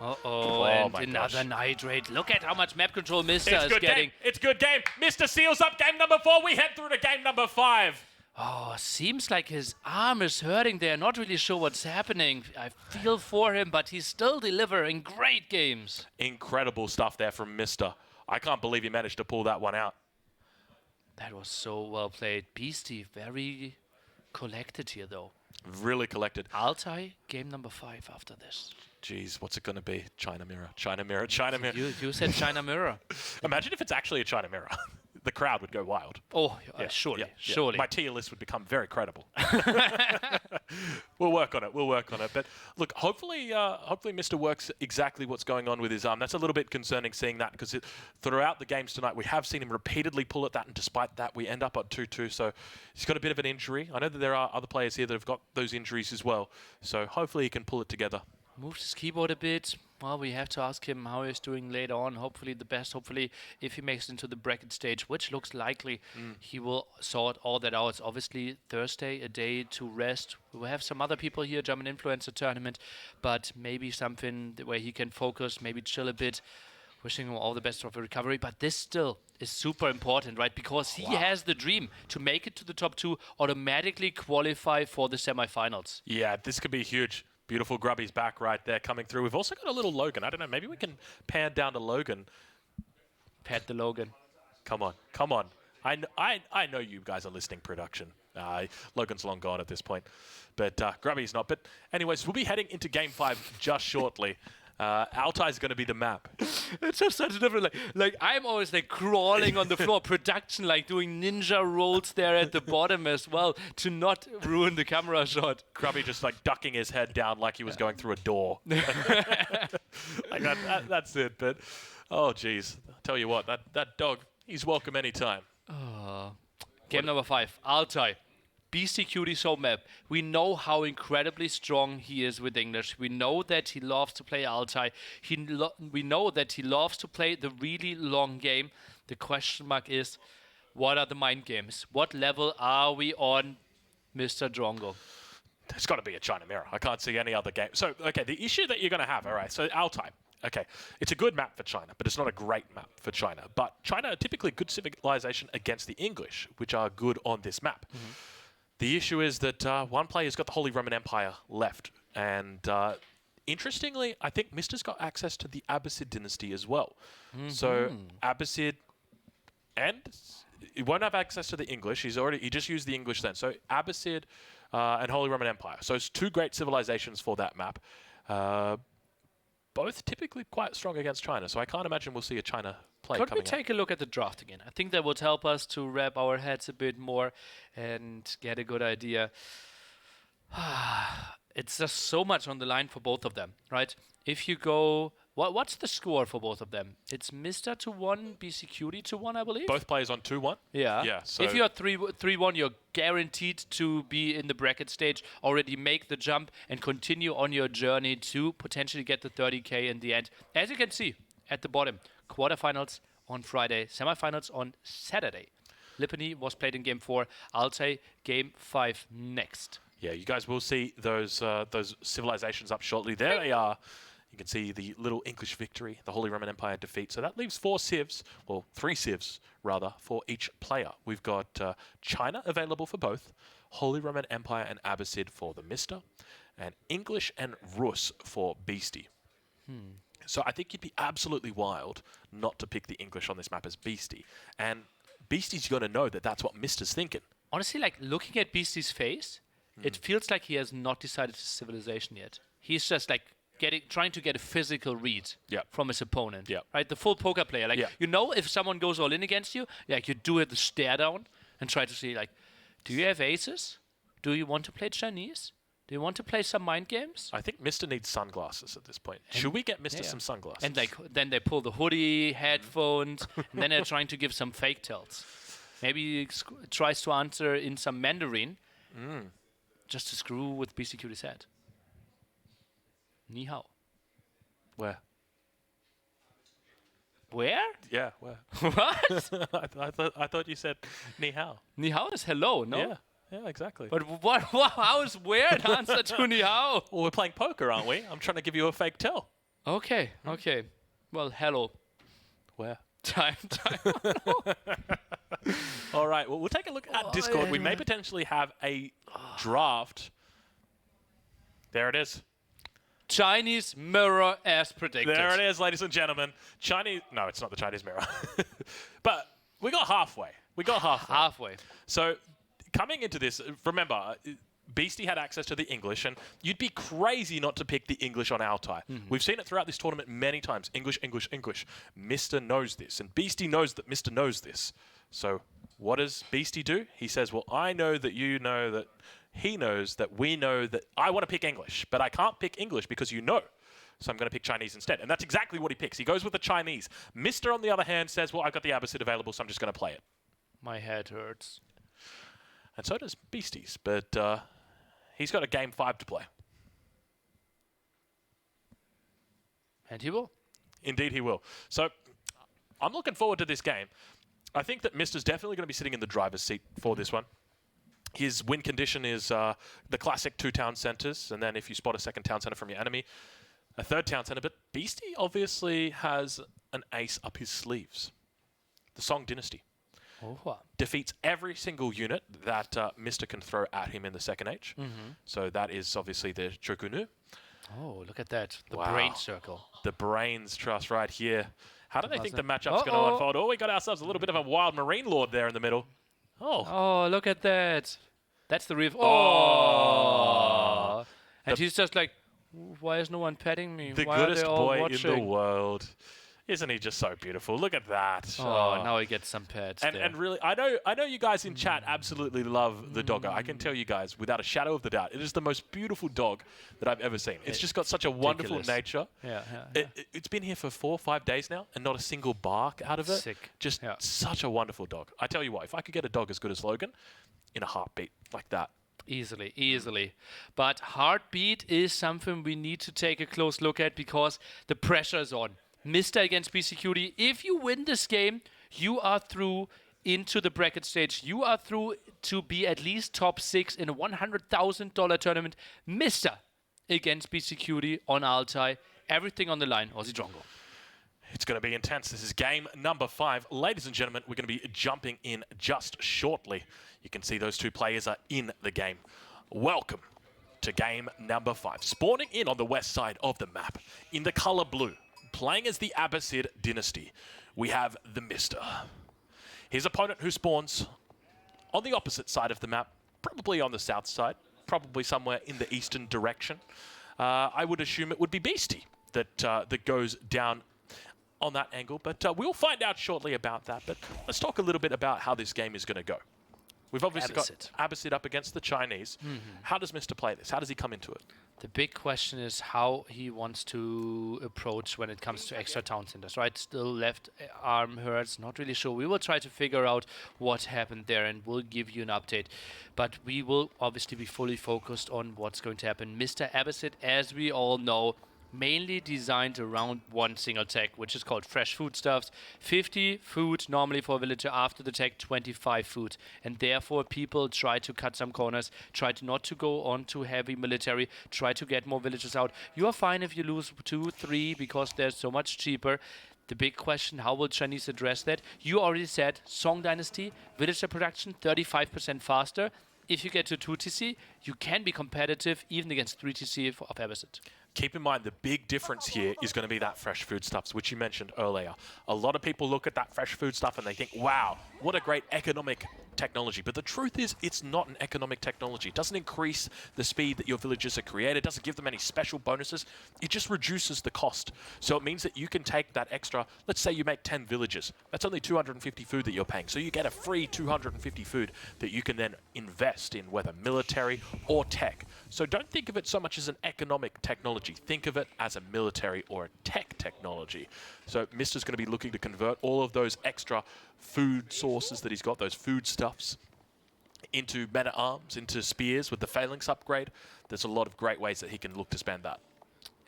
Uh-oh, and another night raid. Look at how much map control Mista is getting. It's good game. Mista seals up game number 4. We head through to game number 5. Oh, seems like his arm is hurting there. Not really sure what's happening. I feel for him, but he's still delivering great games. Incredible stuff there from Mista. I can't believe he managed to pull that one out. That was so well played. Beasty, very collected here, though. Really collected. Altai, game number 5 after this. Jeez, what's it going to be? China mirror, China mirror, China mirror. You said China mirror. Imagine if it's actually a China mirror. The crowd would go wild. Oh, yeah, surely. My tier list would become very credible. We'll work on it. But look, hopefully Mista works exactly what's going on with his arm. That's a little bit concerning seeing that because throughout the games tonight, we have seen him repeatedly pull at that, and despite that, we end up at 2-2. So he's got a bit of an injury. I know that there are other players here that have got those injuries as well. So hopefully he can pull it together. Moved his keyboard a bit. Well, we have to ask him how he's doing later on. Hopefully the best. Hopefully if he makes it into the bracket stage, which looks likely, he will sort all that out. It's obviously Thursday, a day to rest. We will have some other people here, German Influencer Tournament, but maybe something where he can focus, maybe chill a bit. Wishing him all the best of a recovery. But this still is super important, right? Because he has the dream to make it to the top 2, automatically qualify for the semifinals. Yeah, this could be huge. Beautiful Grubby's back right there coming through. We've also got a little Logan. I don't know, maybe we can pan down to Logan. Pat the Logan. Come on. I know you guys are listening, production. Logan's long gone at this point. But Grubby's not. But anyways, we'll be heading into game 5 just shortly. Altai's going to be the map. It's just such a different, like I'm always like crawling on the floor, production, like doing ninja rolls there at the bottom as well to not ruin the camera shot. Grubby just like ducking his head down like he was going through a door. Like that's it. But oh geez, I'll tell you what, that dog, he's welcome anytime. Game number 5, Altai. Beastyqt's home map. We know how incredibly strong he is with English. We know that he loves to play Altai. We know that he loves to play the really long game. The question mark is, what are the mind games? What level are we on, Mr. Drongo? It's got to be a China mirror. I can't see any other game. So, okay, the issue that you're going to have, all right, so Altai. Okay, it's a good map for China, but it's not a great map for China. But China are typically good civilization against the English, which are good on this map. The issue is that one player's got the Holy Roman Empire left. And interestingly, I think Mista's got access to the Abbasid dynasty as well. So Abbasid, and he won't have access to the English. He just used the English then. So Abbasid and Holy Roman Empire. So it's 2 great civilizations for that map. Both typically quite strong against China. So I can't imagine we'll see a China play coming Could we take a look at the draft again? I think that would help us to wrap our heads a bit more and get a good idea. It's just so much on the line for both of them, right? If you go What's the score for both of them? It's Mista to 1, Beastyqt to 1, I believe. Both players on 2-1. Yeah. Yeah. So If you're 3-1, you're guaranteed to be in the bracket stage, already make the jump, and continue on your journey to potentially get the 30K in the end. As you can see at the bottom, quarterfinals on Friday, semifinals on Saturday. Lippany was played in Game 4. Altai Game 5 next. yeah, you guys will see those civilizations up shortly. There they are. You can see the little English victory, the Holy Roman Empire defeat. So that leaves 4 civs, well, 3 civs, rather, for each player. We've got China available for both, Holy Roman Empire and Abbasid for the Mista, and English and Rus for Beastie. So I think you'd be absolutely wild not to pick the English on this map as Beastie. And Beastie's going to know that that's what Mista's thinking. Honestly, like looking at Beastie's face, it feels like he has not decided his civilization yet. He's just like trying to get a physical read from his opponent. Right, the full poker player. Like you know, if someone goes all in against you, like you do it the stare down and try to see like, do you have aces? Do you want to play Chinese? Do you want to play some mind games? I think Mista needs sunglasses at this point. Should we get Mista some sunglasses? And like then they pull the hoodie, headphones, and then they're trying to give some fake tells. Maybe he tries to answer in some Mandarin, just to screw with Beastyqt's head. Ni hao. Where? Where? Yeah, where? What? I thought you said ni hao. Ni hao is hello, no? Yeah, exactly. But what? How is where an answer to ni hao? Well, we're playing poker, aren't we? I'm trying to give you a fake tell. Okay. Well, hello. Where? Time. All right. Well, we'll take a look at Discord. We may potentially have a draft. There it is. Chinese mirror as predicted. There it is, ladies and gentlemen. Chinese. No, it's not the Chinese mirror. But we got halfway. Halfway. So coming into this, remember, Beastie had access to the English, and you'd be crazy not to pick the English on Altai. We've seen it throughout this tournament many times. English. Mista knows this, and Beastie knows that Mista knows this. So what does Beastie do? He says, well, I know that you know that he knows that we know that I want to pick English, but I can't pick English because you know. So I'm going to pick Chinese instead. And that's exactly what he picks. He goes with the Chinese. Mista, on the other hand, says, well, I've got the Abbasid available, so I'm just going to play it. My head hurts. And so does Beastie's, but he's got a Game 5 to play. And he will. Indeed he will. So I'm looking forward to this game. I think that Mista's definitely going to be sitting in the driver's seat for this one. His win condition is the classic 2 town centers, and then if you spot a second town center from your enemy, a third town center. But Beastie obviously has an ace up his sleeves. The Song Dynasty. Defeats every single unit that Mista can throw at him in the second age. So that is obviously the Chokunu. Oh, look at that. The brain circle. The brains trust right here. How do they think the matchup's going to unfold? Oh, we got ourselves a little bit of a wild MarineLorD there in the middle. Oh, look at that. That's the reef. Oh. And he's just like, why is no one petting me? The why goodest are they all boy watching? in the world. Isn't he just so beautiful? Look at that. Oh, now he gets some pets. And really, I know you guys in chat absolutely love the doggo. I can tell you guys, without a shadow of the doubt, it is the most beautiful dog that I've ever seen. It's just got such a wonderful nature. It's been here for 4 or 5 days now, and not a single bark out of it. Sick. Just such a wonderful dog. I tell you what, if I could get a dog as good as Logan, in a heartbeat like that. Easily. But heartbeat is something we need to take a close look at because the pressure is on. Mista against Beastyqt. If you win this game, you are through into the bracket stage. You are through to be at least top 6 in a $100,000 tournament. Mista against Beastyqt on Altai. Everything on the line. Aussie Drongo. It's going to be intense. This is game number 5. Ladies and gentlemen, we're going to be jumping in just shortly. You can see those 2 players are in the game. Welcome to game number 5. Spawning in on the west side of the map in the color blue. Playing as the Abbasid dynasty, we have the Mista. His opponent who spawns on the opposite side of the map, probably on the south side, probably somewhere in the eastern direction. I would assume it would be Beastie that goes down on that angle, but we'll find out shortly about that. But let's talk a little bit about how this game is going to go. We've obviously got Abbasid up against the Chinese. How does Mista play this? How does he come into it? The big question is how he wants to approach when it comes to extra town centers, right? Still left arm hurts, not really sure. We will try to figure out what happened there and we'll give you an update. But we will obviously be fully focused on what's going to happen. Mr. Beastyqt, as we all know, mainly designed around one single tech, which is called fresh foodstuffs. 50 food normally for a villager, after the tech 25 food. And therefore people try to cut some corners, try to not to go on to heavy military, try to get more villagers out. You are fine if you lose 2, 3 because they're so much cheaper. The big question, how will Chinese address that? You already said Song Dynasty, villager production 35% faster. If you get to 2 TC, you can be competitive even against 3 TC of Beastyqt. Keep in mind, the big difference here is going to be that fresh foodstuffs, which you mentioned earlier. A lot of people look at that fresh food stuff and they think, wow, what a great economic technology. But the truth is, it's not an economic technology. It doesn't increase the speed that your villagers are created. It doesn't give them any special bonuses. It just reduces the cost. So it means that you can take that extra, let's say you make 10 villages. That's only 250 food that you're paying. So you get a free 250 food that you can then invest in, whether military or tech. So don't think of it so much as an economic technology. Think of it as a military or a tech technology. So Mista's going to be looking to convert all of those extra food sources that he's got, those foodstuffs, into meta arms, into spears with the phalanx upgrade. There's a lot of great ways that he can look to spend that.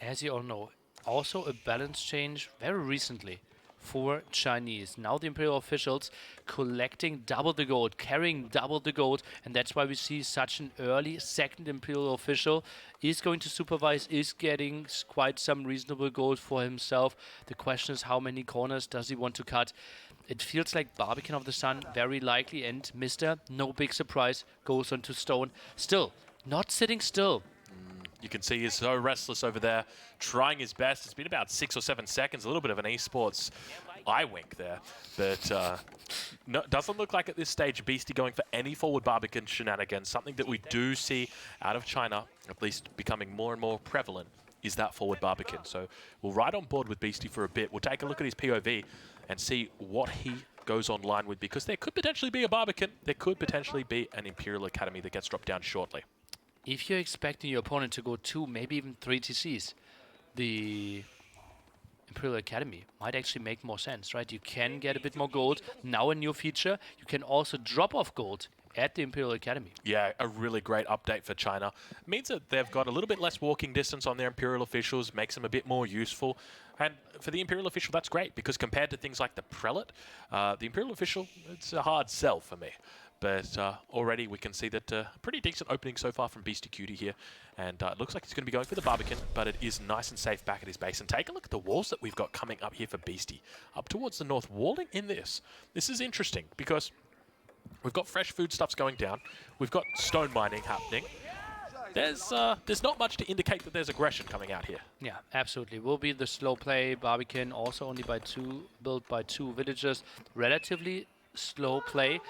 As you all know, also a balance change very recently for Chinese. Now the Imperial officials collecting double the gold, carrying double the gold, and that's why we see such an early second Imperial official is going to supervise, is getting quite some reasonable gold for himself. The question is, how many corners does he want to cut? It feels like Barbican of the Sun, very likely, and Mista, no big surprise, goes onto stone. Still, not sitting still. You can see he's so restless over there, trying his best. It's been about 6 or 7 seconds, a little bit of an esports eye wink there. But no, doesn't look like at this stage Beasty going for any forward Barbican shenanigans. Something that we do see out of China, at least becoming more and more prevalent, is that forward Barbican. So we'll ride on board with Beasty for a bit. We'll take a look at his POV and see what he goes online with, because there could potentially be a Barbican. There could potentially be an Imperial Academy that gets dropped down shortly. If you're expecting your opponent to go 2, maybe even 3 TCs, the Imperial Academy might actually make more sense, right? You can get a bit more gold. Now a new feature, you can also drop off gold at the Imperial Academy. Yeah, a really great update for China. It means that they've got a little bit less walking distance on their Imperial officials, makes them a bit more useful. And for the Imperial official, that's great, because compared to things like the Prelate, the Imperial official, it's a hard sell for me. But already we can see that a pretty decent opening so far from Beastyqt here. And it looks like he's going to be going for the Barbican, but it is nice and safe back at his base. And take a look at the walls that we've got coming up here for Beasty. Up towards the north, walling in this. This is interesting, because we've got fresh foodstuffs going down. We've got stone mining happening. There's not much to indicate that there's aggression coming out here. Yeah, absolutely. Will be the slow play. Barbican also only by 2, built by 2 villagers. Relatively slow play.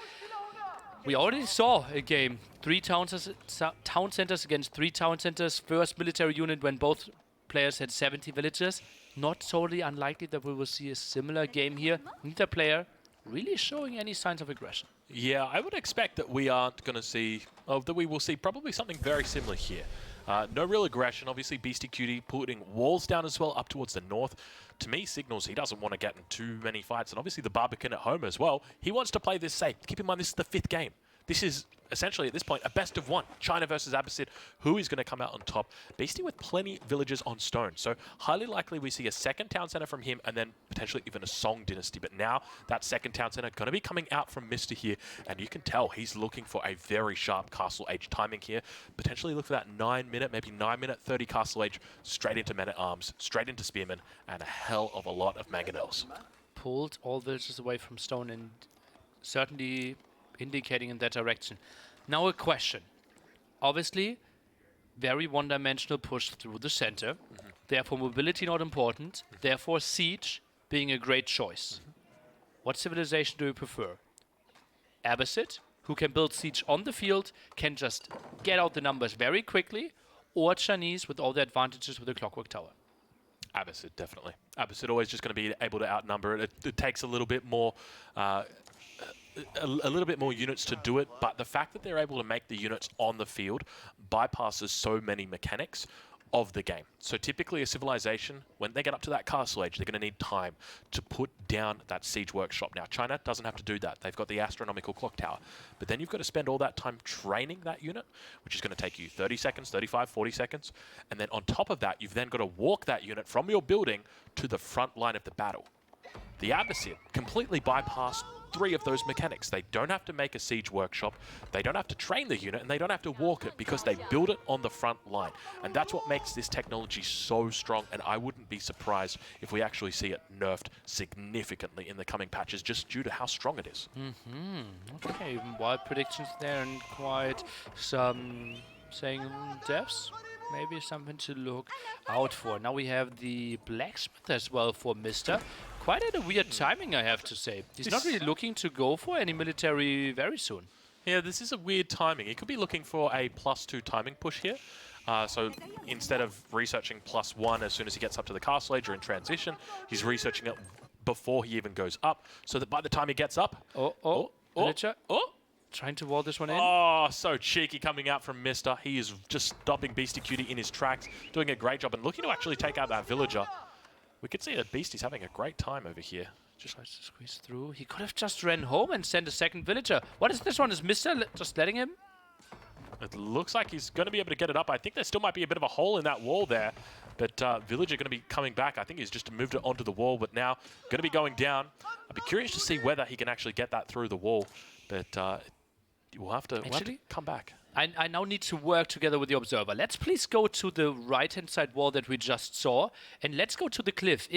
We already saw a game, 3 town centers against 3 town centers. First military unit when both players had 70 villagers. Not totally unlikely that we will see a similar game here. Neither player really showing any signs of aggression. Yeah, I would expect that we aren't going to see, that we will see probably something very similar here. No real aggression. Obviously, Beastyqt putting walls down as well up towards the north. To me, signals he doesn't want to get in too many fights. And obviously, the Barbican at home as well. He wants to play this safe. Keep in mind, this is the 5th game. This is essentially, at this point, a best of 1. China versus Beastyqt. Who is going to come out on top? Beasty with plenty villagers on stone. So highly likely we see a second town center from him, and then potentially even a Song Dynasty. But now that second town center going to be coming out from Mista here. And you can tell he's looking for a very sharp Castle Age timing here. Potentially look for that 9-minute, maybe 9-minute 30 Castle Age straight into men-at-arms, straight into spearmen, and a hell of a lot of mangonels. Pulled all villagers away from stone and certainly indicating in that direction. Now a question. Obviously, very one-dimensional push through the center. Therefore, mobility not important. Therefore, siege being a great choice. What civilization do you prefer? Beastyqt, who can build siege on the field, can just get out the numbers very quickly, or Chinese with all the advantages with the Clockwork Tower? Beastyqt, definitely. Beastyqt always just going to be able to outnumber it. It takes a little bit more a little bit more units to do it, but the fact that they're able to make the units on the field bypasses so many mechanics of the game. So typically a civilization, when they get up to that castle age, they're going to need time to put down that siege workshop. Now, China doesn't have to do that. They've got the astronomical clock tower. But then you've got to spend all that time training that unit, which is going to take you 30 seconds, 35, 40 seconds. And then on top of that, you've then got to walk that unit from your building to the front line of the battle. The adversary completely bypassed 3 of those mechanics. They don't have to make a siege workshop, they don't have to train the unit, and they don't have to walk it because they build it on the front line. And that's what makes this technology so strong, and I wouldn't be surprised if we actually see it nerfed significantly in the coming patches just due to how strong it is. Okay, wild predictions there and quite some saying depths. Maybe something to look out for. Now we have the blacksmith as well for Mista. Quite at a weird timing, I have to say. He's not really looking to go for any military very soon. Yeah, this is a weird timing. He could be looking for a +2 timing push here. So instead of researching +1 as soon as he gets up to the castle age or in transition, he's researching it before he even goes up, so that by the time he gets up... Villager. Trying to wall this one in. Oh, so cheeky coming out from Mista. He is just stopping Beastyqt in his tracks, doing a great job and looking to actually take out that villager. We could see that Beasty's having a great time over here. Just tries to squeeze through. He could have just ran home and sent a second villager. What is this one? Is Mista just letting him? It looks like he's going to be able to get it up. I think there still might be a bit of a hole in that wall there. But villager going to be coming back. I think he's just moved it onto the wall, but now going to be going down. I'd be curious to see whether he can actually get that through the wall. But we'll have to come back. I now need to work together with the observer. Let's please go to the right-hand side wall that we just saw, and let's go to the cliff.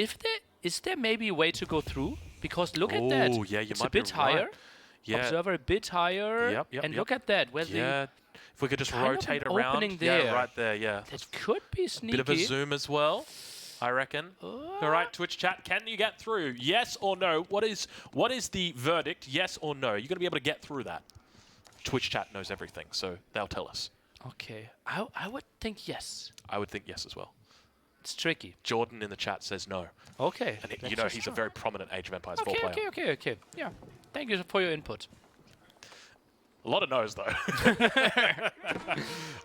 Is there maybe a way to go through? Because look at that. Oh, yeah, you it's might a bit be higher. Right. Yeah. Observer a bit higher. Yep, look at that. Where if we could just rotate around. There. Yeah, right there, yeah. That could be sneaky. Bit of a zoom as well, I reckon. All right, Twitch chat, can you get through? Yes or no? What is the verdict? Yes or no? You're going to be able to get through that. Twitch chat knows everything, so they'll tell us. Okay, I would think yes. I would think yes as well. It's tricky. Jordan in the chat says no. Okay. And you know he's a very prominent Age of Empires 4 player. Okay. Yeah. Thank you for your input. A lot of no's, though.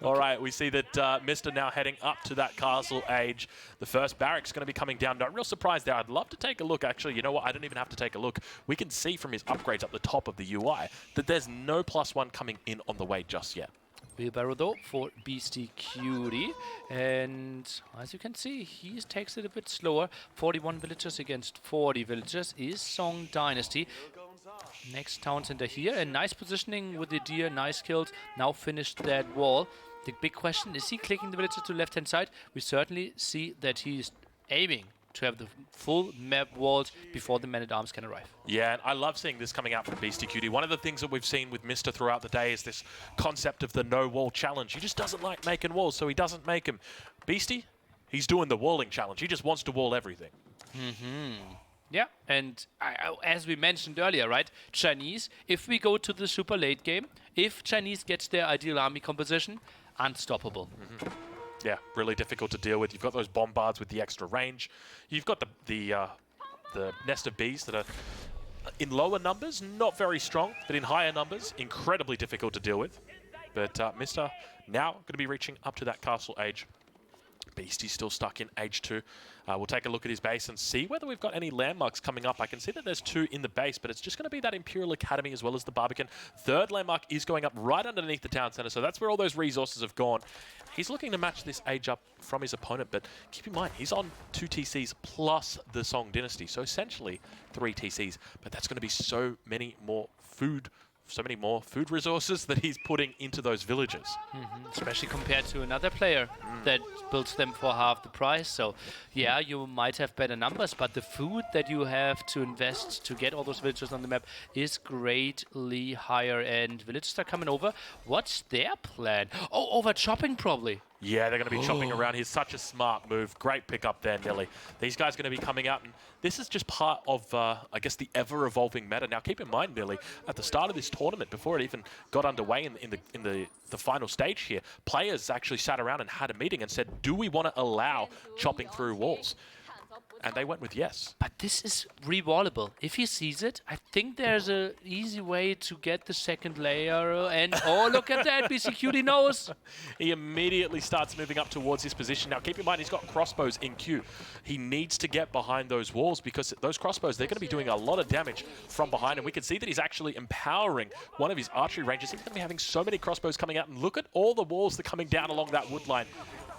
All right, we see that Mista now heading up to that castle age. The first barrack's going to be coming down. No real surprise there. I'd love to take a look. Actually, you know what? I don't even have to take a look. We can see from his upgrades up the top of the UI that there's no +1 coming in on the way just yet. Wheelbarrow though for Beastyqt, and as you can see, he takes it a bit slower. 41 villagers against 40 villagers is Song Dynasty. Next town center here, and nice positioning with the deer, nice kills. Now finished that wall. The big question, is he clicking the villagers to left hand side? We certainly see that he's aiming to have the full map walls before the men-at-arms can arrive. Yeah, and I love seeing this coming out from Beastyqt. One of the things that we've seen with Mista throughout the day is this concept of the no-wall challenge. He just doesn't like making walls, so he doesn't make them. Beasty, he's doing the walling challenge. He just wants to wall everything. Yeah, and as we mentioned earlier, right, Chinese, if we go to the super late game, if Chinese gets their ideal army composition, unstoppable. Yeah, really difficult to deal with. You've got those bombards with the extra range. You've got the nest of bees that are in lower numbers, not very strong, but in higher numbers, incredibly difficult to deal with. But Mista now going to be reaching up to that castle age. Beasty's still stuck in age 2. We'll take a look at his base and see whether we've got any landmarks coming up. I can see that there's 2 in the base, but it's just going to be that Imperial Academy as well as the Barbican. Third landmark is going up right underneath the town center, so that's where all those resources have gone. He's looking to match this age up from his opponent, but keep in mind, he's on 2 TCs plus the Song Dynasty, so essentially 3 TCs. But that's going to be so many more food resources that he's putting into those villages. Especially compared to another player that builds them for half the price. So, yeah, you might have better numbers, but the food that you have to invest to get all those villagers on the map is greatly higher. And villagers are coming over. What's their plan? Oh, over chopping probably. Yeah, they're going to be chopping around. He's such a smart move. Great pick up there, Nelly. These guys are going to be coming out, and this is just part of, I guess, the ever-evolving meta. Now, keep in mind, Nelly, at the start of this tournament, before it even got underway in the final stage here, players actually sat around and had a meeting and said, do we want to allow chopping through walls? And they went with yes. But this is rewallable. If he sees it, I think there's an easy way to get the second layer. And oh, look at that, Beastyqt knows. He immediately starts moving up towards his position. Now, keep in mind, he's got crossbows in queue. He needs to get behind those walls because those crossbows, they're going to be doing a lot of damage from behind. And we can see that he's actually empowering one of his archery ranges. He's going to be having so many crossbows coming out. And look at all the walls that are coming down along that wood line.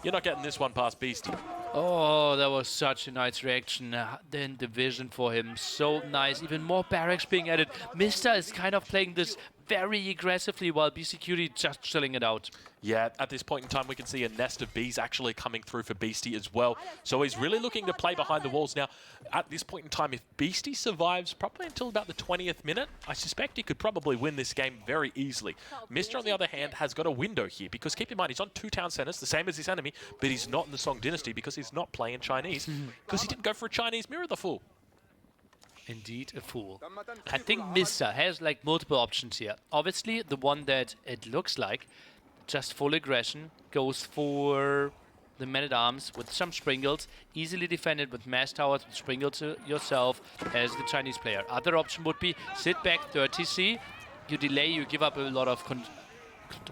You're not getting this one past Beasty. Oh, that was such a nice reaction. Then the vision for him, so nice. Even more barracks being added. Mista is kind of playing this very aggressively while Beastyqt just chilling it out. Yeah, at this point in time, we can see a nest of bees actually coming through for Beasty as well. So he's really looking to play behind the walls. Now, at this point in time, if Beasty survives probably until about the 20th minute, I suspect he could probably win this game very easily. Mista, on the other hand, has got a window here because keep in mind, he's on 2 town centers, the same as his enemy, but he's not in the Song Dynasty because he's not playing Chinese, because he didn't go for a Chinese mirror, the fool. Indeed, a fool. I think Mista has like multiple options here. Obviously, the one that it looks like, just full aggression, goes for the man-at-arms with some sprinkles, easily defended with mass towers, with sprinkles yourself as the Chinese player. Other option would be sit back 30C, you delay, you give up a lot of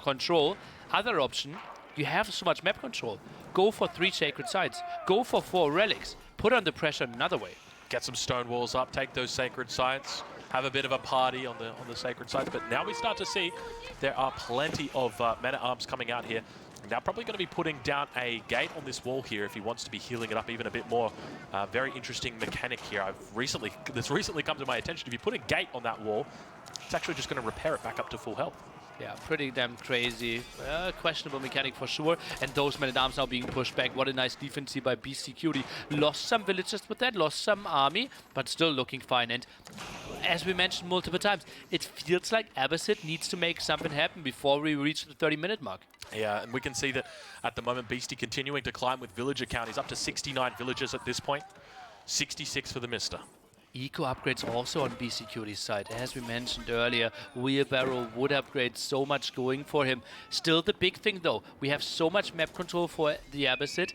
control. Other option, you have so much map control. Go for 3 sacred sites, go for 4 relics, put under pressure another way. Get some stone walls up, take those sacred sites, have a bit of a party on the sacred sites. But now we start to see there are plenty of men-at-arms coming out here. Now probably going to be putting down a gate on this wall here if he wants to be healing it up even a bit more. Very interesting mechanic here. This recently come to my attention. If you put a gate on that wall, it's actually just going to repair it back up to full health. Yeah, pretty damn crazy. Questionable mechanic for sure. And those men-at-arms now being pushed back. What a nice defense here by Beastyqt. Lost some villagers with that, lost some army, but still looking fine. And as we mentioned multiple times, it feels like Abbasid needs to make something happen before we reach the 30-minute mark. Yeah, and we can see that at the moment, Beasty continuing to climb with villager count. He's up to 69 villagers at this point. 66 for the Mista. Eco upgrades also on Beastyqt's side. As we mentioned earlier, wheelbarrow wood upgrades, so much going for him. Still the big thing though, we have so much map control for the Abbasid.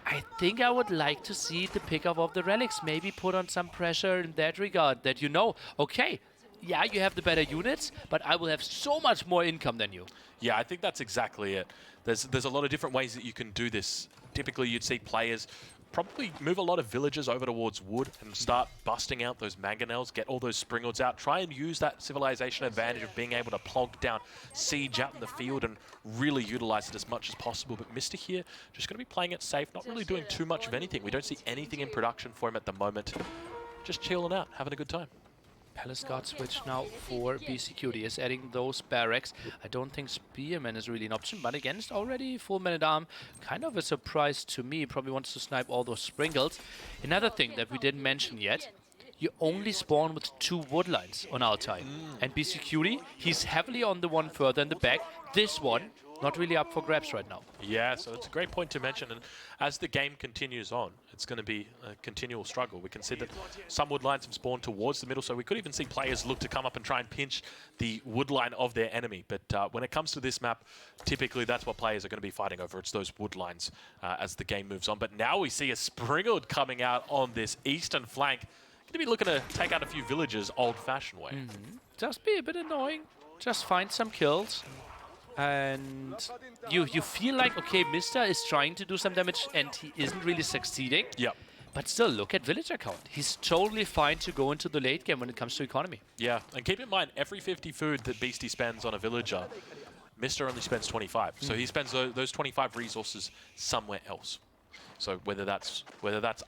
I think I would like to see the pickup of the relics, maybe put on some pressure in that regard, that you know, okay, yeah, you have the better units, but I will have so much more income than you. Yeah, I think that's exactly it. There's a lot of different ways that you can do this. Typically, you'd see players probably move a lot of villagers over towards wood and start busting out those mangonels, get all those springalds out, try and use that civilization advantage of being able to plonk down siege out in the field and really utilize it as much as possible. But Mista here, just going to be playing it safe, not really doing too much of anything. We don't see anything in production for him at the moment. Just chilling out, having a good time. Palace Guard switch now for Beastyqt. He is adding those barracks. I don't think Spearman is really an option, but against already full man-at-arm, kind of a surprise to me. Probably wants to snipe all those sprinkles. Another thing that we didn't mention yet, you only spawn with 2 wood lines on Altai. And Beastyqt, he's heavily on the one further in the back. This one, not really up for grabs right now. Yeah, so it's a great point to mention. And as the game continues on, it's going to be a continual struggle. We can see that some wood lines have spawned towards the middle, so we could even see players look to come up and try and pinch the wood line of their enemy. But when it comes to this map, typically that's what players are going to be fighting over. It's those wood lines as the game moves on. But now we see a Springled coming out on this eastern flank. Going to be looking to take out a few villagers old-fashioned way. Just be a bit annoying. Just find some kills. And you feel like, okay, Mista is trying to do some damage and he isn't really succeeding. Yep. But still, look at villager count. He's totally fine to go into the late game when it comes to economy. Yeah, and keep in mind, every 50 food that Beasty spends on a villager, Mista only spends 25. So he spends those 25 resources somewhere else. So whether that's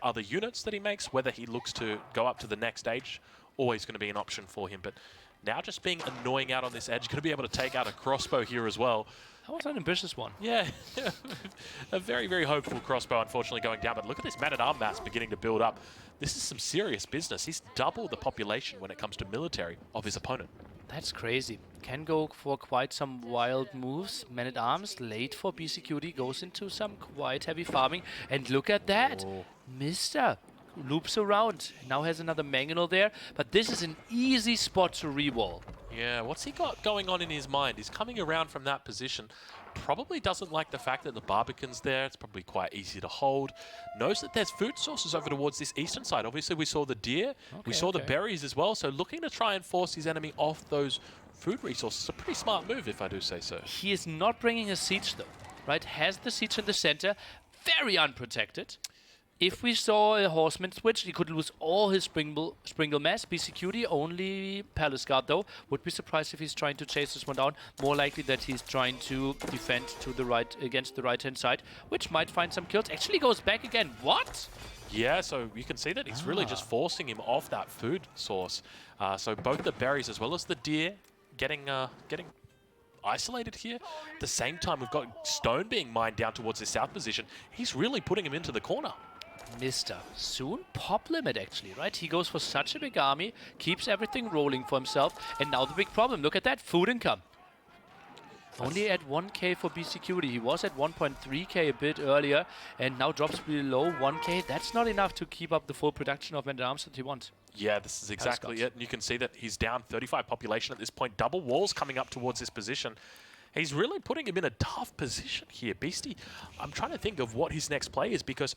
other units that he makes, whether he looks to go up to the next stage, always going to be an option for him. But now just being annoying out on this edge, going to be able to take out a crossbow here as well. That was an ambitious one. Yeah, a very, very hopeful crossbow, unfortunately, going down. But look at this man-at-arm mass beginning to build up. This is some serious business. He's double the population when it comes to military of his opponent. That's crazy. Can go for quite some wild moves. Man-at-arms late for Beastyqt, goes into some quite heavy farming. And look at that. Oh. Mista loops around. Now has another mangonel there. But this is an easy spot to rewall. Yeah, what's he got going on in his mind? He's coming around from that position, probably doesn't like the fact that the Barbican's there. It's probably quite easy to hold. Knows that there's food sources over towards this eastern side. Obviously, we saw the deer. We saw the berries as well. So looking to try and force his enemy off those food resources. A pretty smart move, if I do say so. He is not bringing a siege, though, right? Has the siege in the center. Very unprotected. If we saw a horseman switch, he could lose all his Springle mass. Beastyqt only Palace Guard, though. Would be surprised if he's trying to chase this one down. More likely that he's trying to defend to the right, against the right-hand side, which might find some kills. Actually goes back again. What? Yeah, so you can see that he's really just forcing him off that food source. So both the berries as well as the deer getting isolated here. At the same time, we've got stone being mined down towards his south position. He's really putting him into the corner. Mista, soon pop limit actually, right? He goes for such a big army, keeps everything rolling for himself, and now the big problem, look at that, food income. Only at 1k for Beastyqt. He was at 1.3k a bit earlier, and now drops below 1k. That's not enough to keep up the full production of men-at-arms that he wants. Yeah, this is exactly it. And you can see that he's down 35 population at this point. Double walls coming up towards his position. He's really putting him in a tough position here. Beasty, I'm trying to think of what his next play is, because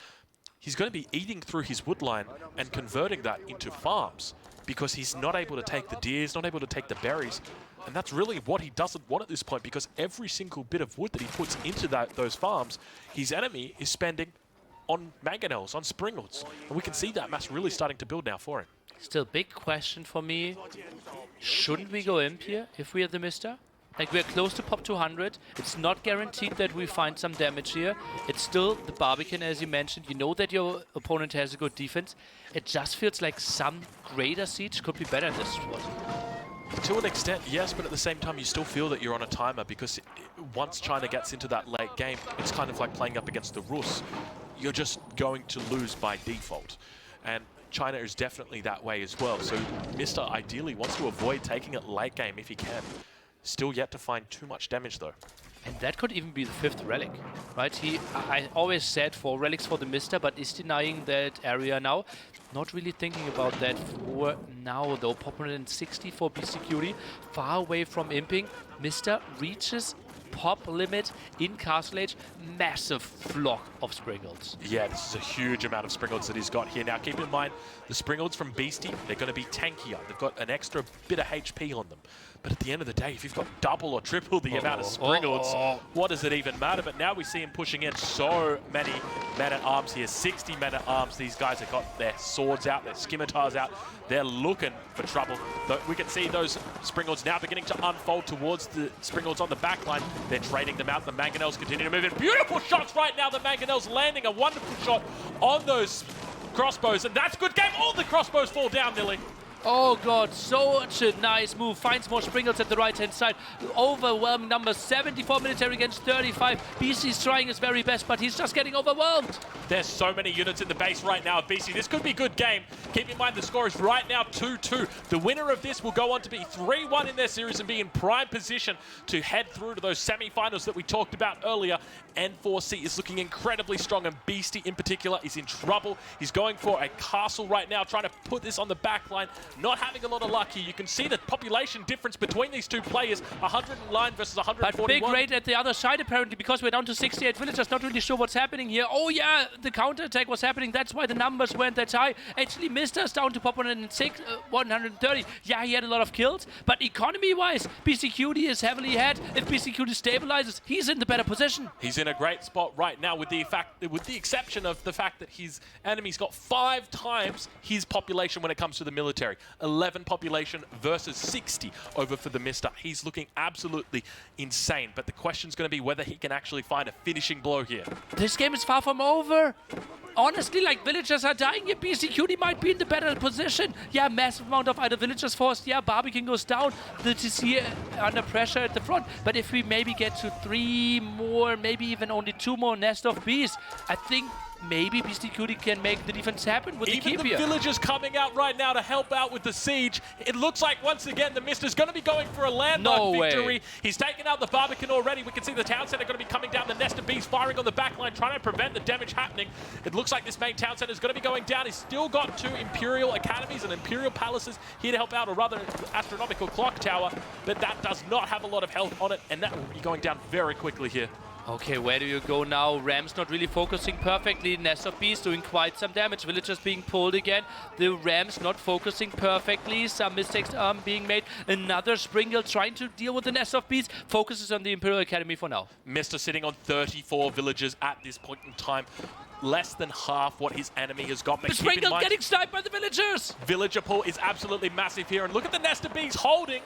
he's going to be eating through his wood line and converting that into farms, because he's not able to take the deer, he's not able to take the berries. And that's really what he doesn't want at this point, because every single bit of wood that he puts into those farms, his enemy is spending on mangonels, on springles. And we can see that mass really starting to build now for him. Still, big question for me. Shouldn't we go imp here if we are the Mista? Like, we're close to pop 200. It's not guaranteed that we find some damage here. It's still the Barbican, as you mentioned. You know that your opponent has a good defense. It just feels like some greater siege could be better in this spot. To an extent, yes, but at the same time, you still feel that you're on a timer, because once China gets into that late game, it's kind of like playing up against the Rus. You're just going to lose by default. And China is definitely that way as well. So Mista ideally wants to avoid taking it late game if he can. Still yet to find too much damage, though. And that could even be the 5th relic, right? I always said 4 relics for the Mista, but is denying that area now. Not really thinking about that for now, though. Pop 160 for Beastyqt, far away from imping. Mista reaches pop limit in Castle Age. Massive flock of Springles. Yeah, this is a huge amount of Springles that he's got here. Now, keep in mind, the Springles from Beasty, they're going to be tankier. They've got an extra bit of HP on them. But at the end of the day, if you've got double or triple the amount of Springles, what does it even matter? But now we see him pushing in so many men-at-arms here. 60 men-at-arms. These guys have got their swords out, their scimitars out. They're looking for trouble. But we can see those Springles now beginning to unfold towards the Springles on the back line. They're trading them out. The mangonels continue to move in. Beautiful shots right now. The mangonels landing a wonderful shot on those crossbows. And that's a good game. All the crossbows fall down, Millie. Oh god, such a nice move. Finds more Springles at the right-hand side. Overwhelming numbers, 74 military against 35. BC's trying his very best, but he's just getting overwhelmed. There's so many units in the base right now of BC. This could be a good game. Keep in mind the score is right now 2-2. The winner of this will go on to be 3-1 in their series and be in prime position to head through to those semi-finals that we talked about earlier. N4C is looking incredibly strong, and Beasty in particular is in trouble. He's going for a castle right now, trying to put this on the back line. Not having a lot of luck here. You can see the population difference between these two players, 109 versus 141. But big raid at the other side apparently, because we're down to 68 villagers. Not really sure what's happening here. Oh yeah, the counterattack was happening. That's why the numbers weren't that high. Actually, Mista's down to pop 106, 130. Yeah, he had a lot of kills, but economy-wise, Beastyqt is heavily ahead. If Beastyqt stabilizes, he's in the better position. He's in a great spot right now, with the exception of the fact that his enemy's got 5 times his population when it comes to the military. 11 population versus 60 over for the Mista. He's looking absolutely insane, but the question's going to be whether he can actually find a finishing blow here. This game is far from over. Honestly, like, villagers are dying here. Beastyqt might be in the better position. Yeah, massive amount of either villagers forced. Yeah, Barbican goes down. The TC under pressure at the front. But if we maybe get to 3 more, maybe even only 2 more Nest of Bees, I think maybe Beastyqt can make the defense happen with the keep Even the here. villagers coming out right now to help out with the siege. It looks like once again the Mista's going to be going for a landmark victory. He's taken out the Barbican already. We can see the town center going to be coming down. The nest of bees firing on the back line, trying to prevent the damage happening. It looks like this main town center is going to be going down. He's still got 2 Imperial Academies and Imperial Palaces here to help out, or rather astronomical clock tower, but that does not have a lot of health on it, and that will be going down very quickly here. Okay, where do you go now? Ram's not really focusing perfectly. Nest of Bees doing quite some damage. Villagers being pulled again. The Ram's not focusing perfectly. Some mistakes are being made. Another Springle trying to deal with the Nest of Bees. Focuses on the Imperial Academy for now. Mista sitting on 34 villagers at this point in time. Less than half what his enemy has got. But the Springle getting sniped by the villagers! Villager pull is absolutely massive here. And look at the Nest of Bees holding.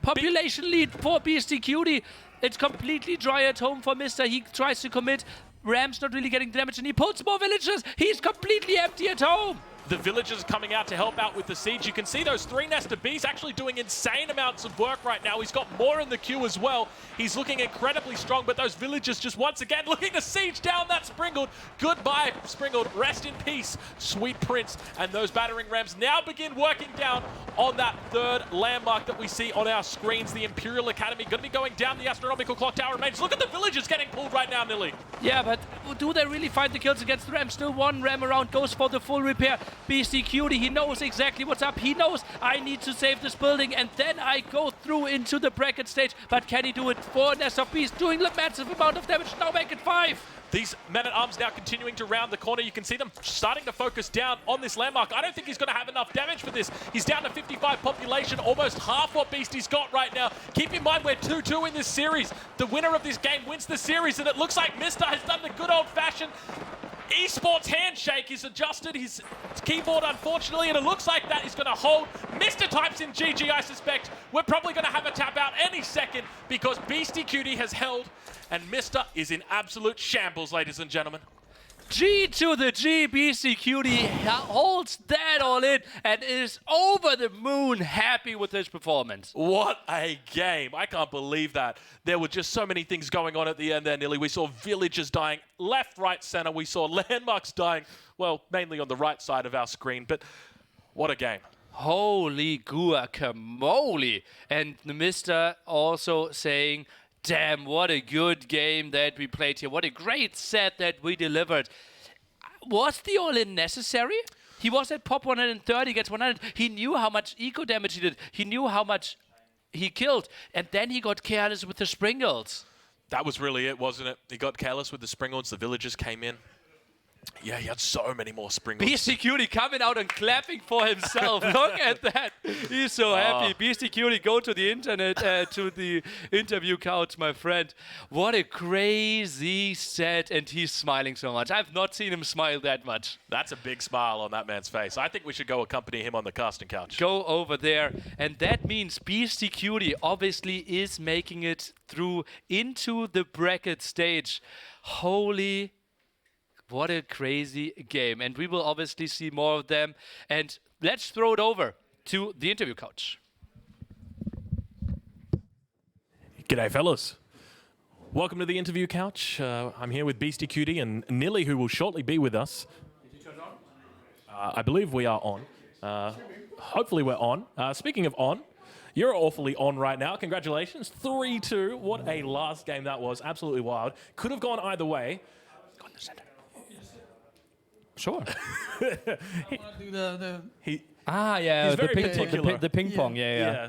Population lead for Beastyqt. It's completely dry at home for Mista. He tries to commit. Ram's not really getting damage, and he pulls more villagers. He's completely empty at home. The villagers coming out to help out with the siege. You can see those 3 Nest of Bees actually doing insane amounts of work right now. He's got more in the queue as well. He's looking incredibly strong, but those villagers just once again looking to siege down that Springled. Goodbye, Springled. Rest in peace, sweet prince. And those battering rams now begin working down on that 3rd landmark that we see on our screens. The Imperial Academy going to be going down. The astronomical clock tower remains. Look at the villagers getting pulled right now, Nilly. Yeah, but do they really find the kills against the Ram? Still 1 Ram around, goes for the full repair. Beastyqt, he knows exactly what's up. He knows I need to save this building, and then I go through into the bracket stage. But can he do it? 4 Nest of Bees doing a massive amount of damage. Now make it 5. These men-at-arms now continuing to round the corner. You can see them starting to focus down on this landmark. I don't think he's going to have enough damage for this. He's down to 55 population, almost half what Beasty's got right now. Keep in mind, we're 2-2 in this series. The winner of this game wins the series, and it looks like Mista has done the good old-fashioned esports handshake. He's adjusted his keyboard, unfortunately, and it looks like that is going to hold. Mista types in GG, I suspect. We're probably going to have a tap out any second because Beastyqt has held, and Mista is in absolute shambles, ladies and gentlemen. G to the G, Beastyqt holds that all in and is over the moon happy with his performance. What a game. I can't believe that. There were just so many things going on at the end there, Nilly. We saw villagers dying left, right, center. We saw landmarks dying, well, mainly on the right side of our screen, but what a game. Holy guacamole. And Mista also saying, damn, what a good game that we played here. What a great set that we delivered. Was the all-in necessary? He was at pop 130, gets 100. He knew how much eco damage he did. He knew how much he killed. And then he got careless with the Springles. That was really it, wasn't it? He got careless with the Springles. The villagers came in. Yeah, he had so many more Springles. Beastyqt coming out and clapping for himself. Look at that. He's so happy. Beastyqt, go to the internet, to the interview couch, my friend. What a crazy set, and he's smiling so much. I've not seen him smile that much. That's a big smile on that man's face. I think we should go accompany him on the casting couch. Go over there. And that means Beastyqt obviously is making it through into the bracket stage. Holy what a crazy game. And we will obviously see more of them. And let's throw it over to the interview couch. G'day, fellas. Welcome to the interview couch. I'm here with Beastyqt and Nilly, who will shortly be with us. I believe we are on. Hopefully we're on. Speaking of on, you're awfully on right now. Congratulations. 3-2. What a last game that was. Absolutely wild. Could have gone either way. Go in the center. Sure. He's the very particular. The ping pong, yeah.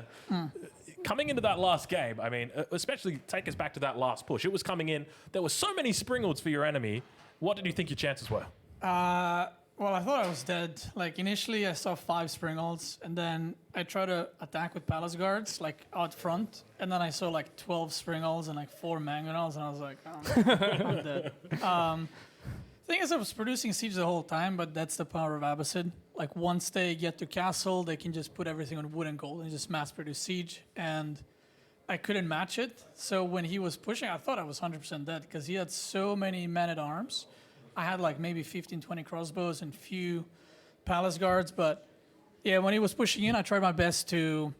Coming into that last game, I mean, especially take us back to that last push. It was coming in. There were so many Springles for your enemy. What did you think your chances were? Well, I thought I was dead. Like, initially I saw 5 Springles, and then I tried to attack with Palace Guards, like, out front, and then I saw, like, 12 Springles and, like, 4 Mangonels, and I was like, oh, I'm dead. The thing is, I was producing siege the whole time, but that's the power of Abbasid. Like, once they get to castle, they can just put everything on wood and gold and just mass-produce siege, and I couldn't match it. So when he was pushing, I thought I was 100% dead, because he had so many men-at-arms. I had, like, maybe 15, 20 crossbows and few Palace Guards, but, yeah, when he was pushing in, I tried my best to,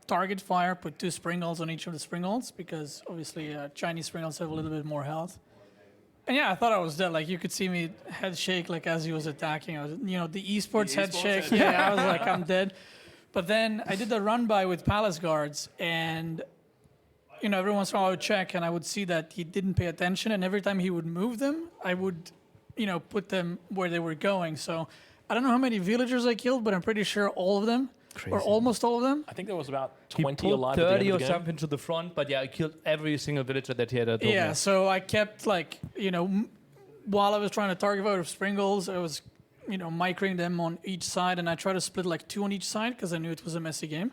target fire, put 2 Springles on each of the Springles, because, obviously, Chinese Springles have a little bit more health. And yeah, I thought I was dead. Like you could see me head shake like as he was attacking. I was, the esports head shake. Yeah, I was like, I'm dead. But then I did the run by with palace guards, and every once in a while I would check, and I would see that he didn't pay attention. And every time he would move them, I would, put them where they were going. So I don't know how many villagers I killed, but I'm pretty sure all of them, or almost all of them. I think there was about He 20 pulled alive 30 at the end or of the game. something to the front, but yeah, I killed every single villager that he had at home. Yeah, so I kept while I was trying to target out of Springles, I was, microing them on each side, and I tried to split like 2 on each side because I knew it was a messy game.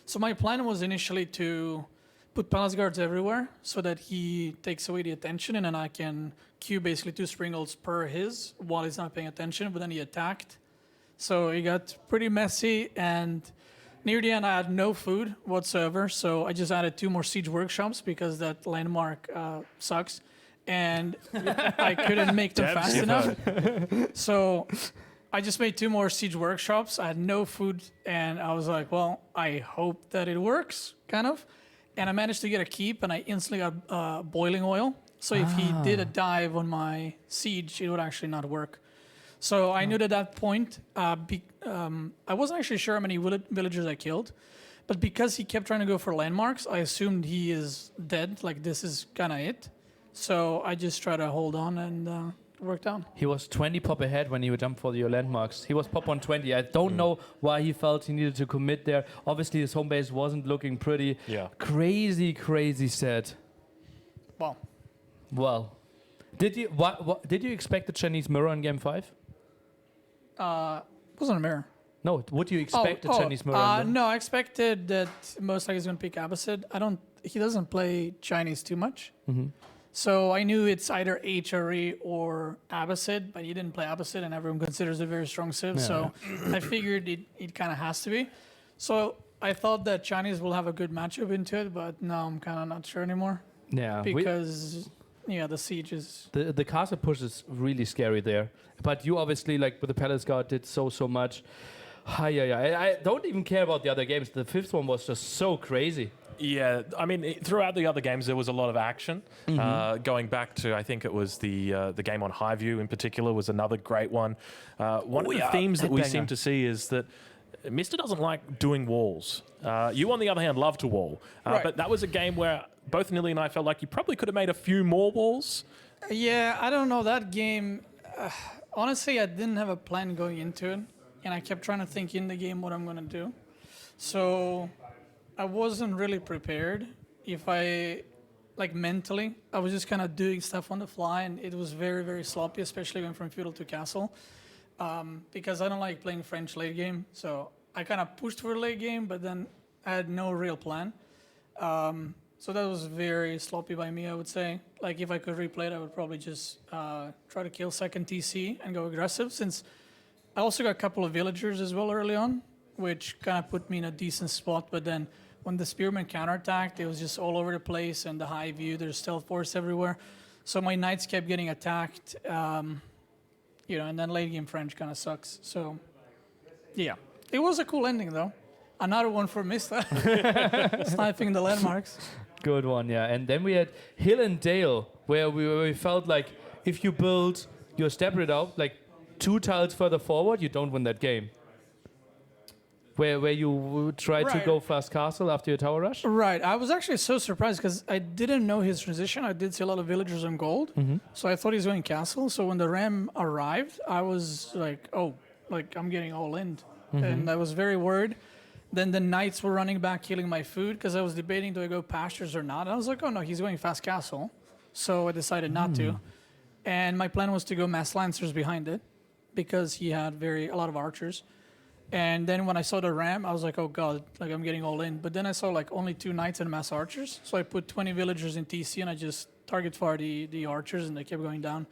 So my plan was initially to put palace guards everywhere so that he takes away the attention, and then I can queue basically 2 Springles per his while he's not paying attention, but then he attacked. So it got pretty messy, and near the end I had no food whatsoever, so I just added 2 more siege workshops because that landmark sucks, and I couldn't make them fast enough. So I just made 2 more siege workshops. I had no food, and I was like, well, I hope that it works, kind of. And I managed to get a keep, and I instantly got boiling oil. So if he did a dive on my siege, it would actually not work. So I knew at that point, I wasn't actually sure how many villagers I killed, but because he kept trying to go for landmarks, I assumed he is dead, like this is kind of it. So I just tried to hold on, and it worked out. He was 20 pop ahead when he would jump for your landmarks. He was pop on 20. I don't know why he felt he needed to commit there. Obviously, his home base wasn't looking pretty. Yeah. Crazy set. Well, Did you expect the Chinese mirror in game 5? wasn't a mirror. No, would you expect a Chinese mirror? No, I expected that most likely he's going to pick Abbasid. He doesn't play Chinese too much. Mm-hmm. So I knew it's either HRE or Abbasid, but he didn't play Abbasid, and everyone considers it a very strong civ. So I figured it kind of has to be. So I thought that Chinese will have a good matchup into it, but now I'm kind of not sure anymore. Yeah, Because, the siege is... the castle push is really scary there. But you obviously, like with the Palace Guard, did so much. I don't even care about the other games. The 5th one was just so crazy. Yeah, I mean, throughout the other games, there was a lot of action. Going back to, I think it was the game on Highview in particular was another great one. One of the themes that we seem to see is that Mista doesn't like doing walls. You, on the other hand, love to wall. Right. But that was a game where both Nilly and I felt like you probably could have made a few more walls. Yeah, I don't know. That game, honestly, I didn't have a plan going into it, and I kept trying to think in the game what I'm going to do. So I wasn't really prepared. Mentally, I was just kind of doing stuff on the fly, and it was very, very sloppy, especially going from feudal to castle, because I don't like playing French late game. So I kind of pushed for a late game, but then I had no real plan. So that was very sloppy by me, I would say. Like, if I could replay it, I would probably just try to kill second TC and go aggressive, since I also got a couple of villagers as well early on, which kind of put me in a decent spot. But then when the spearmen counterattacked, it was just all over the place, and the high view, there's stealth force everywhere. So my knights kept getting attacked, and then late game French kind of sucks. So, yeah. It was a cool ending, though. Another one for Mista, sniping the landmarks. Good one, yeah. And then we had Hill and Dale, where we felt like if you build your step rid out like 2 tiles further forward, you don't win that game. Where you try to go fast castle after your tower rush? Right. I was actually so surprised because I didn't know his transition. I did see a lot of villagers on gold. So I thought he was going castle. So when the ram arrived, I was like, I'm getting all in. And I was very worried. Then the knights were running back, killing my food, because I was debating, do I go pastures or not? And I was like, oh no, he's going fast castle. So I decided not to. And my plan was to go mass lancers behind it, because he had a lot of archers. And then when I saw the ram, I was like, oh god, I'm getting all in. But then I saw only 2 knights and mass archers. So I put 20 villagers in TC, and I just target fired the archers, and they kept going down.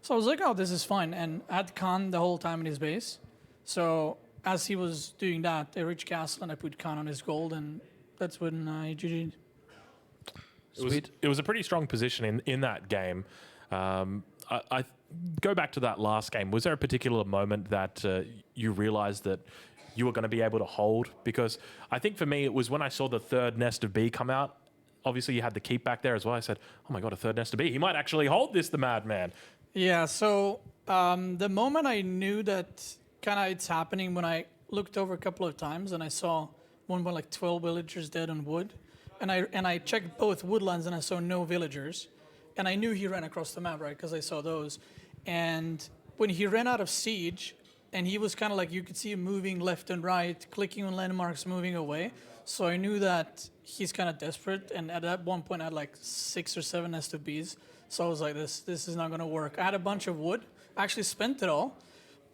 So I was like, oh, this is fine. And I had Khan the whole time in his base. So as he was doing that, I reached castle, and I put Khan on his gold, and that's when I GG'd. It was a pretty strong position in that game. I go back to that last game. Was there a particular moment that you realized that you were going to be able to hold? Because I think for me, it was when I saw the 3rd nest of B come out obviously you had the keep back there as well. I said, oh my God, a third Nesta B. He might actually hold this, the madman. Yeah, so the moment I knew that kind of it's happening, when I looked over a couple of times and I saw one by like 12 villagers dead on wood, and I checked both woodlands and I saw no villagers, and I knew he ran across the map, right, because I saw those. And when he ran out of siege, and he was kind of like, you could see him moving left and right, clicking on landmarks, moving away. So I knew that he's kind of desperate, and at that one point I had like 6 or 7 Nesta Bs. So I was like, this is not going to work. I had a bunch of wood. I actually spent it all.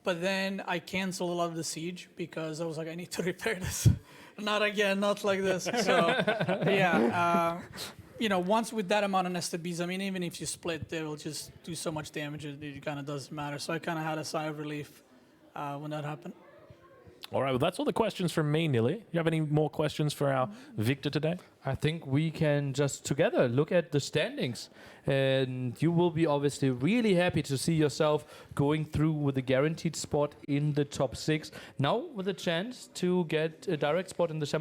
But then I canceled a lot of the siege because I was like, I need to repair this. Not again, not like this. So, yeah. Once with that amount of Nesta Bs, I mean, even if you split, they will just do so much damage, it kind of doesn't matter. So I kind of had a sigh of relief when that happened. All right, well, that's all the questions from me, Nili. You have any more questions for our Victor today? I think we can just together look at the standings, and you will be obviously really happy to see yourself going through with a guaranteed spot in the top 6. Now with a chance to get a direct spot in the